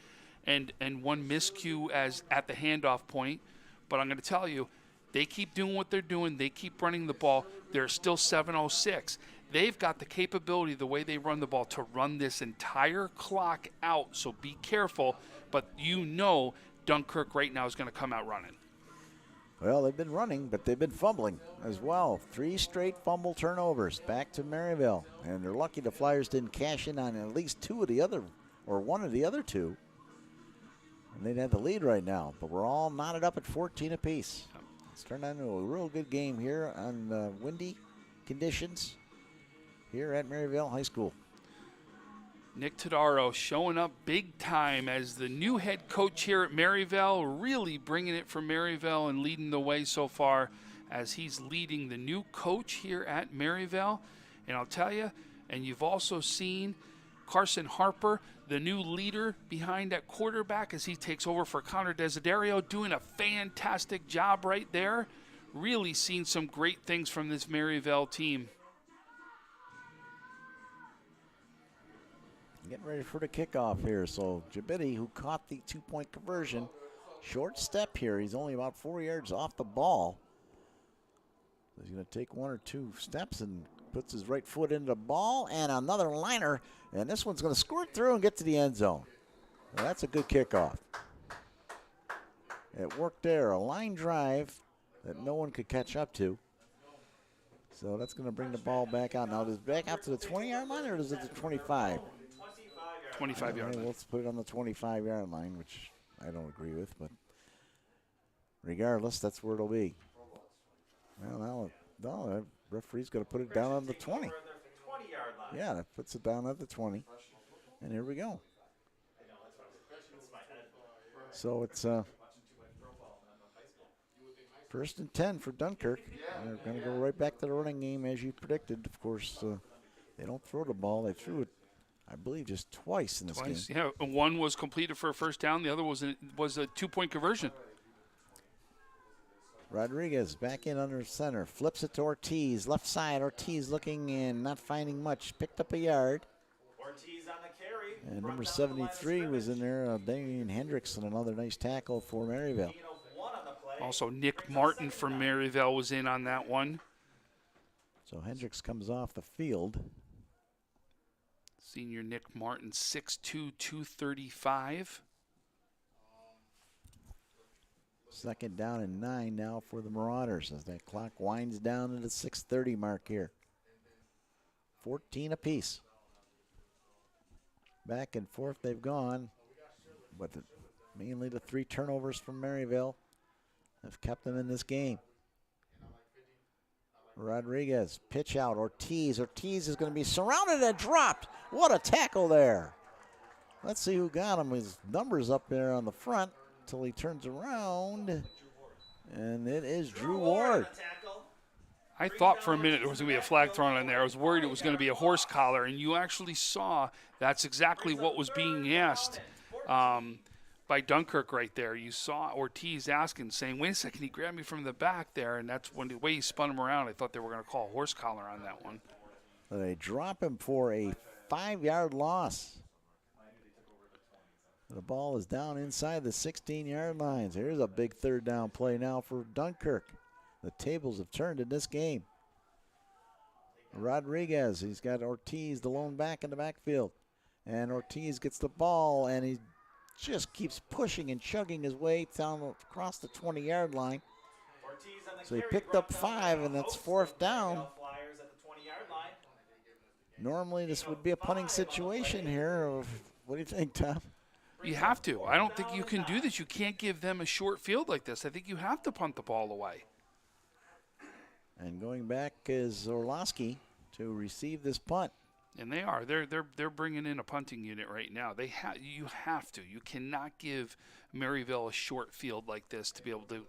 and one miscue as at the handoff point. But I'm going to tell you, they keep doing what they're doing. They keep running the ball. They're still 7:06. They've got the capability, the way they run the ball, to run this entire clock out. So be careful. But you know Dunkirk right now is going to come out running. Well, they've been running, but they've been fumbling as well. 3 straight fumble turnovers back to Maryvale. And they're lucky the Flyers didn't cash in on at least one of the other 2. And they'd have the lead right now. But we're all knotted up at 14 apiece. It's turned into a real good game here on windy conditions here at Maryvale High School. Nick Todaro showing up big time as the new head coach here at Maryvale, really bringing it for Maryvale and leading the way so far as he's leading the new coach here at Maryvale. And I'll tell you, and you've also seen Carson Harper, the new leader behind that quarterback as he takes over for Connor Desiderio, doing a fantastic job right there. Really seen some great things from this Maryvale team. Getting ready for the kickoff here. So Jabidi, who caught the 2-point conversion, short step here. He's only about 4 yards off the ball. He's going to take 1 or 2 steps and puts his right foot into the ball, and another liner. And this one's going to squirt through and get to the end zone. Well, that's a good kickoff. It worked there. A line drive that no one could catch up to. So that's going to bring the ball back out. Now, does it back out to the 20-yard line or is it the 25? 25-yard line. Let's put it on the 25-yard line, which I don't agree with, but regardless, that's where it'll be. Well, now the referee's going to put it down on the 20. Yeah, that puts it down at the 20. And here we go. So it's first and 10 for Dunkirk. They're going to go right back to the running game as you predicted. Of course, they don't throw the ball. They threw it, I believe, just twice in this game. Yeah, one was completed for a first down. The other was a 2-point conversion. Rodriguez back in under center. Flips it to Ortiz. Left side. Ortiz looking and not finding much. Picked up a yard. Ortiz on the carry. And number 73 was in there. Damian Hendrickson, another nice tackle for Maryvale. Also, Nick Martin from Maryvale was in on that one. So Hendricks comes off the field. Senior Nick Martin, 6'2", 235. Second down and 9 now for the Marauders as that clock winds down to the 6:30 mark here. 14 apiece. Back and forth they've gone, but mainly the 3 turnovers from Maryvale have kept them in this game. Rodriguez, pitch out, Ortiz. Ortiz is going to be surrounded and dropped. What a tackle there. Let's see who got him. His number's up there on the front until he turns around, and it is Drew Ward. I thought for a minute there was going to be a flag thrown on there. I was worried it was going to be a horse collar, and you actually saw that's exactly what was being asked by Dunkirk right there. You saw Ortiz asking, saying, wait a second, he grabbed me from the back there, and that's when the way he spun him around, I thought they were going to call a horse collar on that one. They drop him for a 5-yard loss. The ball is down inside the 16-yard lines. Here's a big 3rd down play now for Dunkirk. The tables have turned in this game. Rodriguez, he's got Ortiz, the lone back in the backfield. And Ortiz gets the ball, and he just keeps pushing and chugging his way down across the 20-yard line. So he picked up 5, and that's 4th down. Normally this would be a punting situation here. What do you think, Tom? You have to. I don't think you can do this. You can't give them a short field like this. I think you have to punt the ball away. And going back is Orlowski to receive this punt. And they are. They're bringing in a punting unit right now. You have to. You cannot give Maryvale a short field like this to be able to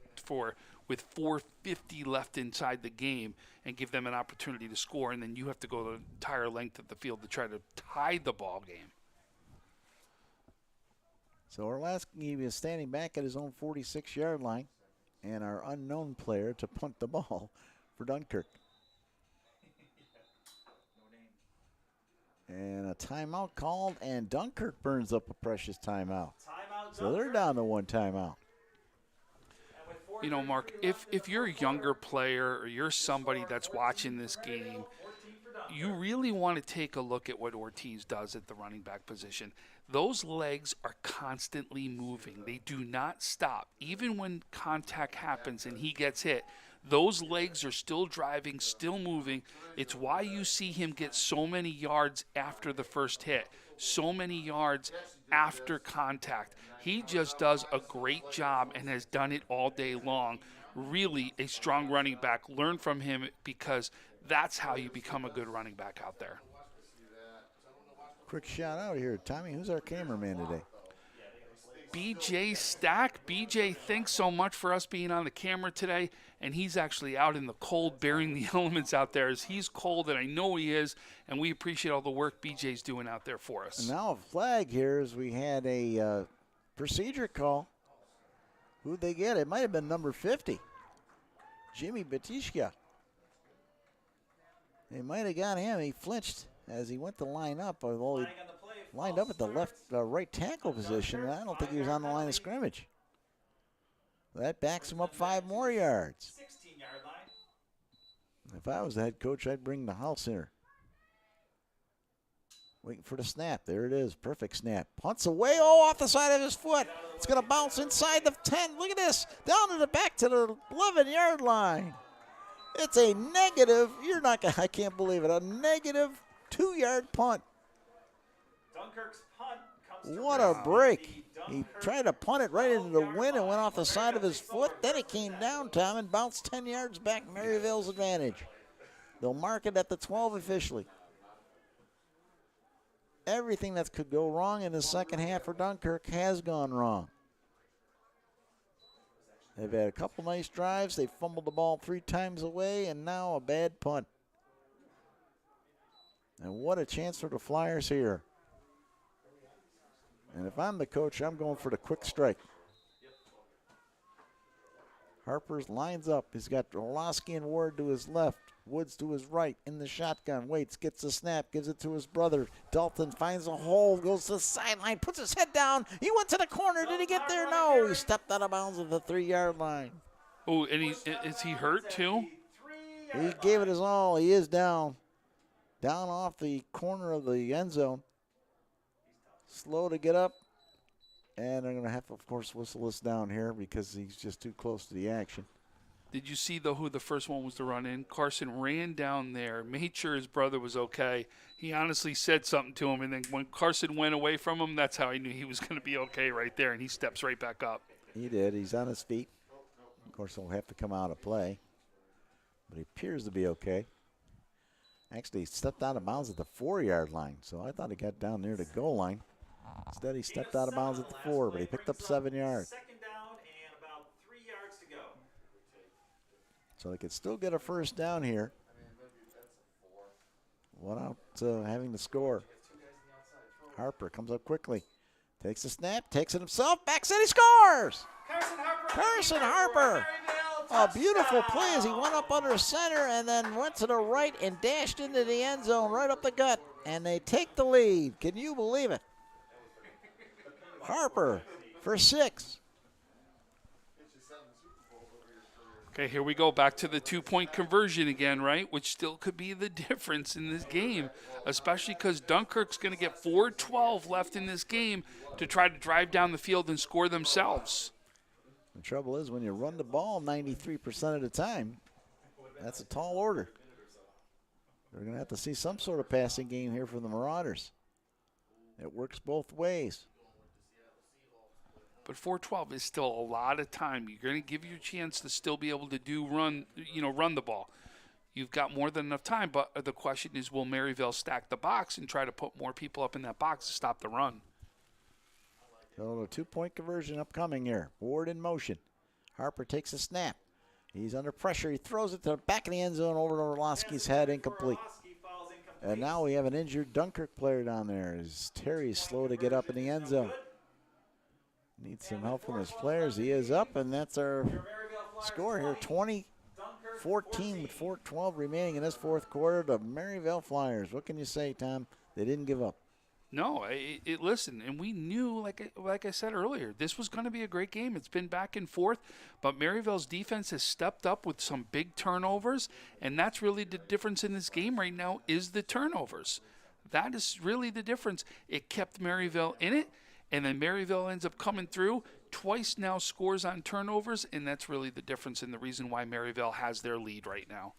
with 4:50 left inside the game and give them an opportunity to score, and then you have to go the entire length of the field to try to tie the ball game. So Orlowski is standing back at his own 46-yard line, and our unknown player to punt the ball for Dunkirk. And a timeout called, and Dunkirk burns up a precious timeout. So they're down to 1 timeout. You know, Mark, if you're a younger player or you're somebody that's watching this game, you really want to take a look at what Ortiz does at the running back position. Those legs are constantly moving. They do not stop. Even when contact happens and he gets hit, those legs are still driving, still moving. It's why you see him get so many yards after the first hit, so many yards after contact. He just does a great job and has done it all day long. Really a strong running back. Learn from him because that's how you become a good running back out there. Quick shout out here, Tommy. Who's our cameraman today? BJ Stack. BJ, thanks so much for us being on the camera today. And he's actually out in the cold bearing the elements out there as he's cold, and I know he is. And we appreciate all the work BJ's doing out there for us. And now a flag here as we had a procedure call. Who'd they get? It might have been number 50. Jimmy Batishka. They might have got him. He flinched as he went to line up. Although he lined up at the right tackle position. I don't think he was on the line of scrimmage. That backs him up 5 more yards. 16-yard line. If I was the head coach, I'd bring the house here. Waiting for the snap. There it is. Perfect snap. Punts away. Oh, off the side of his foot. It's going to bounce inside the 10. Look at this. Down to the back to the 11-yard line. It's a negative. I can't believe it. A negative 2-yard punt. Dunkirk's punt comes to What a break. He tried to punt it right into the wind and went off the side of his foot. Then it came down, Tom, and bounced 10 yards back. Maryvale's advantage. They'll mark it at the 12 officially. Everything that could go wrong in the second half for Dunkirk has gone wrong. They've had a couple nice drives. They fumbled the ball 3 times away, and now a bad punt. And what a chance for the Flyers here. And if I'm the coach, I'm going for the quick strike. Harper's lines up. He's got Orlowski and Ward to his left. Woods to his right in the shotgun. Waits, gets the snap, gives it to his brother. Dalton finds a hole, goes to the sideline, puts his head down. He went to the corner. Did he get there? No. He stepped out of bounds at the 3-yard line. Oh, and is he hurt too? He gave it his all. He is down. Down off the corner of the end zone. Slow to get up. And they're going to have to, of course, whistle this down here because he's just too close to the action. Did you see, though, who the first one was to run in? Carson ran down there, made sure his brother was okay. He honestly said something to him, and then when Carson went away from him, that's how he knew he was going to be okay right there, and he steps right back up. He did. He's on his feet. Of course, he'll have to come out of play, but he appears to be okay. Actually, he stepped out of bounds at the 4-yard line, so I thought he got down near the goal line. Instead, he stepped out of bounds at the 4, but he picked up 7 yards. Second down and about 3 yards to go. So they could still get a first down here without having to score. Harper comes up quickly. Takes a snap, takes it himself, backs it, he scores! Carson Harper! A beautiful play as he went up under center and then went to the right and dashed into the end zone right up the gut. And they take the lead. Can you believe it? Harper for 6. Okay, here we go back to the 2-point conversion again, right? Which still could be the difference in this game, especially because Dunkirk's going to get 4:12 left in this game to try to drive down the field and score themselves. The trouble is when you run the ball 93% of the time, that's a tall order. They're going to have to see some sort of passing game here from the Marauders. It works both ways. But 4:12 is still a lot of time. You're going to give you a chance to still be able to run the ball. You've got more than enough time, but the question is, will Maryvale stack the box and try to put more people up in that box to stop the run? So the 2-point conversion upcoming here. Ward in motion. Harper takes a snap. He's under pressure. He throws it to the back of the end zone over to Orlowski's head, incomplete. And now we have an injured Dunkirk player down there as Terry's slow to get up in the end zone. Needs some help from his players. He is up, and that's our score here. 20-14 with 4:12 remaining in this fourth quarter. The Maryvale Flyers. What can you say, Tom? They didn't give up. No, listen, and we knew, like I said earlier, this was going to be a great game. It's been back and forth, but Maryvale's defense has stepped up with some big turnovers, and that's really the difference in this game right now is the turnovers. That is really the difference. It kept Maryvale in it, and then Maryvale ends up coming through. Twice now scores on turnovers, and that's really the difference and the reason why Maryvale has their lead right now.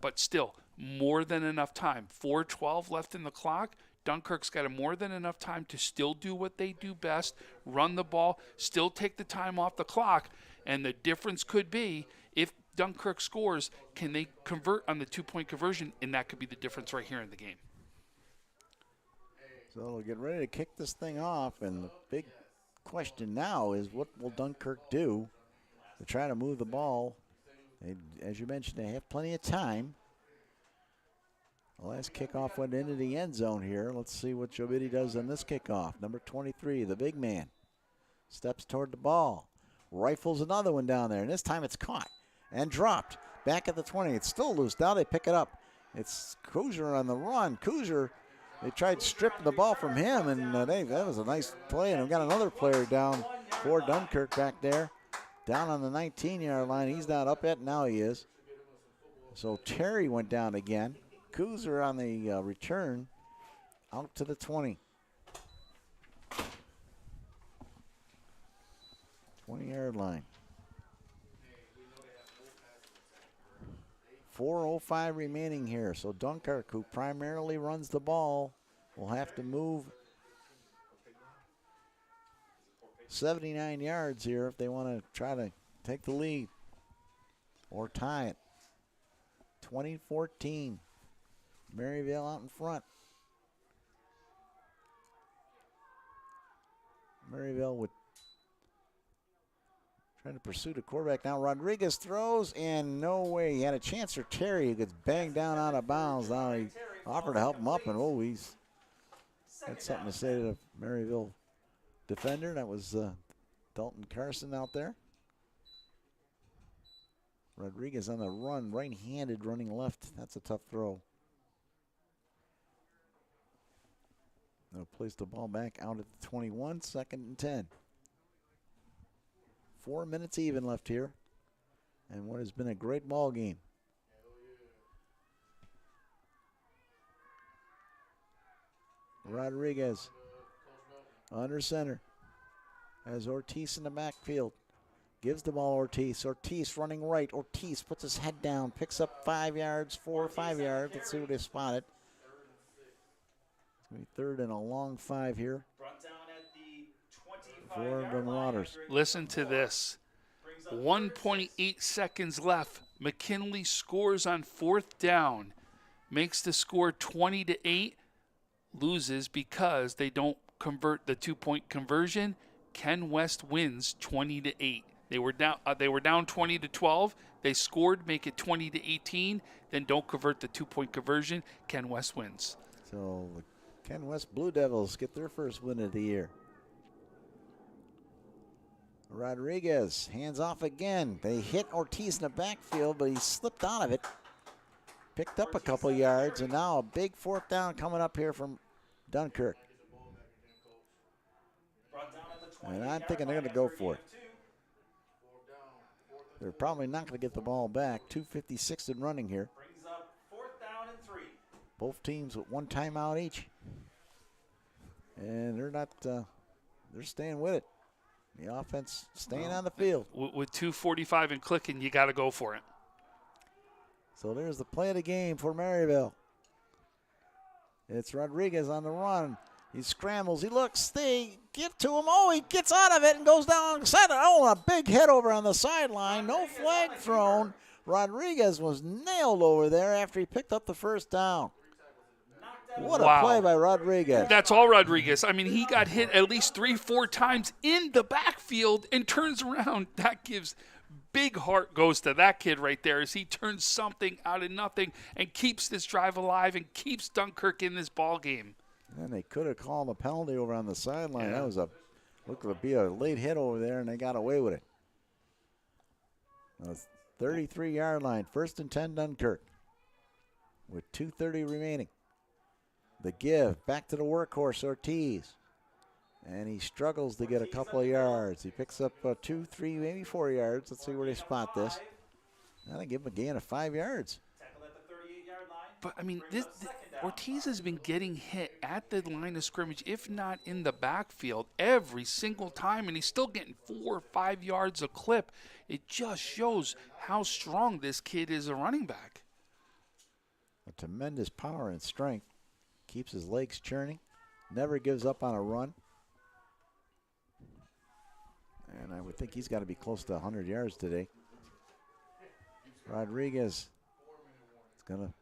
But still, more than enough time. 4:12 left in the clock. Dunkirk's got more than enough time to still do what they do best, run the ball, still take the time off the clock, and the difference could be if Dunkirk scores, can they convert on the 2-point conversion, and that could be the difference right here in the game. So we'll get ready to kick this thing off, and the big question now is what will Dunkirk do to try to move the ball? As you mentioned, they have plenty of time. The last kickoff went into the end zone here. Let's see what Joe Biddy does on this kickoff. Number 23, the big man, steps toward the ball. Rifles another one down there, and this time it's caught and dropped. Back at the 20. It's still loose. Now they pick it up. It's Kuzer on the run. Kuzer, they tried stripping the ball from him, and that was a nice play. And we've got another player down for Dunkirk back there. Down on the 19-yard line. He's not up yet. Now he is. So Terry went down again. Kuzer on the return out to the 20. 20-yard line. 4:05 remaining here. So Dunkirk, who primarily runs the ball, will have to move 79 yards here if they want to try to take the lead or tie it. 20-14. Maryvale out in front. Maryvale would try to pursue the quarterback. Now Rodriguez throws, and no way. He had a chance for Terry, who gets banged down out of bounds. Now he offered to help him up, and he's had something to say to the Maryvale defender. That was Dalton Carson out there. Rodriguez on the run, right-handed, running left. That's a tough throw. They'll place the ball back out at the 21, 2nd and 10. 4 minutes even left here. And what has been a great ball game. Rodriguez under center. Has Ortiz in the backfield. Gives the ball Ortiz. Ortiz running right. Ortiz puts his head down. Picks up 5 yards, 4 or 5 yards. Let's see what they spotted. It's going to be 3rd and a long 5 here. For the Marauders. Listen to this. 1.8 seconds left. McKinley scores on 4th down. Makes the score 20-8. Loses because they don't convert the 2-point conversion. Ken West wins 20-8. They were down 20-12. They scored, make it 20-18. Then don't convert the 2-point conversion. Ken West wins. So the Ken West Blue Devils get their first win of the year. Rodriguez hands off again. They hit Ortiz in the backfield, but he slipped out of it. Picked up a couple yards, and now a big 4th down coming up here from Dunkirk. And I'm thinking they're going to go for it. They're probably not going to get the ball back. 2:56 in running here. Both teams with 1 timeout each. And they're not, they're staying with it. The offense staying on the field. With 2:45 and clicking, you got to go for it. So there's the play of the game for Maryvale. It's Rodriguez on the run. He scrambles. He looks. They give to him. Oh, he gets out of it and goes down the sideline. Oh, a big hit over on the sideline. No flag thrown. Rodriguez was nailed over there after he picked up the 1st down. What a play by Rodriguez. That's all Rodriguez. I mean, he got hit at least 3-4 times in the backfield and turns around. That gives big heart goes to that kid right there as he turns something out of nothing and keeps this drive alive and keeps Dunkirk in this ball game. And they could have called a penalty over on the sideline. That was looked to be a late hit over there, and they got away with it. 33-yard line, 1st and 10 Dunkirk with 2:30 remaining. The give back to the workhorse Ortiz, and he struggles to get a couple of yards. He picks up 2, 3, maybe 4 yards. Let's see where they spot this. And they give him a gain of 5 yards. But, I mean, Ortiz has been getting hit at the line of scrimmage, if not in the backfield, every single time, and he's still getting 4 or 5 yards a clip. It just shows how strong this kid is a running back. A tremendous power and strength. Keeps his legs churning. Never gives up on a run. And I would think he's got to be close to 100 yards today. Rodriguez is going to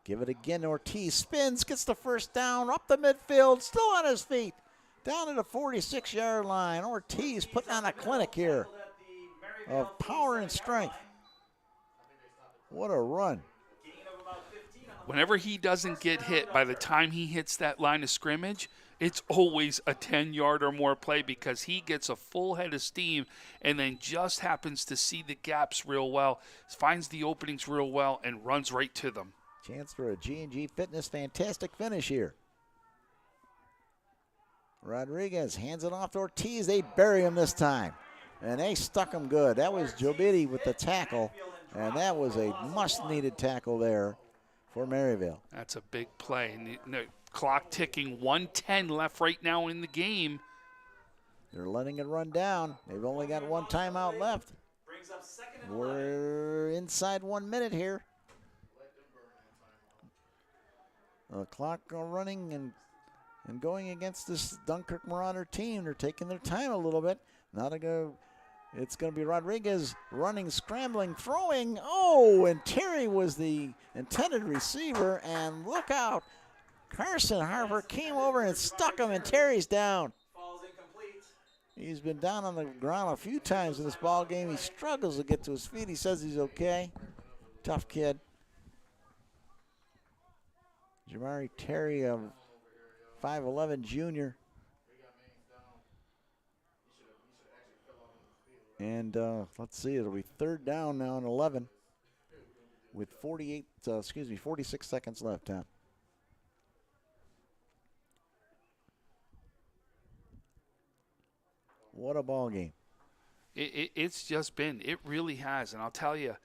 give it again. Ortiz spins, gets the 1st down, up the midfield, still on his feet. Down to the 46-yard line. Ortiz putting on a clinic here of power and strength. What a run. Whenever he doesn't get hit, by the time he hits that line of scrimmage, it's always a 10-yard or more play because he gets a full head of steam and then just happens to see the gaps real well, finds the openings real well, and runs right to them. Chance for a G&G Fitness fantastic finish here. Rodriguez hands it off to Ortiz. They bury him this time, and they stuck him good. That was Jobidi with the tackle, and that was a much-needed tackle there for Maryvale. That's a big play. And the clock ticking, 1:10 left right now in the game. They're letting it run down. They've only got 1 timeout left. We're inside 1 minute here. The clock running and going against this Dunkirk Marauder team. They're taking their time a little bit. Now to go. It's going to be Rodriguez running, scrambling, throwing. Oh, and Terry was the intended receiver. And look out. Carson Harper came over and stuck him, and Terry's down. He's been down on the ground a few times in this ball game. He struggles to get to his feet. He says he's okay. Tough kid. Jamari Terry, a 5'11 junior. And let's see, it'll be 3rd down now and 11. with 46 seconds left, Tom. What a ball game. It's just been, it really has. And I'll tell you,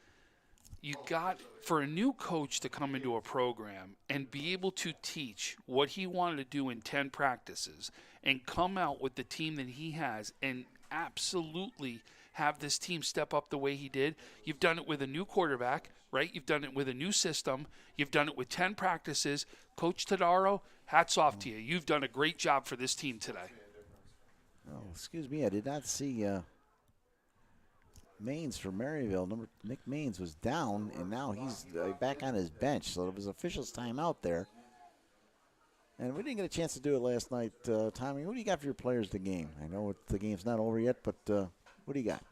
you got, for a new coach to come into a program and be able to teach what he wanted to do in 10 practices and come out with the team that he has and absolutely have this team step up the way he did. You've done it with a new quarterback, right? You've done it with a new system. You've done it with 10 practices. Coach Tadaro, hats off to you. You've done a great job for this team today. Oh, excuse me, I did not see Maines from Maryvale. Nick Maines was down, and now he's back on his bench. So it was officials' timeout there. And we didn't get a chance to do it last night. Tommy, what do you got for your players of the game? I know the game's not over yet, but what do you got?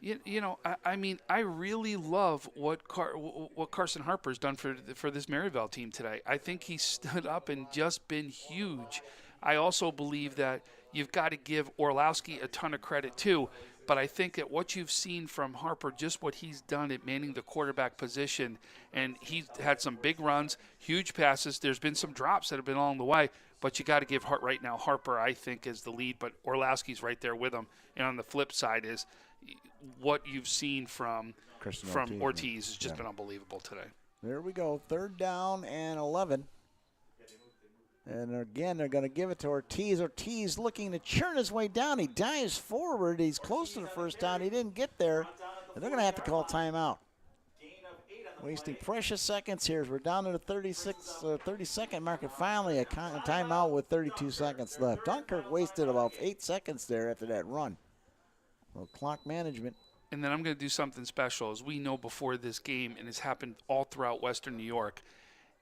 You know, I mean, I really love what Carson Harper's done for this Maryvale team today. I think he stood up and just been huge. I also believe that you've got to give Orlowski a ton of credit too, but I think that what you've seen from Harper, just what he's done at manning the quarterback position, and he's had some big runs, huge passes. There's been some drops that have been along the way, but you got to give right now Harper, I think, is the lead, but Orlowski's right there with him. And on the flip side is what you've seen from Ortiz has just been unbelievable today. There we go, 3rd down and 11. And again, they're going to give it to Ortiz. Ortiz looking to churn his way down. He dives forward. He's close to the first down. He didn't get there. And they're going to have to call timeout. Wasting precious seconds here as we're down to the 30-second mark. And finally, a timeout with 32 seconds left. Dunkirk wasted about 8 seconds there after that run. Well, clock management. And then I'm going to do something special. As we know before this game, and it's happened all throughout Western New York,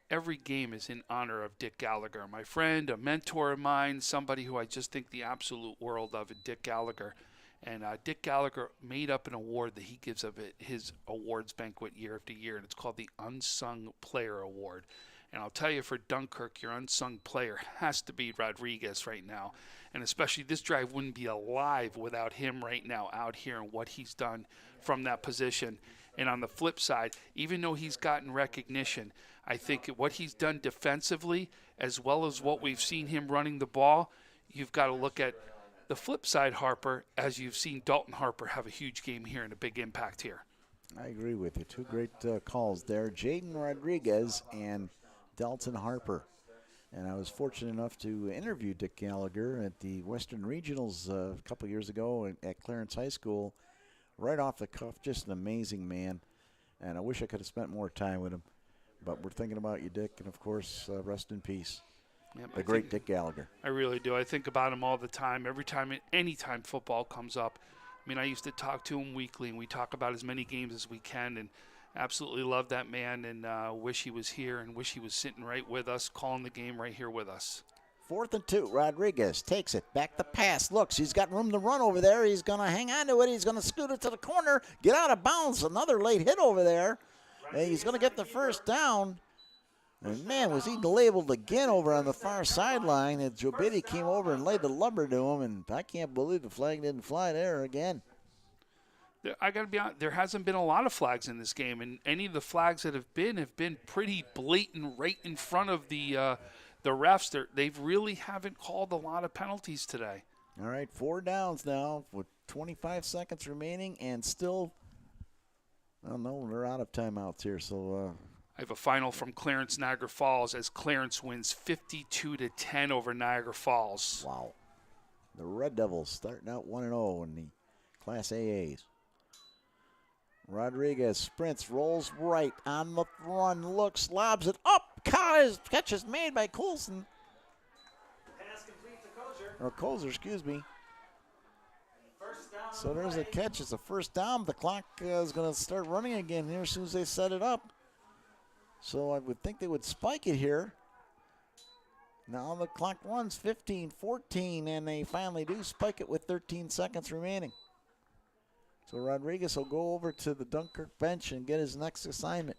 every game is in honor of Dick Gallagher, my friend, a mentor of mine, somebody who I just think the absolute world of, Dick Gallagher. And Dick Gallagher made up an award that he gives of his awards banquet year after year, and it's called the Unsung Player Award. And I'll tell you, for Dunkirk, your unsung player has to be Rodriguez right now. And especially this drive wouldn't be alive without him right now out here and what he's done from that position. And on the flip side, even though he's gotten recognition, I think what he's done defensively, as well as what we've seen him running the ball, you've got to look at the flip side, Harper, as you've seen Dalton Harper have a huge game here and a big impact here. I agree with you. 2 great calls there. Jaden Rodriguez and Dalton Harper. And I was fortunate enough to interview Dick Gallagher at the Western Regionals a couple years ago at Clarence High School. Right off the cuff, just an amazing man. And I wish I could have spent more time with him. But we're thinking about you, Dick, and, of course, rest in peace. Yep, the great Dick Gallagher. I really do. I think about him all the time. Every time, anytime football comes up. I mean, I used to talk to him weekly, and we talk about as many games as we can, and absolutely love that man, and wish he was here and wish he was sitting right with us, calling the game right here with us. 4th and 2. Rodriguez takes it. Back the pass. Looks, he's got room to run over there. He's going to hang on to it. He's going to scoot it to the corner. Get out of bounds. Another late hit over there. And he's going to get the first down. And, man, was he labeled again over on the far sideline. And Joe Biddy came over and laid the lumber to him. And I can't believe the flag didn't fly there again. I got to be honest, there hasn't been a lot of flags in this game. And any of the flags that have been pretty blatant right in front of the refs. They really haven't called a lot of penalties today. All right, 4 downs now with 25 seconds remaining, and still, I don't know, they're out of timeouts here. So I have a final from Clarence Niagara Falls as Clarence wins 52-10 over Niagara Falls. Wow. The Red Devils starting out 1-0 in the Class AAs. Rodriguez sprints, rolls right on the run, looks, lobs it up. Catch is made by Coulson. Pass complete to Or Colzer, excuse me. So there's a catch. It's a first down. The clock is going to start running again here as soon as they set it up. So I would think they would spike it here. Now the clock runs 15-14, and they finally do spike it with 13 seconds remaining. So Rodriguez will go over to the Dunkirk bench and get his next assignment.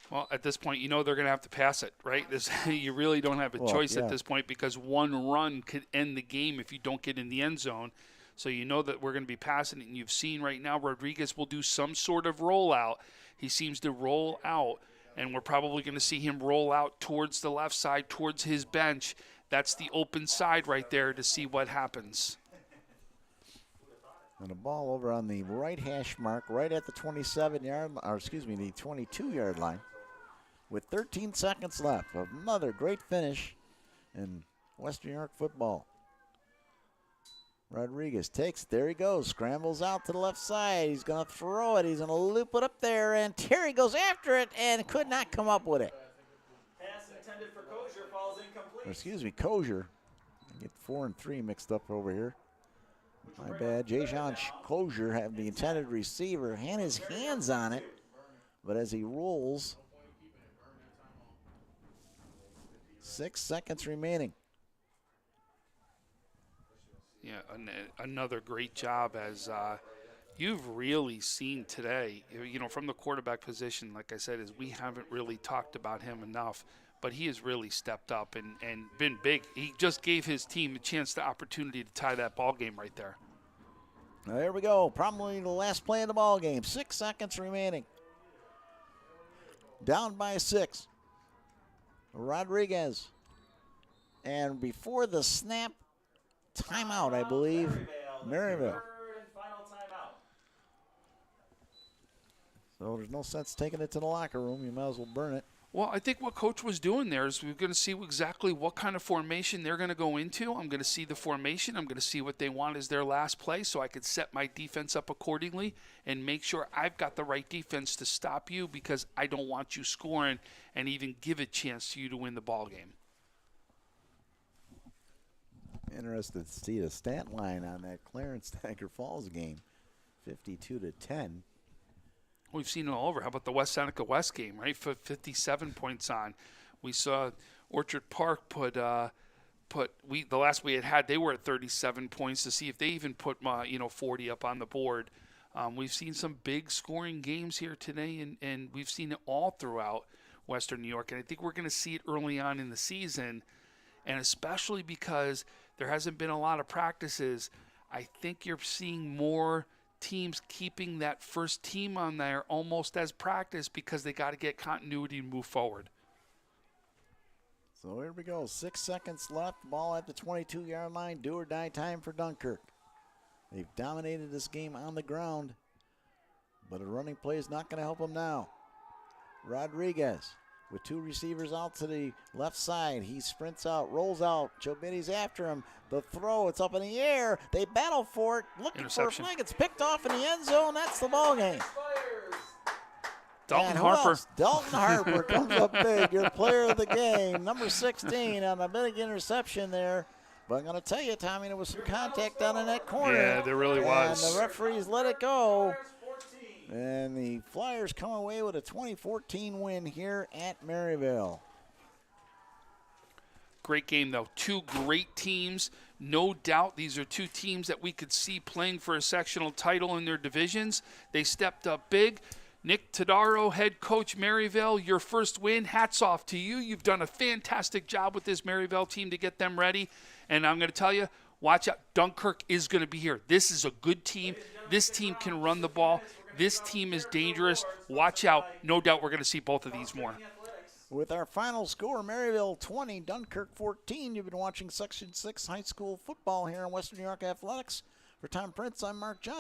Well, at this point, you know they're going to have to pass it, right? You really don't have a choice at this point because one run could end the game if you don't get in the end zone. So you know that we're going to be passing it. And you've seen right now Rodriguez will do some sort of rollout. He seems to roll out, and we're probably going to see him roll out towards the left side, towards his bench. That's the open side right there to see what happens. And a ball over on the right hash mark, right at the 22-yard line, with 13 seconds left. Another great finish in Western New York football. Rodriguez takes it. There he goes. Scrambles out to the left side. He's going to throw it. He's going to loop it up there, and Terry goes after it and could not come up with it. Pass intended for Kosher falls incomplete. Or excuse me, Kosher. I get 4 and 3 mixed up over here. My bad. Jason Kosher had the intended receiver, had his hands on it, but as he rolls, 6 seconds remaining. Yeah, another great job as you've really seen today. You know, from the quarterback position, like I said, is we haven't really talked about him enough, but he has really stepped up and been big. He just gave his team a chance, the opportunity to tie that ball game right there. There we go. Probably the last play of the ball game. 6 seconds remaining. Down by 6. Rodriguez. And before the snap, timeout, I believe. Maryvale. Third and final timeout. So there's no sense taking it to the locker room. You might as well burn it. Well, I think what Coach was doing there is we're going to see exactly what kind of formation they're going to go into. I'm going to see the formation. I'm going to see what they want as their last play so I could set my defense up accordingly and make sure I've got the right defense to stop you because I don't want you scoring and even give a chance to you to win the ball game. Interested to see the stat line on that Clarence Niagara Falls game. 52-10. We've seen it all over. How about the West Seneca West game, right? 57 points on. We saw Orchard Park the last we had, they were at 37 points to see if they even put 40 up on the board. We've seen some big scoring games here today, and we've seen it all throughout Western New York. And I think we're going to see it early on in the season, and especially because there hasn't been a lot of practices, I think you're seeing more teams keeping that first team on there almost as practice because they got to get continuity and move forward. So here we go. 6 seconds left. Ball at the 22-yard line. Do or die time for Dunkirk. They've dominated this game on the ground, but a running play is not going to help them now. Rodriguez with 2 receivers out to the left side. He sprints out, rolls out. Chobitti's after him. The throw, it's up in the air. They battle for it, looking for a flag. It's picked off in the end zone. That's the ball game. Dalton Harper. Dalton Harper comes up big, your player of the game, number 16 on a big interception there. But I'm going to tell you, Tommy, there was some contact down in that corner. Yeah, there really was. And the referees let it go. And the Flyers come away with a 2014 win here at Maryvale. Great game, though. 2 great teams. No doubt these are 2 teams that we could see playing for a sectional title in their divisions. They stepped up big. Nick Todaro, head coach, Maryvale, your first win. Hats off to you. You've done a fantastic job with this Maryvale team to get them ready. And I'm going to tell you, watch out. Dunkirk is going to be here. This is a good team. This team can run the ball. This team is dangerous. Watch out. No doubt we're going to see both of these more. With our final score, Maryvale 20, Dunkirk 14. You've been watching Section 6 high school football here in Western New York Athletics. For Tom Prince, I'm Mark Johnson.